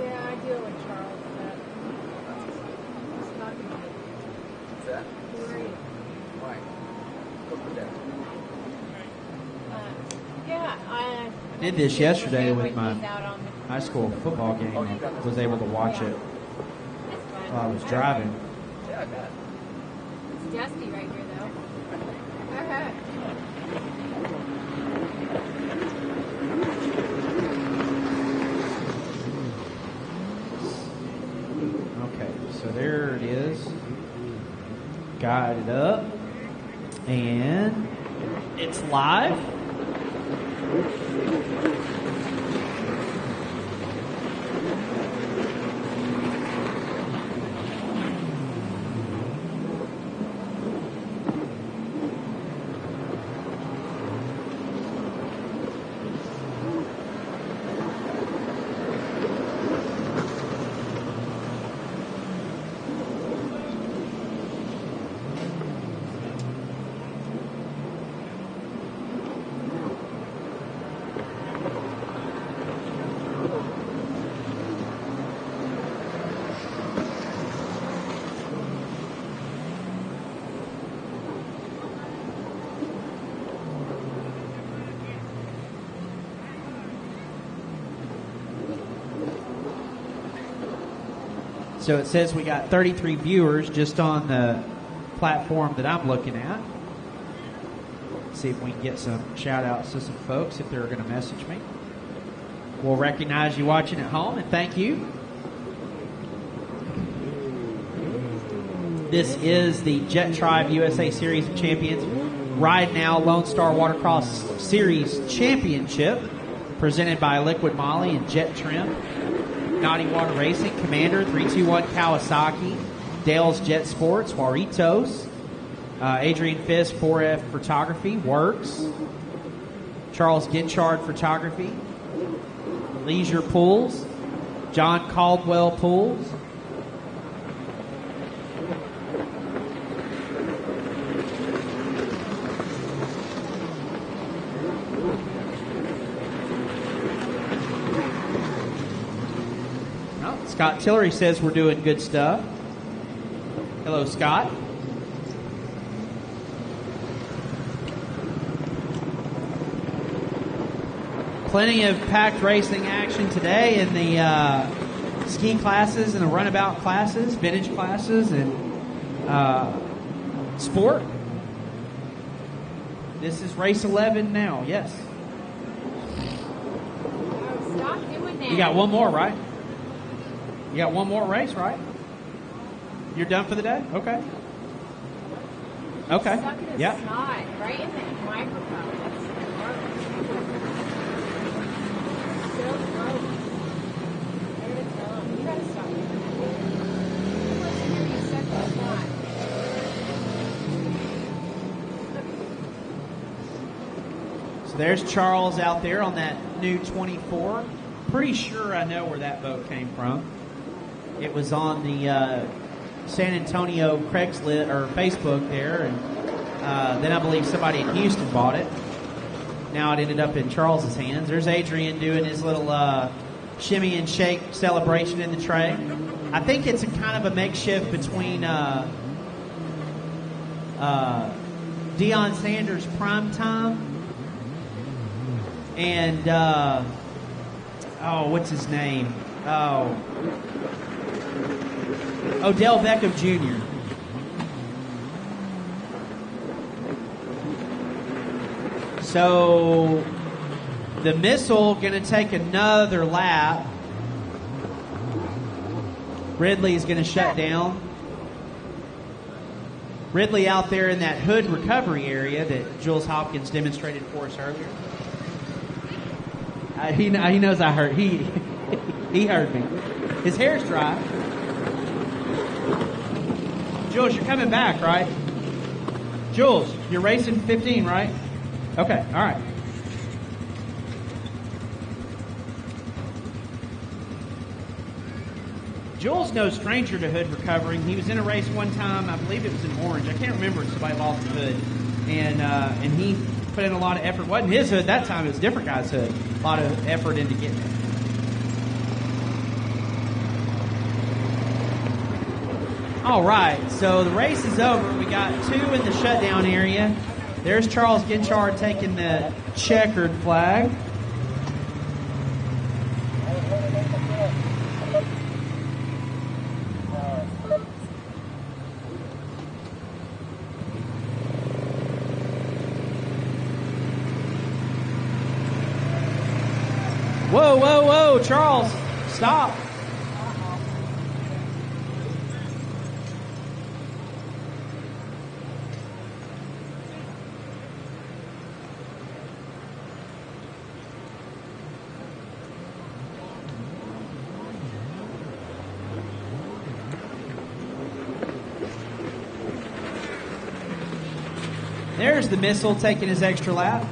S20: Yeah, I deal with Charles.
S7: That? Why?
S20: Yeah, I
S3: did this yesterday with my high school football game. I was able to watch it while I was driving.
S7: Yeah, I bet.
S20: It's dusty right here, though.
S3: Okay, so there it is. Got it up. And it's live. So it says we got 33 viewers just on the platform that I'm looking at. See if we can get some shout outs to some folks if they're going to message me. We'll recognize you watching at home and thank you. This is the Jet Tribe USA Series of Champions Ride Now Lonestar Watercross Series Championship presented by Liquid Molly and Jet Trim. Naughty Water Racing, Commander, 321 Kawasaki, Dale's Jet Sports, Juaritos, Adrian Fisk, 4F Photography, Works, Charles Ginchard Photography, Leisure Pools, John Caldwell Pools, Scott Tillery says we're doing good stuff. Hello, Scott. Plenty of packed racing action today in the ski classes and the runabout classes, vintage classes, and sport. This is race 11 now, yes.
S20: Stop doing that.
S3: You got one more, right? You got one more race, right? You're done for the day? Okay. Okay.
S20: Stuck in his
S3: Yeah.
S20: snot, right in the microphone. That's so gross. There it is. You gotta stop doing that. Let's hear you suck the snot.
S3: So there's Charles out there on that new 24 pretty sure I know where that boat came from. It was on the San Antonio Craigslist or Facebook there, and then I believe somebody in Houston bought it. Now it ended up in Charles's hands. There's Adrian doing his little shimmy and shake celebration in the tray. I think it's a kind of a makeshift between Deion Sanders' Prime Time and what's his name? Odell Beckham Jr. So the Missile going to take another lap. Ridley is going to shut down. Ridley out there in that hood recovery area that Jules Hopkins demonstrated for us earlier. He knows I heard. He heard me. His hair's dry. Jules, you're coming back, right? Jules, you're racing 15, right? Okay, all right. Jules no stranger to hood recovering. He was in a race one time, I believe it was in Orange. I can't remember if somebody lost the hood. And he put in a lot of effort. It wasn't his hood that time, it was a different guy's hood. A lot of effort into getting it. All right, so the race is over. We got 2 in the shutdown area. There's Charles Ginchard taking the checkered flag. Whoa, whoa, whoa, Charles, stop. There's the Missile taking his extra lap.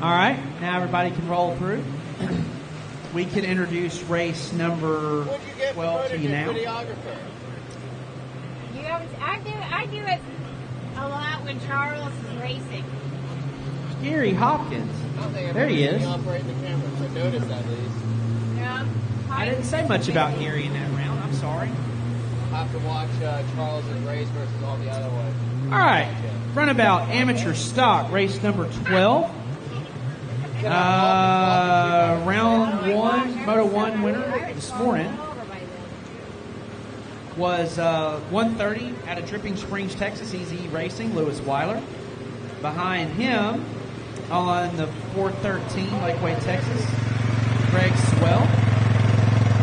S3: All right, now everybody can roll through. We can introduce race number 12 to you now.
S20: I do it a lot when Charles is racing.
S3: Gary Hopkins. There he is.
S6: Operate the camera, so notice at least.
S20: Yeah.
S3: I didn't say much about Gary in that round. I'm sorry.
S6: I have to watch Charles' race versus all the other ones.
S3: All right, Runabout Amateur Stock, race number 12. Round 1, Moto 1 winner this morning was 130 out of Dripping Springs, Texas, Easy Racing, Lewis Weiler. Behind him on the 413, Lakeway, Texas, Greg Swell.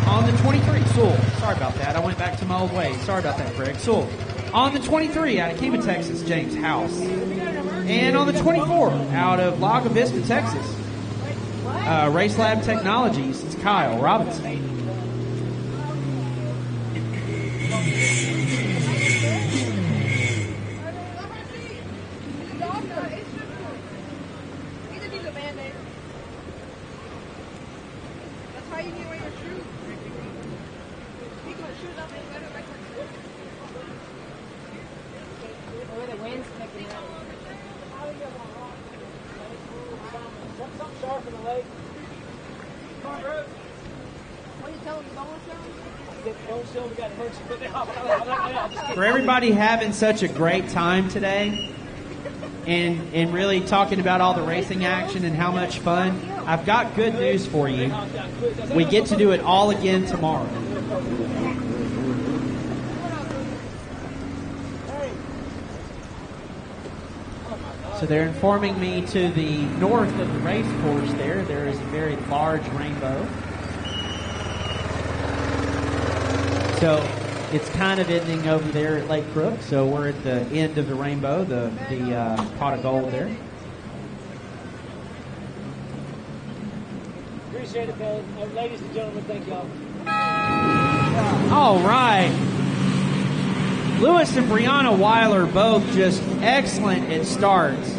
S3: On the 23, Sewell. Sorry about that. I went back to my old ways. Sorry about that, Greg. Sewell. On the 23, out of Kima, Texas, James House. And on the 24, out of Lago Vista, Texas, Race Lab Technologies, it's Kyle Robinson. For everybody having such a great time today and really talking about all the racing action and how much fun, I've got good news for you. We get to do it all again tomorrow. So they're informing me to the north of the race course there is a very large rainbow. So it's kind of ending over there at Lake Crook. So we're at the end of the rainbow, the pot of gold there.
S6: Appreciate it, fellas. Ladies and gentlemen, thank y'all.
S3: All right. Lewis and Brianna Weiler both just excellent at starts.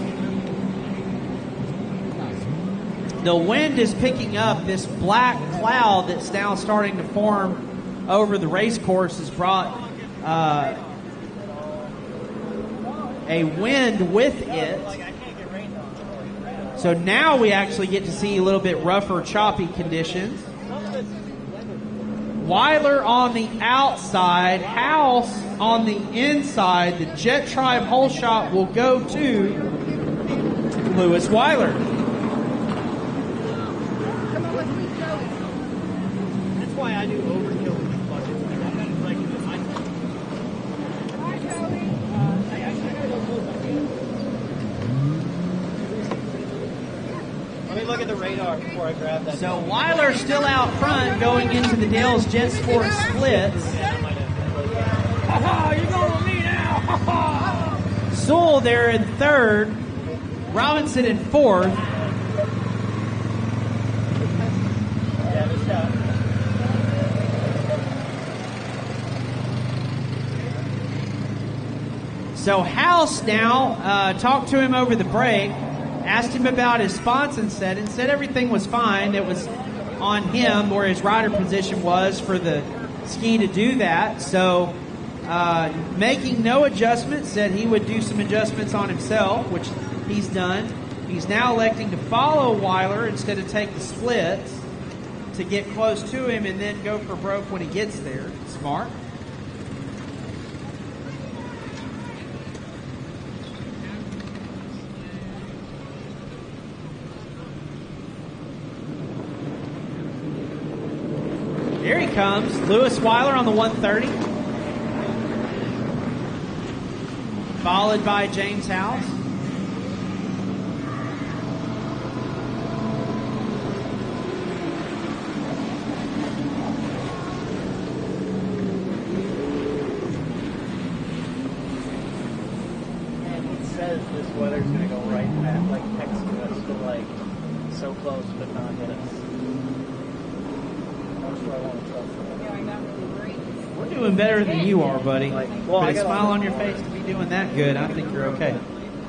S3: The wind is picking up. This black cloud that's now starting to form over the race course has brought a wind with it. So now we actually get to see a little bit rougher, choppy conditions. Weiler on the outside, House on the inside. The Jet Tribe hole shot will go to Lewis Weiler.
S1: That's why I do overkill with these buckets. Let me look at the radar before I grab that.
S3: So Weiler still out front going into the Dale's Jet Sport splits.
S14: Ha-ha, you're going with me now.
S3: Sewell there in third. Robinson in fourth. So House now talked to him over the break, asked him about his spots and said everything was fine. It was on him where his rider position was for the ski to do that. So making no adjustments, said he would do some adjustments on himself, which he's done. He's now electing to follow Weiler instead of take the splits to get close to him and then go for broke when he gets there. Smart. Here he comes, Lewis Weiler on the 130. Followed by James House.
S4: And it says this weather's going to go right at, like, next to us, but, like, so close but not hit us. That's what I want to trust.
S3: We're doing better than you are, buddy.
S4: Well,
S3: But a smile on your face to be doing that good, I think you're okay.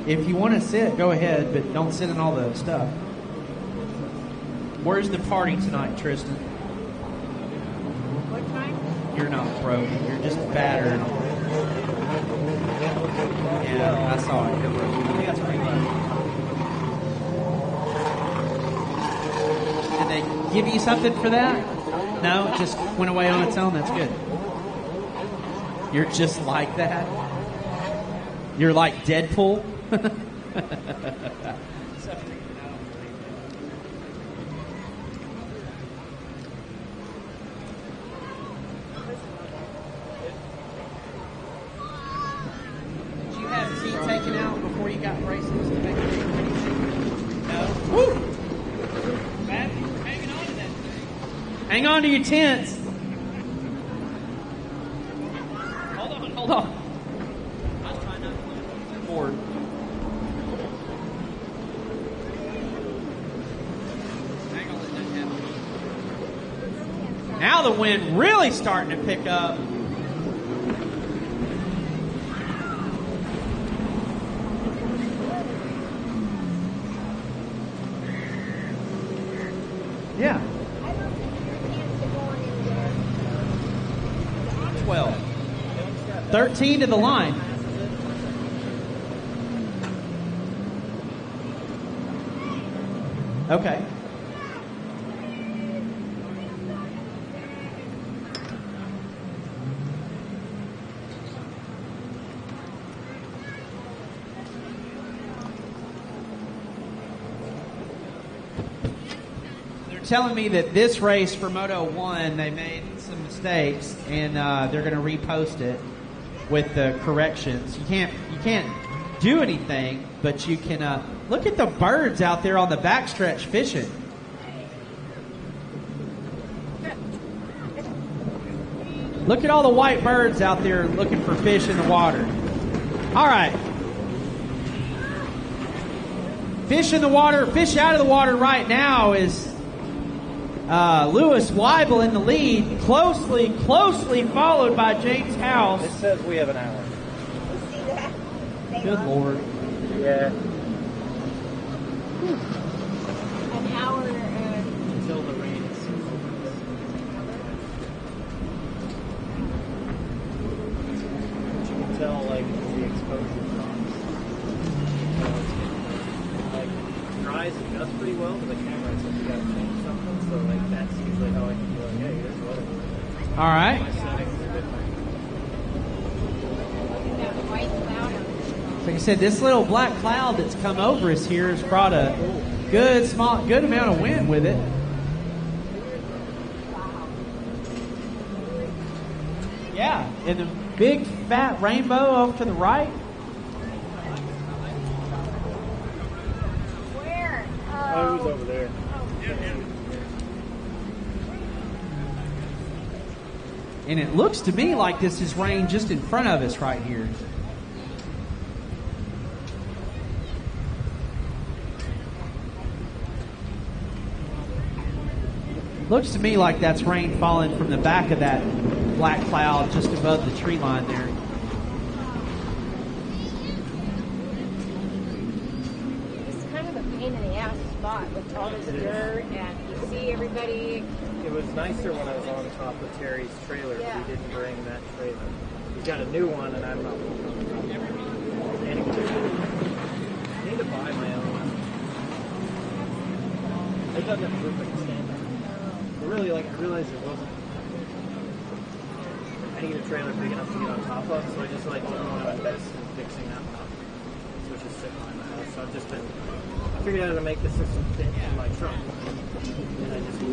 S3: If you want to sit, go ahead, but don't sit in all the stuff. Where's the party tonight, Tristan?
S16: What time?
S3: You're not broken. You're just battered. Yeah, I saw it. I think that's pretty good. Did they give you something for that? No, it just went away on its own. That's good. You're just like that. You're like Deadpool. Did you have tea taken out before you got braces to make sure you anything? No. Woo! Hanging on to that. Hang on to your tents. Hold on. I was trying not to forward. Now the wind really starting to pick up. Yeah. 12. 13 to the line. Okay. They're telling me that this race for Moto 1, they made some mistakes, and they're going to repost it with the corrections. You can't do anything, but you can look at the birds out there on the backstretch fishing. Look at all the white birds out there looking for fish in the water. All right. Fish in the water, fish out of the water right now is Lewis Weibel in the lead, closely followed by James House.
S4: It says we have an hour.
S3: Good Lord.
S4: Yeah.
S20: an hour.
S6: Until the rain is but you can tell, like, the exposure drops. So like, dries and does pretty well, but the camera says you gotta change something. So, like, that's usually how I can be like, hey, here's what
S3: All right.
S6: my settings are different.
S3: Like I said, this little black cloud that's come over us here has brought a good amount of wind with it. Yeah, and the big fat rainbow off to the right.
S20: Where?
S6: Oh, it was over there.
S3: And it looks to me like this is rain just in front of us right here. Looks to me like that's rain falling from the back of that black cloud just above the tree line there.
S20: It's kind of a pain in the ass spot with all this dirt and you see everybody.
S6: It was nicer when I was on top of Terry's trailer, but he didn't bring that trailer. He's got a new one, and I'm not working on it. Anyway, I need to buy my own one. It doesn't have a roof I can stand on. But really, like, I realized it wasn't. I need a trailer big enough to get on top of, so I just like didn't want to invest in fixing that one up. So it's just sitting behind my house. So I've just been. I figured out how to make the system fit in my truck, and I just.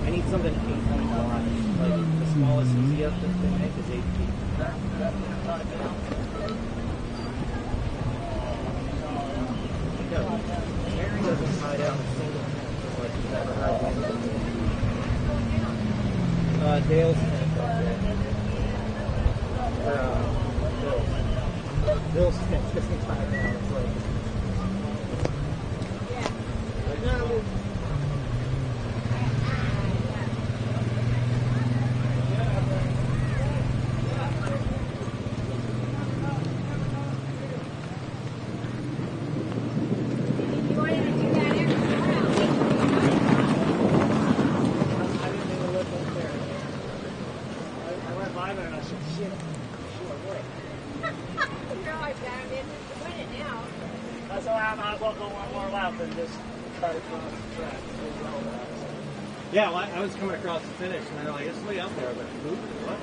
S6: I need something 8.1. Like the smallest easy up that they make is 8 feet. Mary doesn't tie down a single tent, just like you've ever heard. Dale's tent right there. Or Bill's tent doesn't tie down. It's like. Yeah, well, I was coming across the finish, and they're like, it's way up there. I was like, who? What?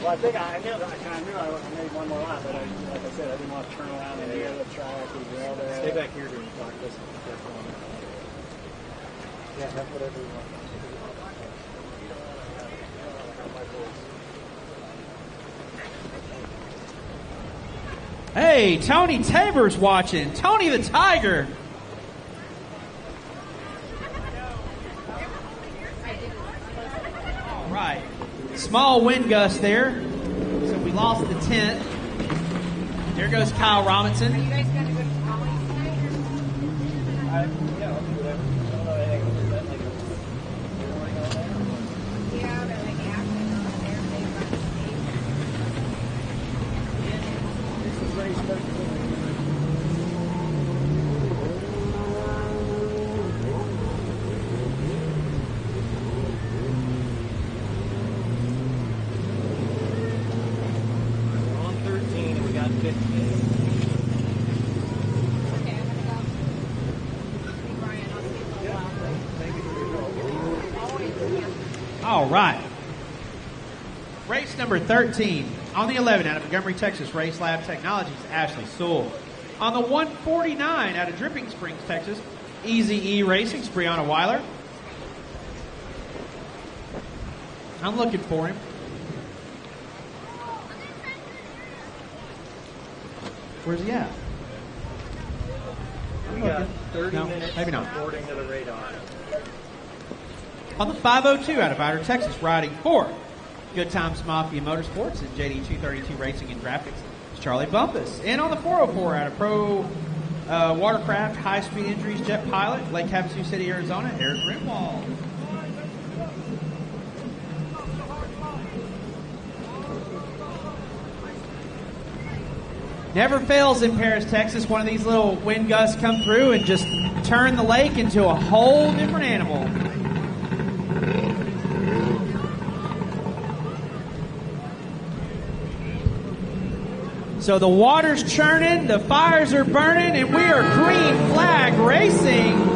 S18: Well, I think I knew I made one more lap, but like I said, I didn't want to turn around and do the track as well there.
S6: Stay back here during the talk. This one. Yeah, have whatever you want.
S3: Hey, Tony Tabor's watching. Tony the Tiger. All right. Small wind gust there. So we lost the tent. There goes Kyle Robinson.
S20: Are you guys going to go to Raleigh tonight?
S6: Yeah, I'll do whatever. I don't know anything about that. Like,
S20: Yeah, but like after there, they run
S6: this is race 13. We're on 13 and we got 15.
S20: Okay, I'm gonna go. Hey, Brian, I'll see you in a while.
S6: Thank you for your help.
S20: Always.
S3: All right. Race number 13 on the 11 out of Montgomery, Texas, Race Lab Technologies, Ashley Sewell. On the 149 out of Dripping Springs, Texas, Easy E Racing, Brianna Weiler. I'm looking for him. Where's he at?
S6: We got 30
S3: No,
S6: minutes
S3: maybe not.
S6: according to the radar.
S3: On the 502 out of Outer, Texas, riding for Good Times Mafia Motorsports and JD 232 Racing and Graphics, it's Charlie Bumpus. And on the 404 out of Pro Watercraft High Speed Injuries Jet Pilot, Lake Havasu City, Arizona, Eric Grimwald. Never fails in Paris, Texas. One of these little wind gusts come through and just turn the lake into a whole different animal. So the water's churning, the fires are burning, and we are green flag racing.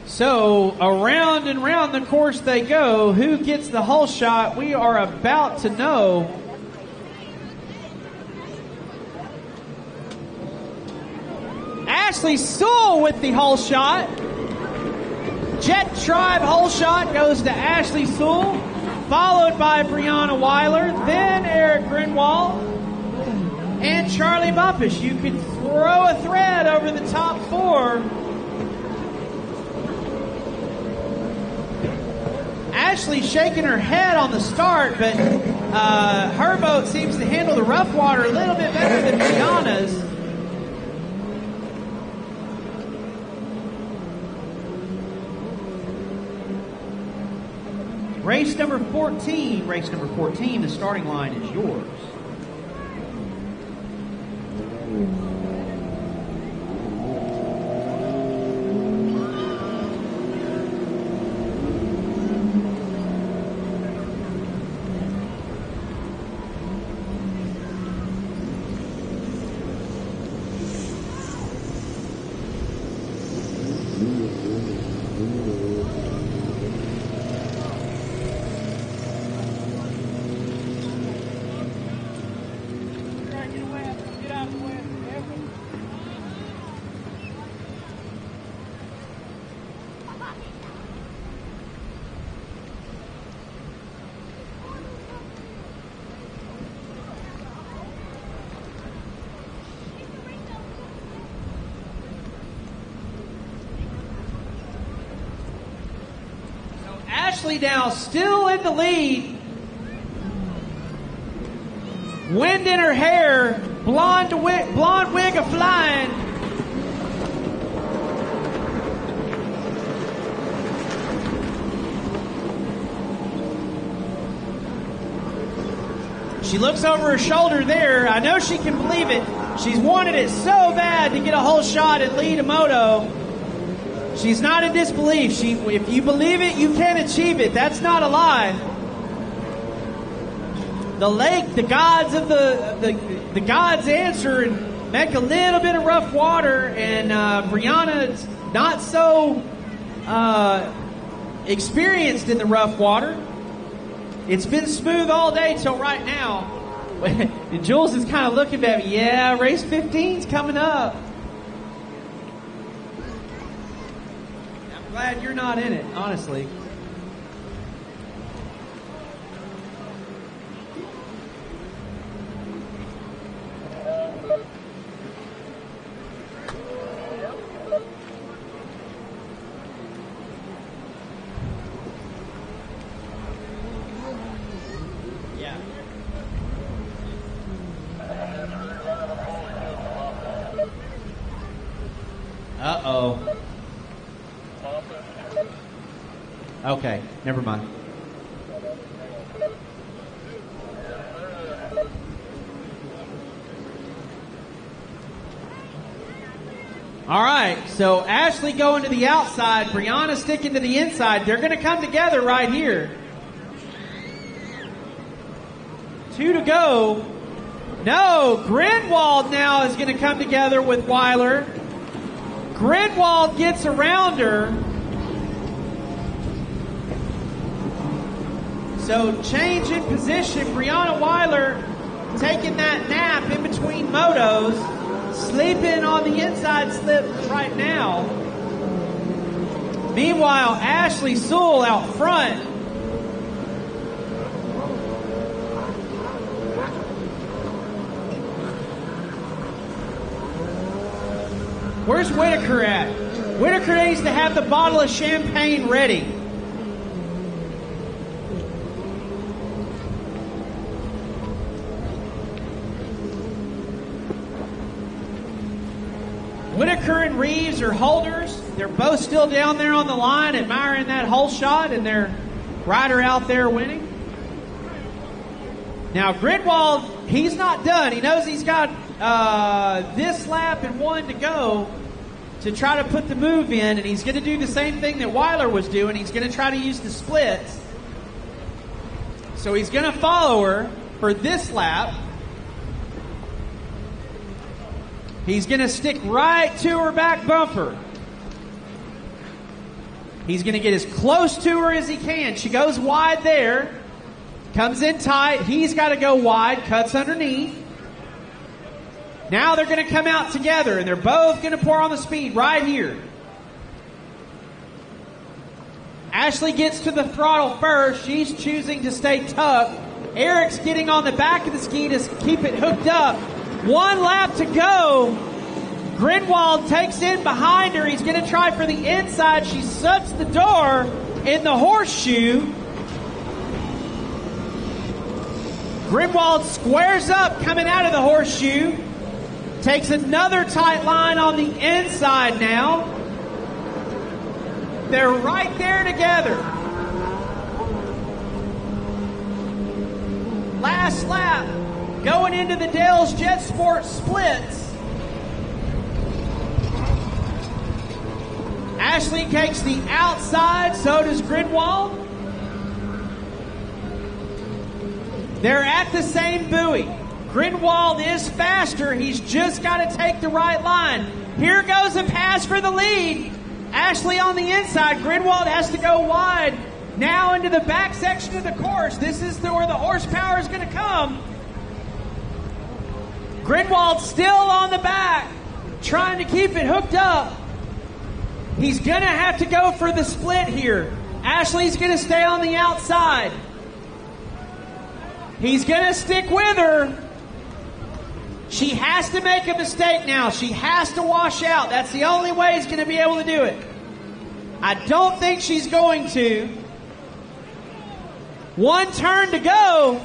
S3: So around and round the course they go. Who gets the hole shot? We are about to know. Ashley Sewell with the hole shot. Jet Tribe hole shot goes to Ashley Sewell, followed by Brianna Weiler, then Eric Grinwald, and Charlie Bumpish. You could throw a thread over the top four. Ashley shaking her head on the start, but her boat seems to handle the rough water a little bit better than Brianna's. Race number 14, the starting line is yours. Ashley now still in the lead. Wind in her hair, blonde wig a-flying. She looks over her shoulder there. I know she can believe it. She's wanted it so bad to get a whole shot and lead a moto. She's not in disbelief. If you believe it, you can achieve it. That's not a lie. The lake, the gods of the gods answer and make a little bit of rough water, and Brianna's not so experienced in the rough water. It's been smooth all day till right now. And Jules is kind of looking at me. Yeah, race 15's coming up. I'm glad you're not in it, honestly. Uh-oh. Okay, never mind. All right, so Ashley going to the outside, Brianna sticking to the inside. They're going to come together right here. 2 to go. No, Grinwald now is going to come together with Weiler. Grinwald gets around her. So change in position. Brianna Weiler taking that nap in between motos, sleeping on the inside slip right now. Meanwhile, Ashley Sewell out front. Where's Whitaker at? Whitaker needs to have the bottle of champagne ready. Whitaker and Reeves are holders. They're both still down there on the line admiring that hole shot, and their rider out there winning. Now Gridwald, he's not done. He knows he's got this lap and one to go to try to put the move in, and he's going to do the same thing that Weiler was doing. He's going to try to use the splits. So he's going to follow her for this lap. He's going to stick right to her back bumper. He's going to get as close to her as he can. She goes wide there. Comes in tight. He's got to go wide. Cuts underneath. Now they're going to come out together, and they're both going to pour on the speed right here. Ashley gets to the throttle first. She's choosing to stay tucked. Eric's getting on the back of the ski to keep it hooked up. 1 lap to go. Grinwald takes in behind her. He's going to try for the inside. She shuts the door in the horseshoe. Grinwald squares up coming out of the horseshoe. Takes another tight line on the inside now. They're right there together. Last lap. Going into the Dale's Jet Sport splits. Ashley takes the outside, so does Grinwald. They're at the same buoy. Grinwald is faster. He's just got to take the right line. Here goes a pass for the lead. Ashley on the inside. Grinwald has to go wide. Now into the back section of the course. This is where the horsepower is going to come. Grinwald still on the back, trying to keep it hooked up. He's going to have to go for the split here. Ashley's going to stay on the outside. He's going to stick with her. She has to make a mistake now. She has to wash out. That's the only way he's going to be able to do it. I don't think she's going to. 1 turn to go.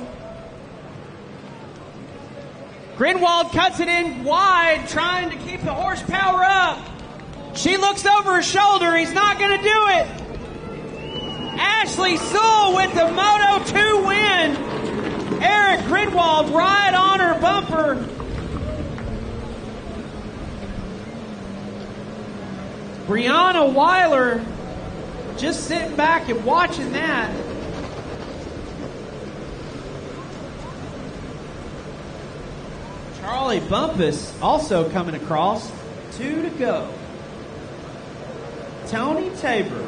S3: Grinwald cuts it in wide, trying to keep the horsepower up. She looks over her shoulder. He's not going to do it. Ashley Sewell with the Moto 2 win. Eric Grinwald right on her bumper. Brianna Weiler just sitting back and watching that. Charlie Bumpus also coming across. 2 to go. Tony Tabor.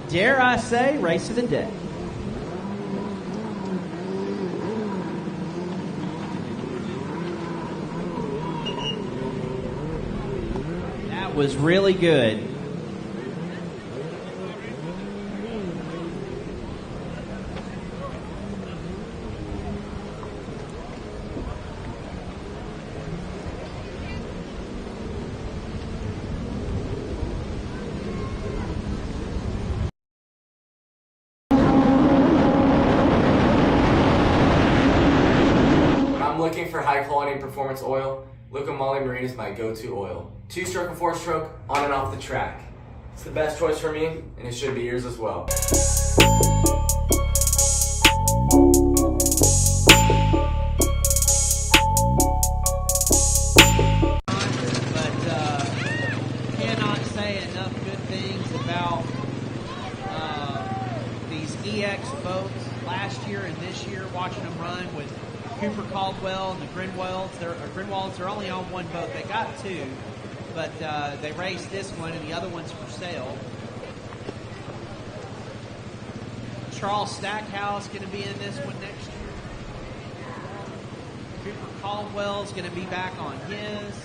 S3: Dare I say, race of the day. That was really good.
S13: Looking for high quality performance oil, Luca Moly Marine is my go-to oil. 2-stroke and 4-stroke, on and off the track. It's the best choice for me, and it should be yours as well.
S3: Cannot say enough good things about these EX boats. Last year and this year, watching them run with Cooper Caldwell and the Grinwalds are only on one boat. They got 2, but they raced this one and the other one's for sale. Charles Stackhouse going to be in this one next year. Cooper Caldwell's going to be back on his.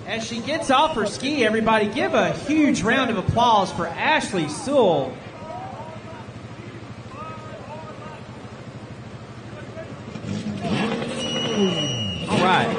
S3: As she gets off her ski, everybody give a huge round of applause for Ashley Sewell. All right.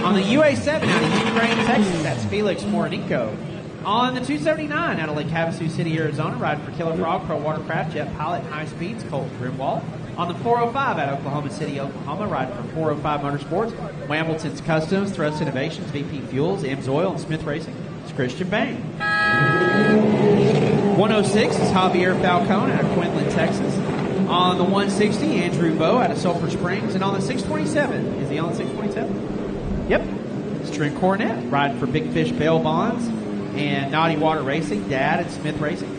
S3: On the UA7 out of Ukraine, Texas, that's Felix Moreniko. On the 279 out of Lake Havasu City, Arizona, riding for Killer Frog, Pro Watercraft, Jet Pilot, High Speeds, Colt Grimwald. On the 405 out of Oklahoma City, Oklahoma, riding for 405 Motorsports, Wambleton's Customs, Thrust Innovations, VP Fuels, Ems Oil, and Smith Racing. It's Christian Bain. 106 is Javier Falcone out of Quinlan, Texas. On the 160, Andrew Bowe out of Sulphur Springs. And on the 627, is he on the 627? Yep. It's Trent Cornett, riding for Big Fish Bail Bonds and Naughty Water Racing, Dad at Smith Racing.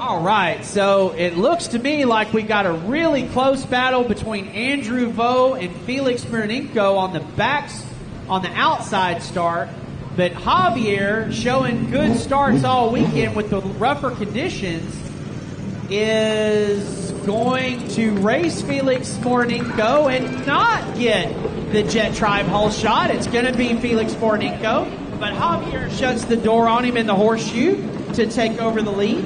S3: All right, so it looks to me like we got a really close battle between Andrew Bowe and Felix Moreniko on the backs, on the outside start. But Javier, showing good starts all weekend with the rougher conditions, is going to race Felix Moreniko and not get the Jet Tribe Hull shot. It's going to be Felix Moreniko, but Javier shuts the door on him in the horseshoe to take over the lead.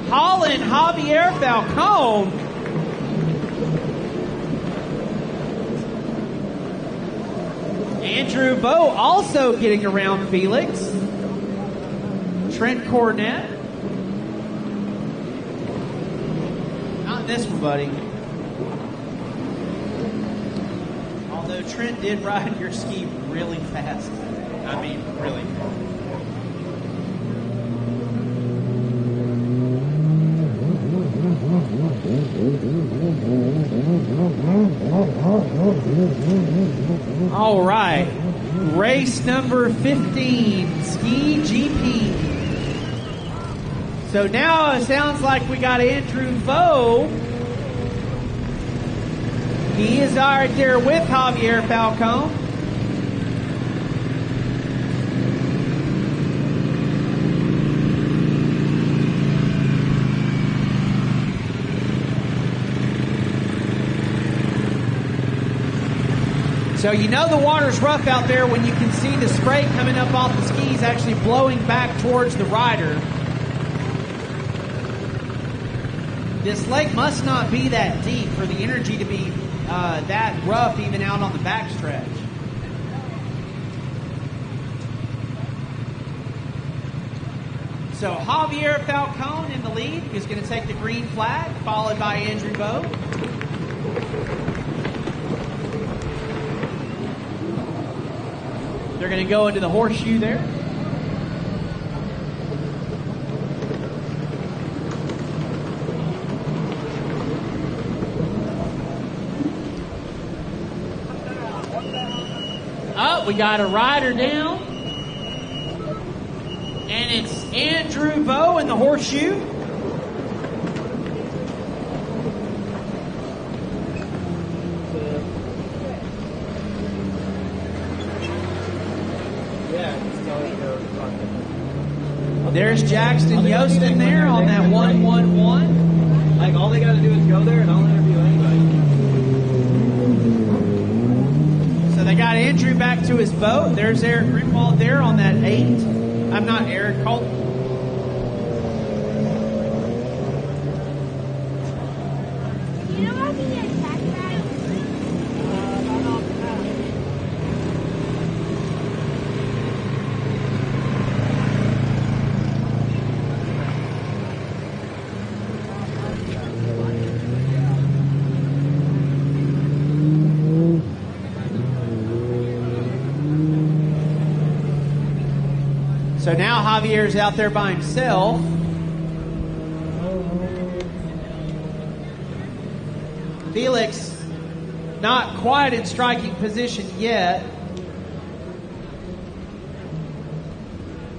S3: Holland Javier Falcone. Andrew Bowe also getting around Felix. Trent Cornett. Not this one, buddy. Although Trent did ride your ski really fast. I mean, really fast. All right, race number 15, Ski GP. So now it sounds like we got Andrew Bowe. He is right there with Javier Falcone. So you know the water's rough out there when you can see the spray coming up off the skis actually blowing back towards the rider. This lake must not be that deep for the energy to be that rough even out on the backstretch. So Javier Falcone in the lead is going to take the green flag, followed by Andrew Bowe. They're going to go into the horseshoe there. Oh, we got a rider down. And it's Andrew Bowe in the horseshoe. There's Jackson Yostin there on that 111.
S6: Like, all they got to do is go there and I'll interview anybody.
S3: So they got Andrew back to his boat. There's Eric Greenwald there on that 8. I'm not Eric Colton.
S20: You know how to get attacked by?
S3: So now Javier's out there by himself. Felix not quite in striking position yet.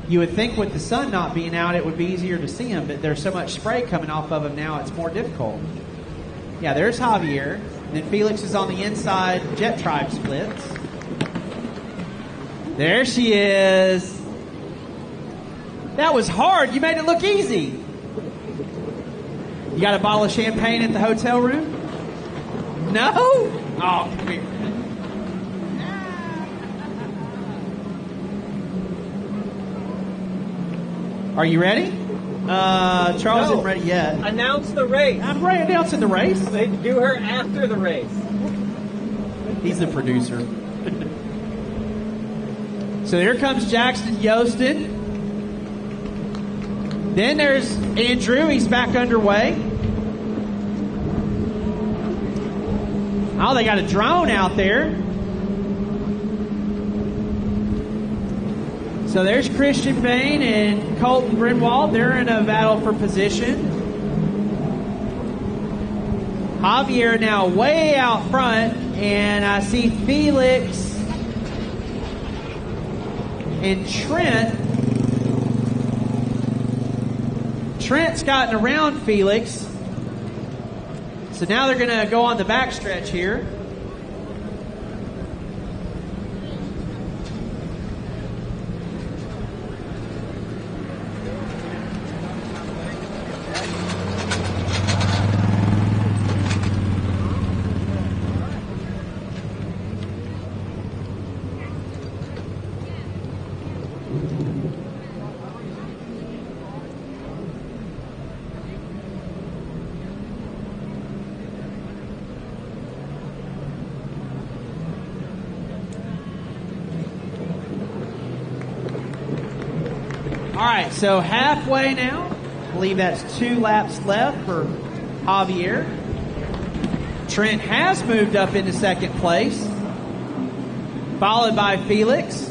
S3: You would think with the sun not being out it would be easier to see him, but there's so much spray coming off of him now it's more difficult. Yeah, there's Javier. And then Felix is on the inside. Jet Tribe splits. There she is. That was hard. You made it look easy. You got a bottle of champagne at the hotel room? No? Oh, come here. Are you ready? Charles isn't ready yet.
S6: Announce the race.
S3: I'm ready announcing the race.
S6: They do her after the race.
S3: He's the producer. So here comes Jackson Yostin. Then there's Andrew. He's back underway. Oh, they got a drone out there. So there's Christian Bain and Colton Grinwald. They're in a battle for position. Javier now way out front, and I see Felix and Trent. Trent's gotten around Felix. So now they're going to go on the backstretch here. All right, so halfway now. I believe that's 2 laps left for Javier. Trent has moved up into second place, followed by Felix.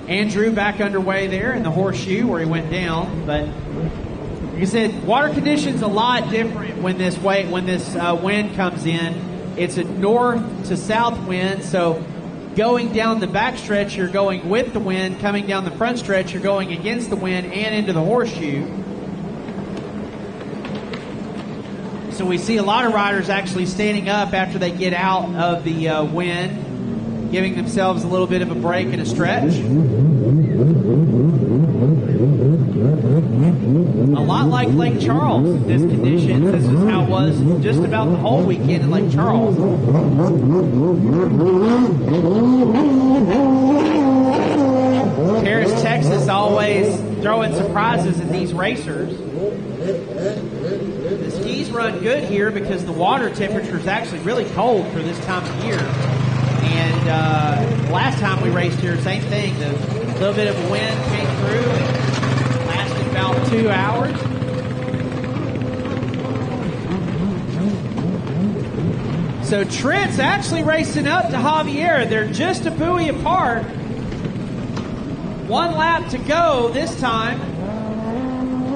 S3: Andrew back underway there in the horseshoe where he went down. But like I said, water conditions a lot different when this wind comes in. It's a north to south wind, so going down the back stretch, you're going with the wind. Coming down the front stretch, you're going against the wind and into the horseshoe. So we see a lot of riders actually standing up after they get out of the wind, giving themselves a little bit of a break and a stretch. A lot like Lake Charles in this condition. This is how it was just about the whole weekend in Lake Charles. Paris, Texas always throwing surprises at these racers. The skis run good here because the water temperature is actually really cold for this time of year. And last time we raced here, same thing. A little bit of a wind came through and lasted about 2 hours. So Trent's actually racing up to Javier. They're just a buoy apart. 1 lap to go this time.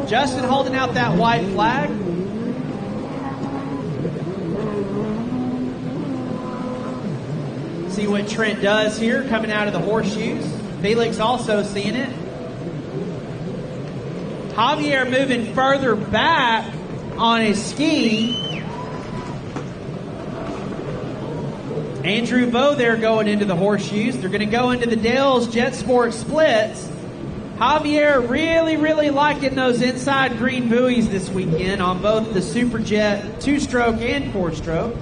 S3: Justin holding out that white flag. See what Trent does here coming out of the horseshoes. Felix also seeing it. Javier moving further back on his ski. Andrew Bowe there going into the horseshoes. They're going to go into the Dales Jet Sport splits. Javier really liking those inside green buoys this weekend on both the Superjet 2-stroke and 4-stroke.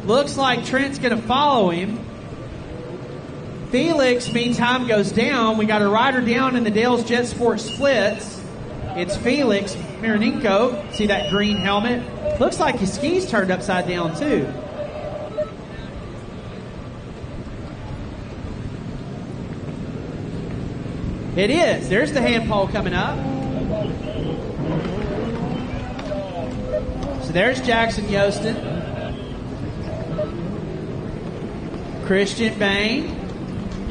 S3: Looks like Trent's going to follow him. Felix, meantime, goes down. We got a rider down in the Dales Jet Sport splits. It's Felix Mironinko. See that green helmet? Looks like his skis turned upside down, too. It is. There's the hand pole coming up. So there's Jackson Yostin. Christian Bain.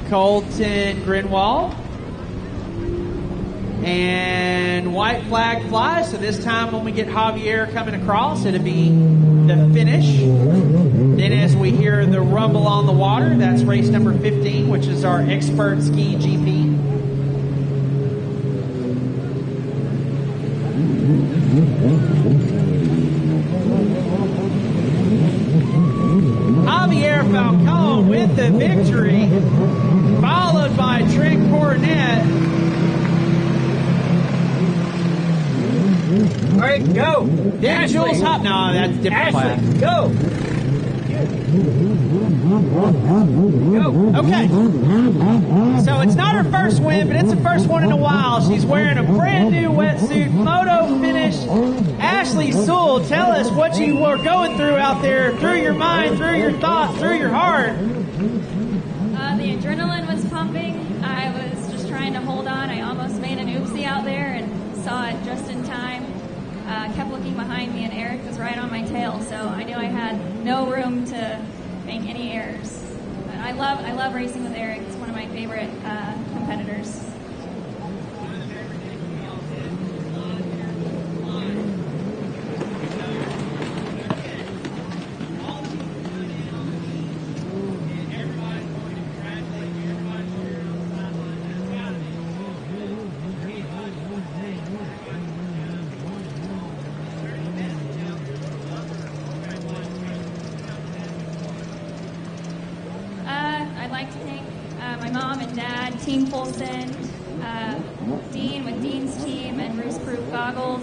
S3: Colton Grinwald. And white flag flies, so this time when we get Javier coming across, it'll be the finish. Then as we hear the rumble on the water, that's race number 15, which is our expert ski GP. Javier Falcon with the victory, followed by Trent Cornett.
S14: All right, go.
S3: Then Jules Hop. No, that's a different class.
S14: Go.
S3: Okay. So it's not her first win, but it's the first one in a while. She's wearing a brand new wetsuit, moto finish. Ashley Sewell, tell us what you were going through out there, through your mind, through your thoughts, through your heart.
S20: The adrenaline was pumping. I was just trying to hold on. I almost made an oopsie out there and saw it just in time. Kept looking behind me, and Eric was right on my tail, so I knew I had no room to make any errors. But I love racing with Eric. It's one of my favorite competitors. I'd like to thank my mom and dad, Team Full Send, Dean with Dean's team, and Roost Proof Goggles.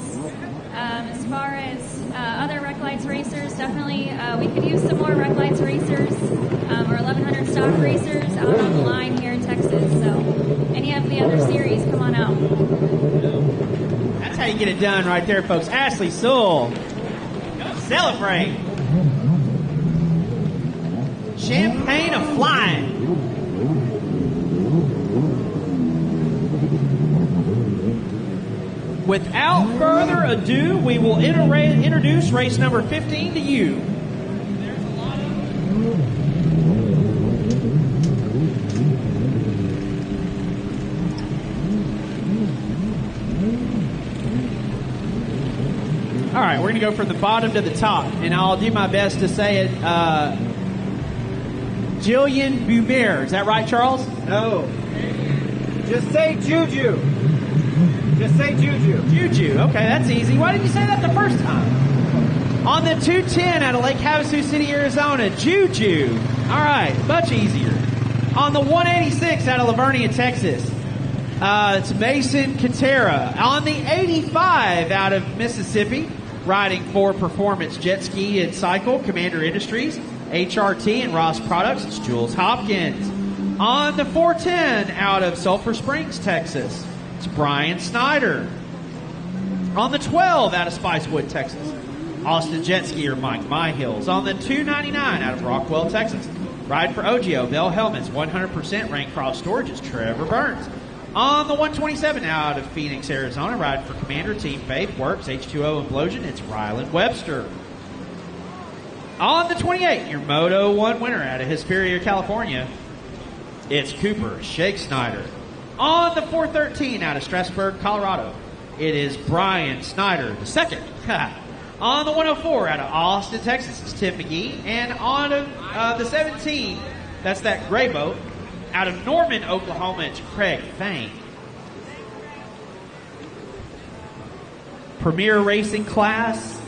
S20: As far as other Rec Lights racers, definitely we could use some more Rec Lights racers or 1100 stock racers out on the line here in Texas. So any of the other series, come on out.
S3: That's how you get it done right there, folks. Ashley Sewell. Go celebrate. Champagne of flying. Without further ado, we will introduce race number 15 to you. All right, we're going to go from the bottom to the top, and I'll do my best to say it. Jillian Bumere. Is that right, Charles?
S14: No. Just say Juju. Just say Juju.
S3: Juju. Okay, that's easy. Why didn't you say that the first time? On the 210 out of Lake Havasu City, Arizona, Juju. All right, much easier. On the 186 out of Lavernia, Texas, it's Mason Katera. On the 85 out of Mississippi, riding for Performance Jet Ski and Cycle, Commander Industries, HRT and Ross Products, it's Jules Hopkins. On the 410 out of Sulphur Springs, Texas, it's Brian Snyder. On the 12 out of Spicewood, Texas, Austin Jet Skier Mike Myhills. On the 299 out of Rockwell, Texas, riding for OGO, Bell Helmets, 100% rank cross storage is Trevor Burns. On the 127 out of Phoenix, Arizona, riding for Commander Team Faith Works, H2O Implosion, it's Ryland Webster. On the 28, your Moto 1 winner out of Hesperia, California, it's Cooper Shake Snyder. On the 413 out of Strasburg, Colorado, it is Brian Snyder II. On the 104 out of Austin, Texas, it's Tim McGee. And on the 17, that's that gray boat, out of Norman, Oklahoma, it's Craig Fain. Premier Racing Class,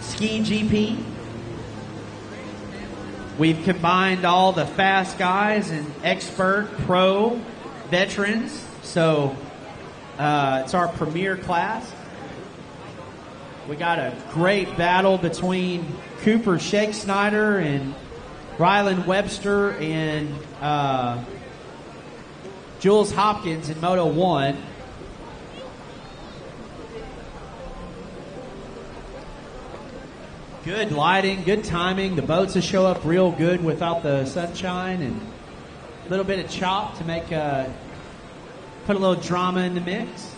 S3: Ski GP. We've combined all the fast guys and expert, pro, veterans. So it's our premier class. We got a great battle between Cooper Shake Snyder and Ryland Webster and Jules Hopkins in Moto 1. Good lighting, good timing. The boats will show up real good without the sunshine, and a little bit of chop to make put a little drama in the mix.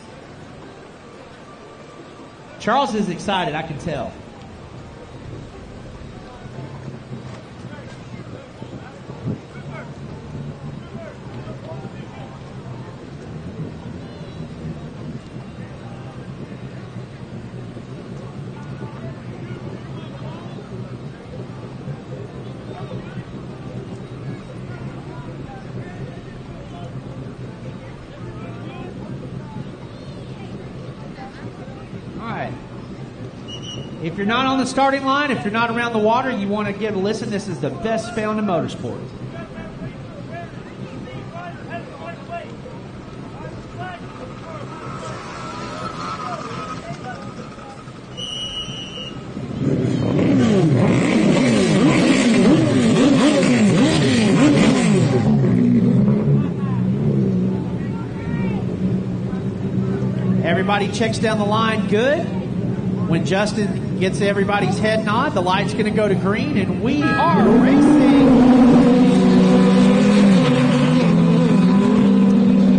S3: Charles is excited, I can tell. If you're not on the starting line, if you're not around the water, you want to give a listen. This is the best found in motorsports. Everybody checks down the line good. When Justin gets everybody's head nod, the light's going to go to green, and we are racing.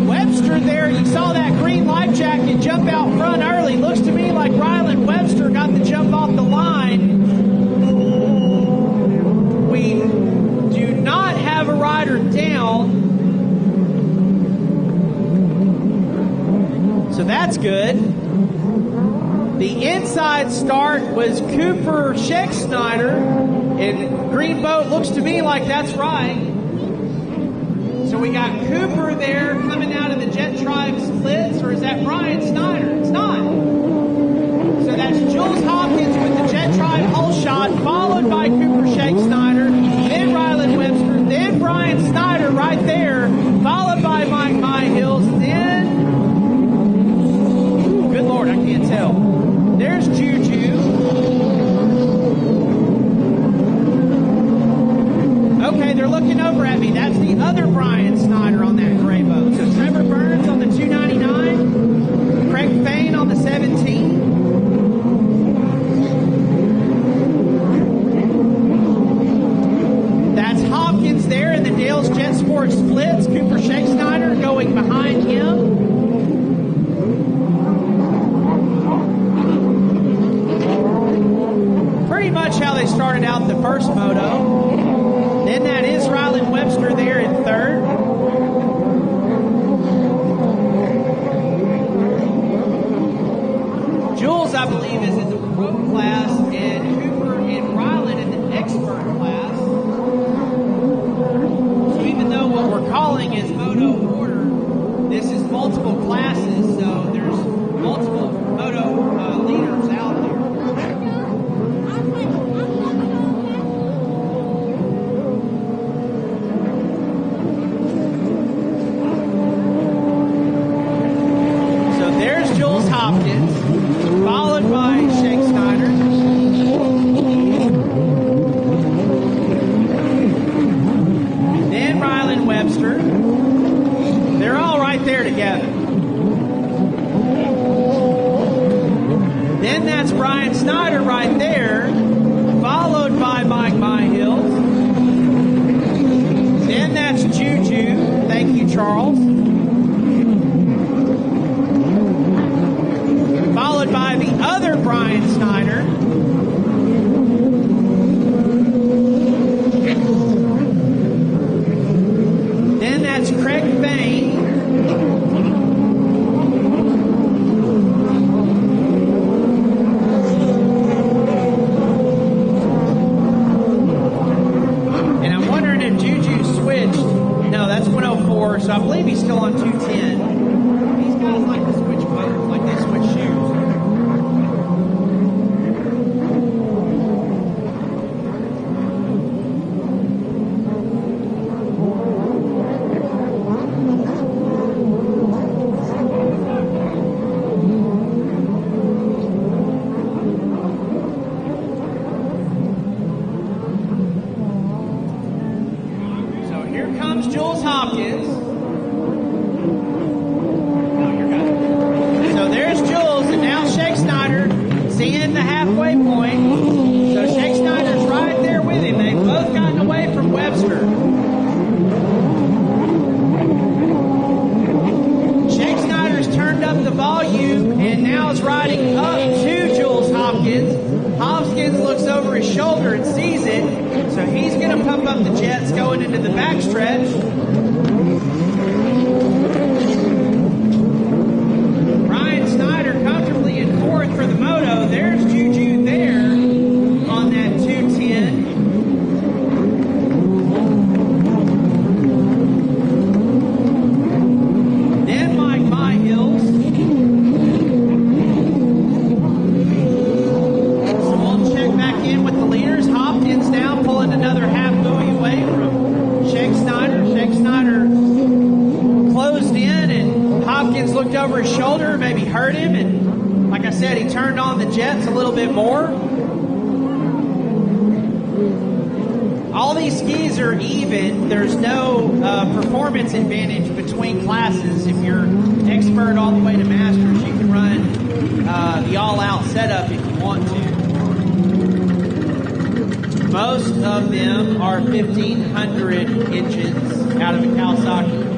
S3: Webster there, you saw that green life jacket jump out front early. Looks to me like Ryland Webster got the jump off the line. We do not have a rider down. So that's good. The inside start was Cooper Scheck-Snyder, and Green Boat looks to me like that's right. So we got Cooper there coming out of the Jet Tribe splits, or is that Brian Snyder? It's not. So that's Jules Hopkins with the Jet Tribe whole shot, followed by Cooper Scheck-Snyder, then Ryland Webster, then Brian Snyder right there, followed by Mike Myhills, then... Good Lord, I can't tell. There's Juju. Okay, they're looking over at me. That's the other Brian Snyder on that gray boat. So Trevor Burns on the 299, Craig Fain on the 17. That's Hopkins there in the Dale's Jet Sports splits. Cooper Scheck-Snyder going behind him. Pretty much how they started out the first moto. Then that is Ryland Webster there in third. Jules, I believe, is in the pro class, and Cooper and Ryland in the expert class. So even though what we're calling is moto order, this is multiple classes, so there's multiple moto leaders out there. Hopkins, followed by Scheck-Snyder. Then Ryland Webster. They're all right there together. Then that's Brian Snyder right there, followed by Mike Myhills. Then that's Juju. Thank you, Charles. Followed by the other Brian Snyder. Then that's Craig Fain. And I'm wondering if Juju switched. No, that's 104, so I believe he's still on 210. These guys like to switch boats, like they switch shoes. Jules Hopkins. So there's Jules, and now Scheck-Snyder seeing the halfway point. So Scheck-Snyder's right there with him. They've both gotten away from Webster. Scheck-Snyder's turned up the volume and now is riding up to Jules Hopkins. Hopkins looks over his shoulder and sees it, so he's going to pump up the jets going into the backstretch. Brian Snyder comfortably in fourth for the moto. There's Juju there on that 210. Then Mike Myhills. his shoulder, maybe hurt him, and like I said, he turned on the jets a little bit more. All these skis are even. There's no performance advantage between classes. If you're expert all the way to masters, you can run the all-out setup if you want to. Most of them are 1,500 engines out of a Kawasaki.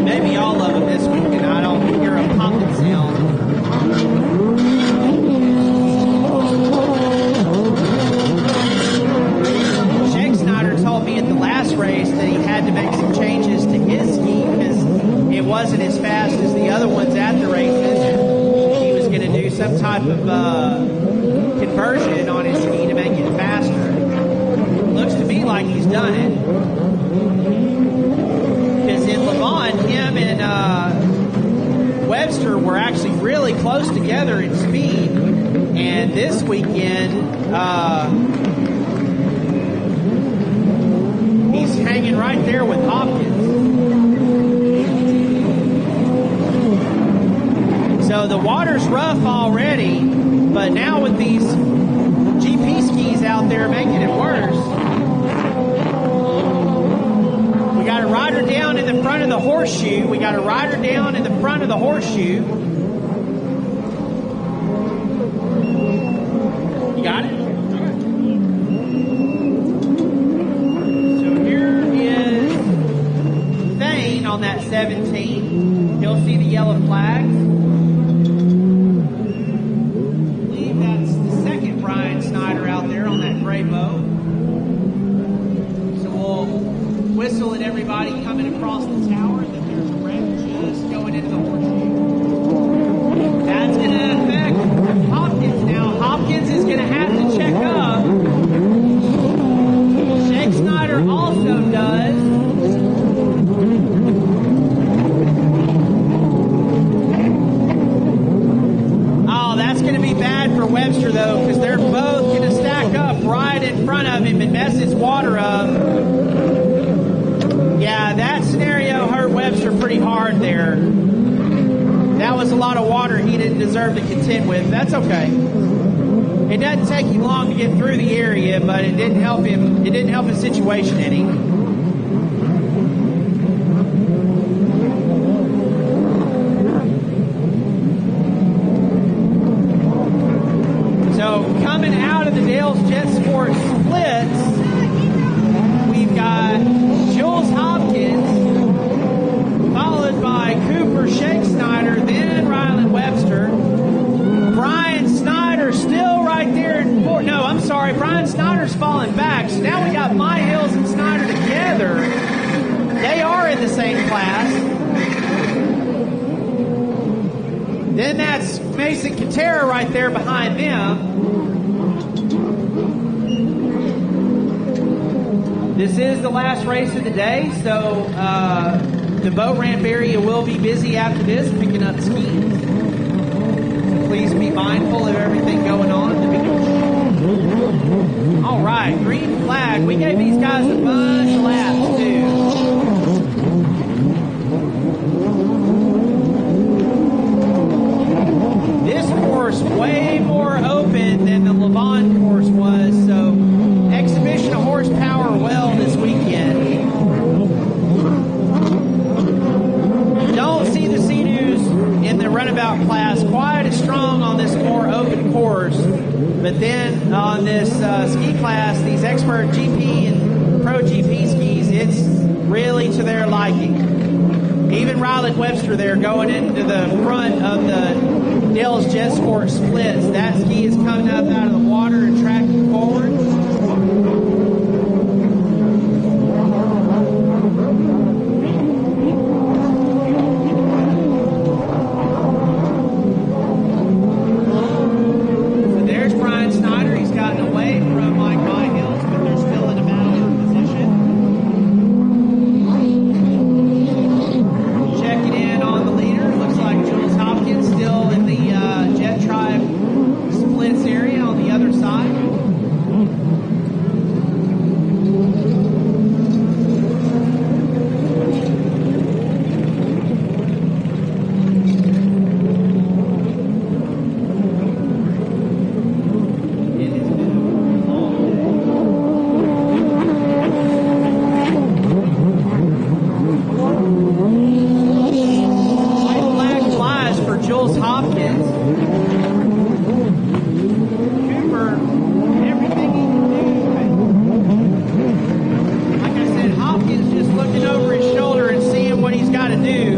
S3: Maybe all of them this weekend. I don't hear a popping sound. Shake Snyder told me at the last race that he had to make some changes to his ski because it wasn't as fast as the other ones at the races. He was going to do some type of conversion on his ski to make it faster. Looks to me like he's done it. Because in Levant, him and Webster were actually really close together in speed. And this weekend, he's hanging right there with Hopkins. So the water's rough already, but now with these GP skis out there making it worse, we got a rider down in the front of the horseshoe. You got it? So here is Thane on that 17. He'll see the yellow flags. Whistle at everybody coming across the tower that there's a wreck just going into the horseshoe. That's going to affect Hopkins now. Hopkins is going to have to check up. Shake Snyder also does. Oh, that's going to be bad for Webster though, because they're both going to stack up right in front of him and mess his water up. Yeah, that scenario hurt Webster pretty hard there. That was a lot of water he didn't deserve to contend with. That's okay. It doesn't take him long to get through the area, but it didn't help him. It didn't help his situation any. So coming out of the Dale's Jet Sport splits, we've got Jules Hopkins, followed by Cooper Shake Snyder, then Ryland Webster. Brian Snyder still right there in fourth. No, I'm sorry. Brian Snyder's falling back. So now we got My Hills and Snyder together. They are in the same class. Then that's Mason Katera right there behind them. This is the last race of the day, so the boat ramp area will be busy after this, picking up skis. So please be mindful of everything going on at the beach. All right, green flag. We gave these guys a bunch of laps, too. This course way more open than the Levant course was, so exhibition of horsepower well this weekend. Don't see the Sea-Doos in the Runabout class quite as strong on this more open course, but then on this ski class, these expert GP and pro GP skis, it's really to their liking. Even Ryland Webster there going into the front of the Dale's Jet Sport splits. That ski is coming up out of the water and tracking forward. So there's Brian Snyder. He's gotten away from Mike Hills, but they're still in a battle for position. Checking in on the leader. Looks like Jules Hopkins still in the Jet Tribe splits area on the other side. Hopkins. Cooper, everything he can do. Like I said, Hopkins just looking over his shoulder and seeing what he's got to do.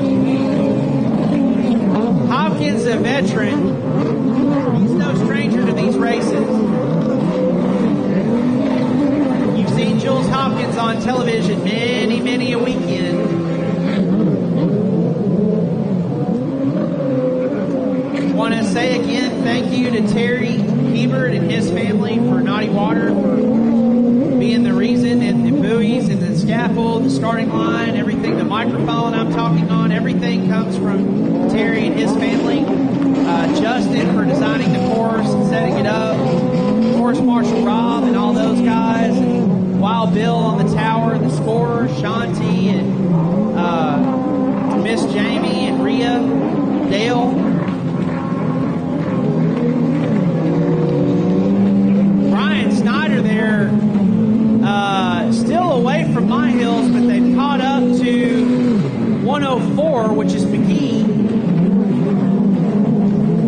S3: Hopkins, a veteran. He's no stranger to these races. You've seen Jules Hopkins on television many a weekend. I want to say again, thank you to Terry Hebert and his family for Naughty Water, for being the reason, and the buoys and the scaffold, the starting line, everything, the microphone I'm talking on, everything comes from Terry and his family. Justin for designing the course and setting it up. Course Marshal Rob and all those guys. And Wild Bill on the tower, the scorer, Shanti and Miss Jamie and Rhea, Dale. Brian Snyder there, still away from my hills, but they've caught up to 104, which is McGee.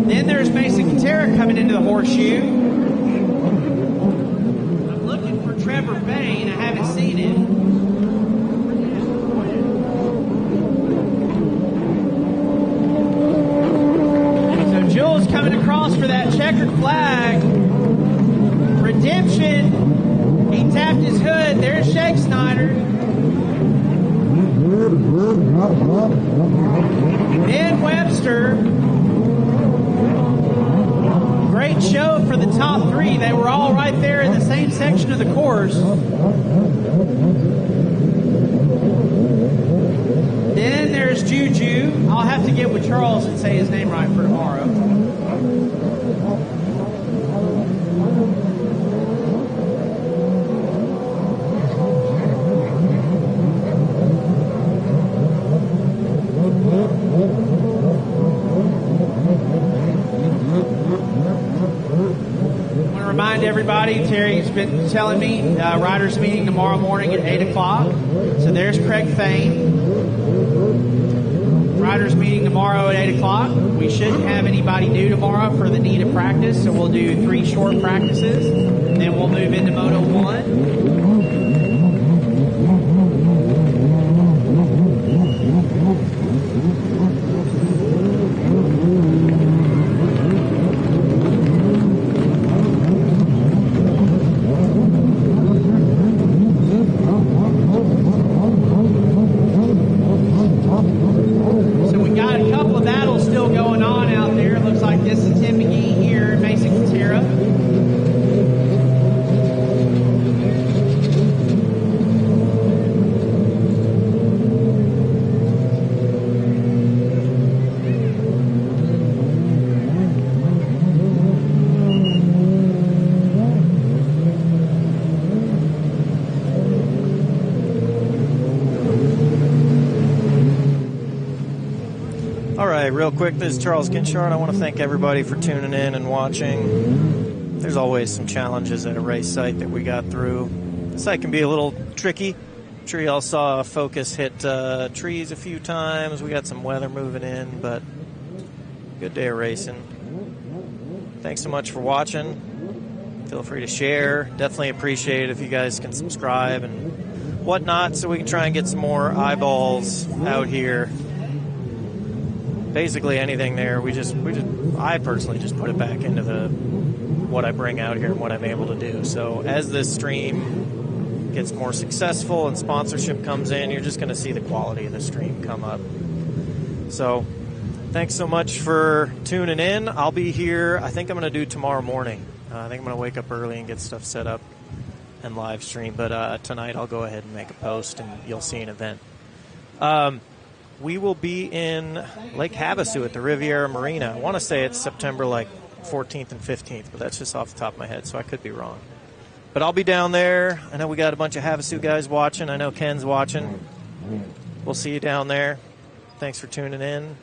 S3: Then there's Mason Katera coming into the horseshoe. I'm looking for Trevor Bain. I haven't seen him. So Jules coming across for that checkered flag. Redemption. He tapped his hood. There's Shake Snyder. Then Webster. Great show for the top three. They were all right there in the same section of the course. Then there's Juju. I'll have to get with Charles and say his name right for tomorrow. Remind everybody, Terry's been telling me, riders meeting tomorrow morning at 8 o'clock. So there's Craig Fain. Riders meeting tomorrow at 8 o'clock. We shouldn't have anybody new tomorrow for the need of practice, so we'll do 3 short practices. Then we'll move into Moto 1.
S4: Real quick, this is Charles Ginshard. I want to thank everybody for tuning in and watching. There's always some challenges at a race site that we got through. The site can be a little tricky. I'm sure y'all saw Focus hit trees a few times. We got some weather moving in, but good day of racing. Thanks so much for watching. Feel free to share. Definitely appreciate it if you guys can subscribe and whatnot so we can try and get some more eyeballs out here. Basically anything there, I personally just put it back into what I bring out here and what I'm able to do. So as this stream gets more successful and sponsorship comes in, you're just going to see the quality of the stream come up. So thanks so much for tuning in. I'll be here. I think I'm going to do tomorrow morning. I think I'm going to wake up early and get stuff set up and live stream. But tonight I'll go ahead and make a post and you'll see an event. We will be in Lake Havasu at the Riviera Marina. I want to say it's September 14th and 15th, but that's just off the top of my head, so I could be wrong. But I'll be down there. I know we got a bunch of Havasu guys watching. I know Ken's watching. We'll see you down there. Thanks for tuning in.